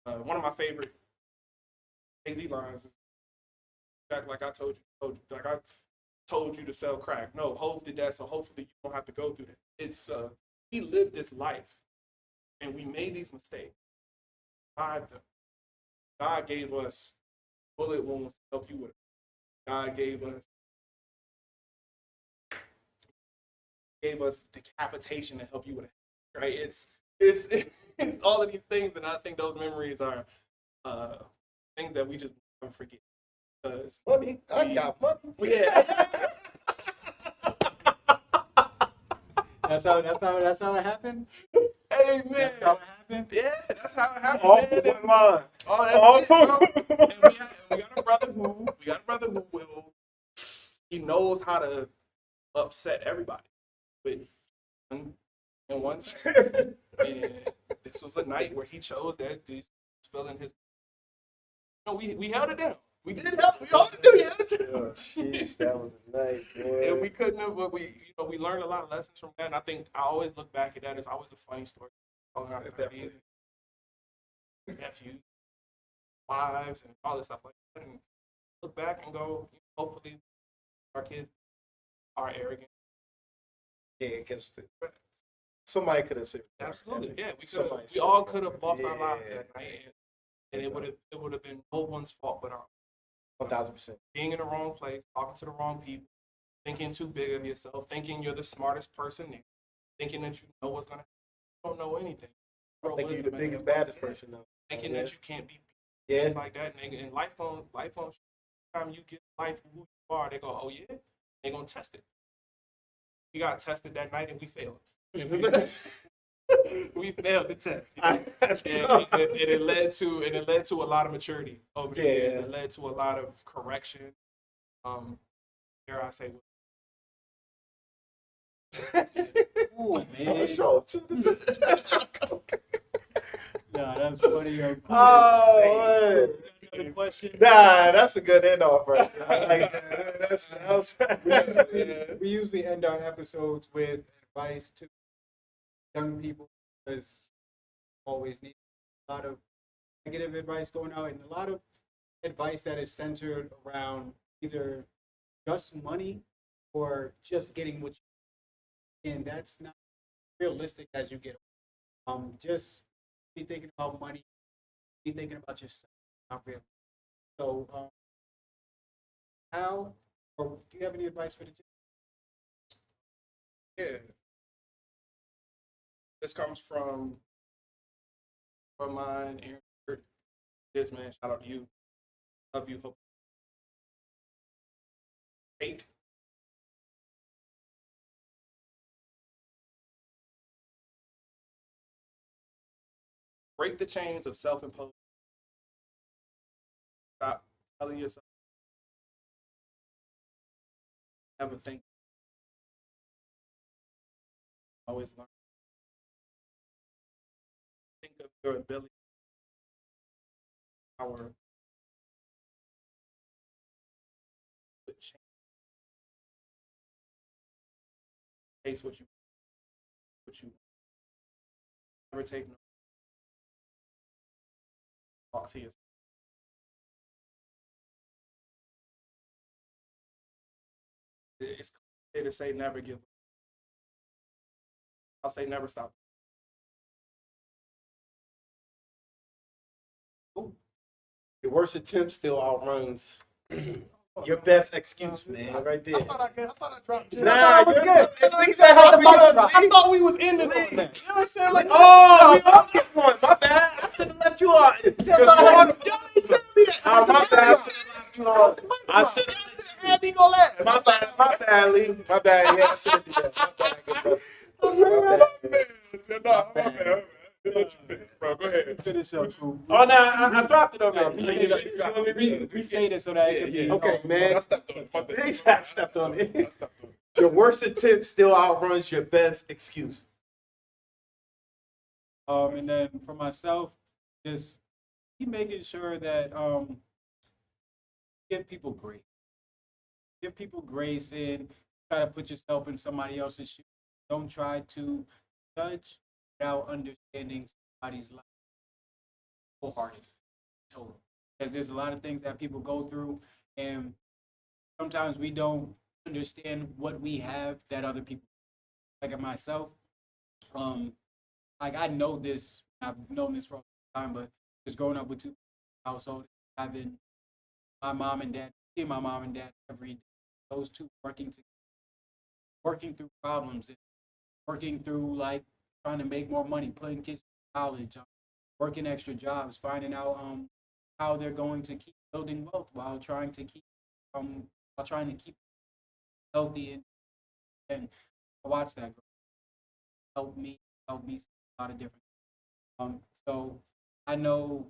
One of my favorite AZ lines is like I told you to sell crack. No, Hov did that, so hopefully you don't have to go through that. It's we lived this life and we made these mistakes. God gave us bullet wounds to help you with it. God gave us decapitation to help you with it. Right? It's all of these things, and I think those memories are things that we just never forget. Money, I got money. Yeah. That's how it happened. Amen. That's how it happened. Yeah, that's how it happened. All man. for one line. Oh, that's All it, for bro. And we got a brother who will. He knows how to upset everybody with one thing. And this was a night where he chose that he's feeling his. No, we held it down. We did help. We held it down. We held it down. Jeez, that was a night, man. And we couldn't have, but we learned a lot of lessons from that. And I think I always look back at that as always a funny story. Calling out nephews, wives, and all this stuff like that. And look back and go, hopefully our kids are arrogant. Yeah, because somebody could have said. Absolutely, yeah. Somebody We all could have lost our Yeah. lives that night, and it would have been no one's fault but our 1,000%. being in the wrong place, talking to the wrong people, thinking too big of yourself, thinking you're the smartest person there, thinking that you know what's gonna happen. You don't know anything. I think you're the biggest, baddest person, though. Thinking that you can't be Yeah. things like that, and life on time you get life who you are, they go, oh yeah, they gonna test it. We got tested that night and we failed. We failed the test. And it led to a lot of maturity over the years. It led to a lot of correction. Dare I say? Oh man. Show too. Nah, that's funny. Oh, Another question. nah, that's a good end off right there. I like that. We usually end our episodes with advice to young people because always need a lot of negative advice going out and a lot of advice that is centered around either just money or just getting what you need. And that's not realistic as you get older. Just be thinking about money, be thinking about yourself, not real. So how or do you have any advice for the Yeah. This comes from mine, Aaron. This man, shout out to you. Love you. Hope. Take. Break the chains of self-imposed. Stop telling yourself. Never think. Always learn. Think of your ability, power, to change. Taste what you never take no. Talk to yourself. It's cliche to say never give up. I'll say never stop. Your worst attempt still outruns your best excuse, man. Right there. I thought I dropped it. Nah, that was good. I thought we was ending on that. You know what I'm saying? Like, Oh, we don't get one. My bad. I should have left you out. y'all didn't tell me that. Oh, my bad. I should have left you out. I should have. Be gonna laugh. My bad, Lee. My bad. Yeah, I should have did that. My bad, good brother. My bad. Bro, go ahead. finish up? Cool. Oh, no, I dropped it already. Restate it so that it can be. Okay, man. I stepped on it. My bad. I stepped on I it. stepped on it. Your worst attempt still outruns your best excuse. And then for myself, just keep making sure that give people grace. Give people grace and try to put yourself in somebody else's shoes. Don't try to judge without understanding somebody's life wholeheartedly. Total. Because there's a lot of things that people go through, and sometimes we don't understand what we have that other people. Like myself, um, like I know this, I've known this for a long time, but just growing up with two households, having my mom and dad, seeing my mom and dad every day, those two working together, working through problems and working through like trying to make more money, putting kids through college, working extra jobs, finding out how they're going to keep building wealth um while trying to keep healthy and I watch that grow. help me help me see a lot of different so I know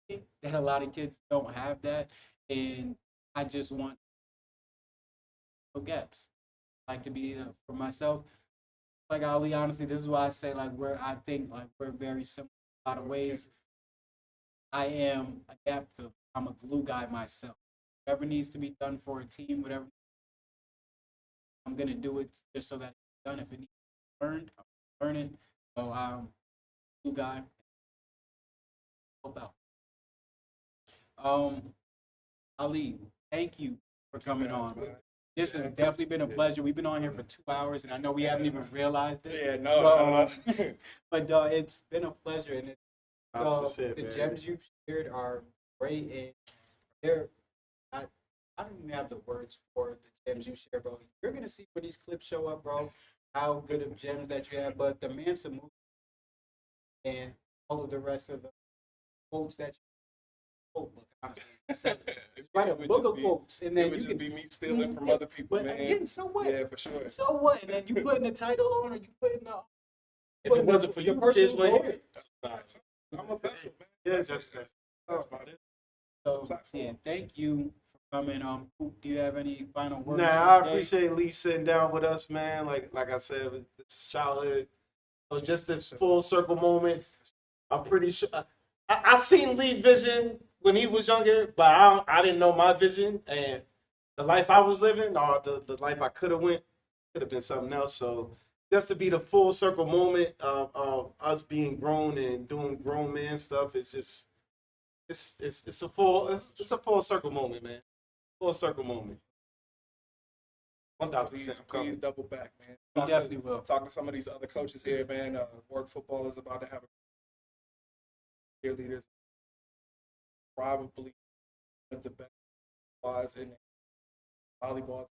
that a lot of kids don't have that and I just want no gaps. Like to be for myself, like Ali, honestly, this is why I say like I think like we're very similar in a lot of ways. I am a gap filler. I'm a glue guy myself. Whatever needs to be done for a team, whatever I'm gonna do it just so that it's done. If it needs to be learned, I'll learn it. So glue guy, help out. Um, Ali, thank you for coming on. This has definitely been a pleasure. We've been on here for 2 hours, and I know we haven't even realized it. Yeah, no. But it's been a pleasure, and the man. gems you've shared are great, and they're I don't even have the words for the gems you share, bro. You're gonna see when these clips show up, bro, how good of gems that you have. But the Mansa movie and all of the rest of the quotes that you quote book, honestly, write a book of quotes, and then it would you just can be me stealing from other people, But man. again, so what? Yeah, for sure. So what? And then you putting the title on, or you putting the If it wasn't for you, kids personal wouldn't logo. hear it. I'm a vessel, man. Yeah, that's about it. So yeah, thank you for coming. Coop, do you have any final words? Nah, for I the day? appreciate Lee sitting down with us, man. Like I said, it's childhood. So just a full circle moment. I'm pretty sure I seen Lee vision when he was younger, but I didn't know my vision and the life I was living or the life I could have been something else. So just to be the full circle moment of us being grown and doing grown man stuff is just it's a full circle moment, man. Full circle moment. 1,000%. Please double back, man. We definitely will. Talk to some of these other coaches here, man. Warrick football is about to have a cheerleaders. Probably one of the best squads in volleyball.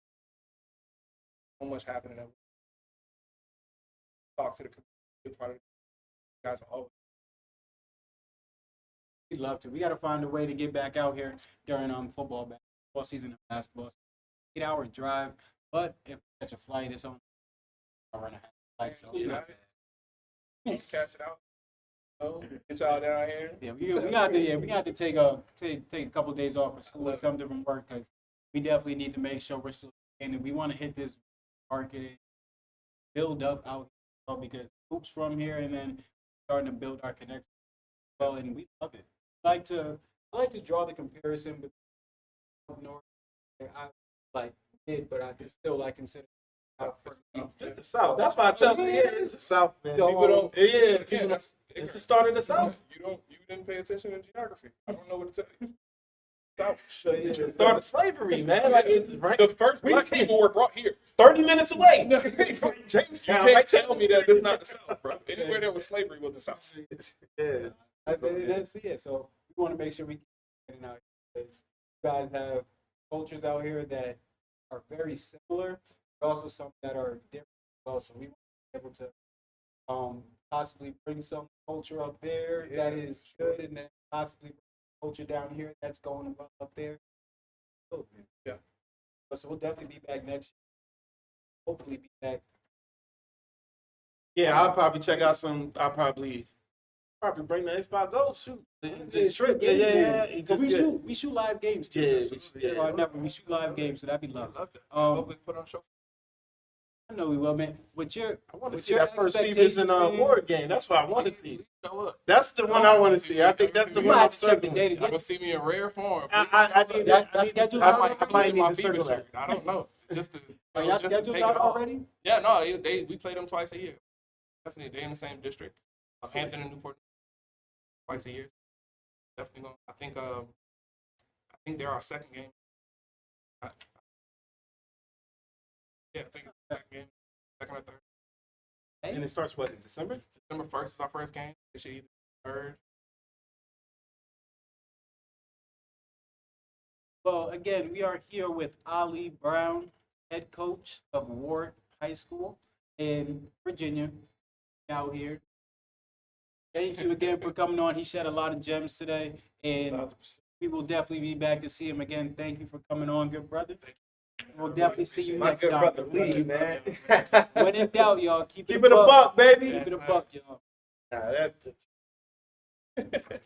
So much happening. Talk to the community, part of the guys are always. We'd love to. We got to find a way to get back out here during football season and basketball. 8-hour drive, but if we catch a flight, it's on an hour and a half flight. So it's not bad. Catch it out. Oh, get y'all down here. Yeah, we got to take a couple of days off of school or something from work because we definitely need to make sure we're still and we want to hit this market, build up out here because hoops from here and then starting to build our connection. Well, and we love it. I like to draw the comparison between up north. I like it, but I still like consider Just the South. That's why I tell you, yeah, it's the South, man. People don't. Yeah, Again, it's the start of the South. You didn't pay attention in geography. I don't know what to tell you. South. Start of slavery, man. Like it's right. The first black people were brought here. 30 minutes away. Jamestown. You can't tell me that it's not the South, bro. Anywhere there was slavery was the South. Yeah. That's it. So we want to make sure we get it out here because you guys have cultures out here that are very similar, but also some that are different. Also, we want to be able to possibly bring some culture up there that is good, and then possibly bring culture down here that's going well up there. Yeah. So we'll definitely be back next year. Hopefully, be back. Yeah, I'll probably check out some. I'll probably bring the Xbox Go. Shoot. The trip. Yeah. We shoot live games too. Yeah, we shoot live games, so that'd be love. Hopefully put on show. I know we will, man. With your, I want to with see your that first Phoebus expectations, and man, Warrick game. That's what I want to see. Show up. That's the one I want to see. I think that's the you one might I'm have to check the circling. data. Y'all gonna see me in rare form. I need That I schedule's I out might, I might need my to circle Bieber that. shirt. I don't know. Just to, Are y'all just to schedules take out it off. already? Yeah, no, we play them twice a year. Definitely, they in the same district. Sweet. Hampton and Newport twice a year. Definitely going. I think they're our second game. Yeah, I think it's the second game, second or third. And it starts what, in December? December 1st is our first game. It should either be third. Well, again, we are here with Ali Brown, head coach of Warrick High School in Virginia, out here. Thank you again for coming on. He shed a lot of gems today, and 1,000%. we will definitely be back to see him again. Thank you for coming on, good brother. We'll definitely see you My next good time. brother Lee, man. When in doubt, y'all, keep Keep it a buck, baby. Keep it a buck, y'all. Nah, that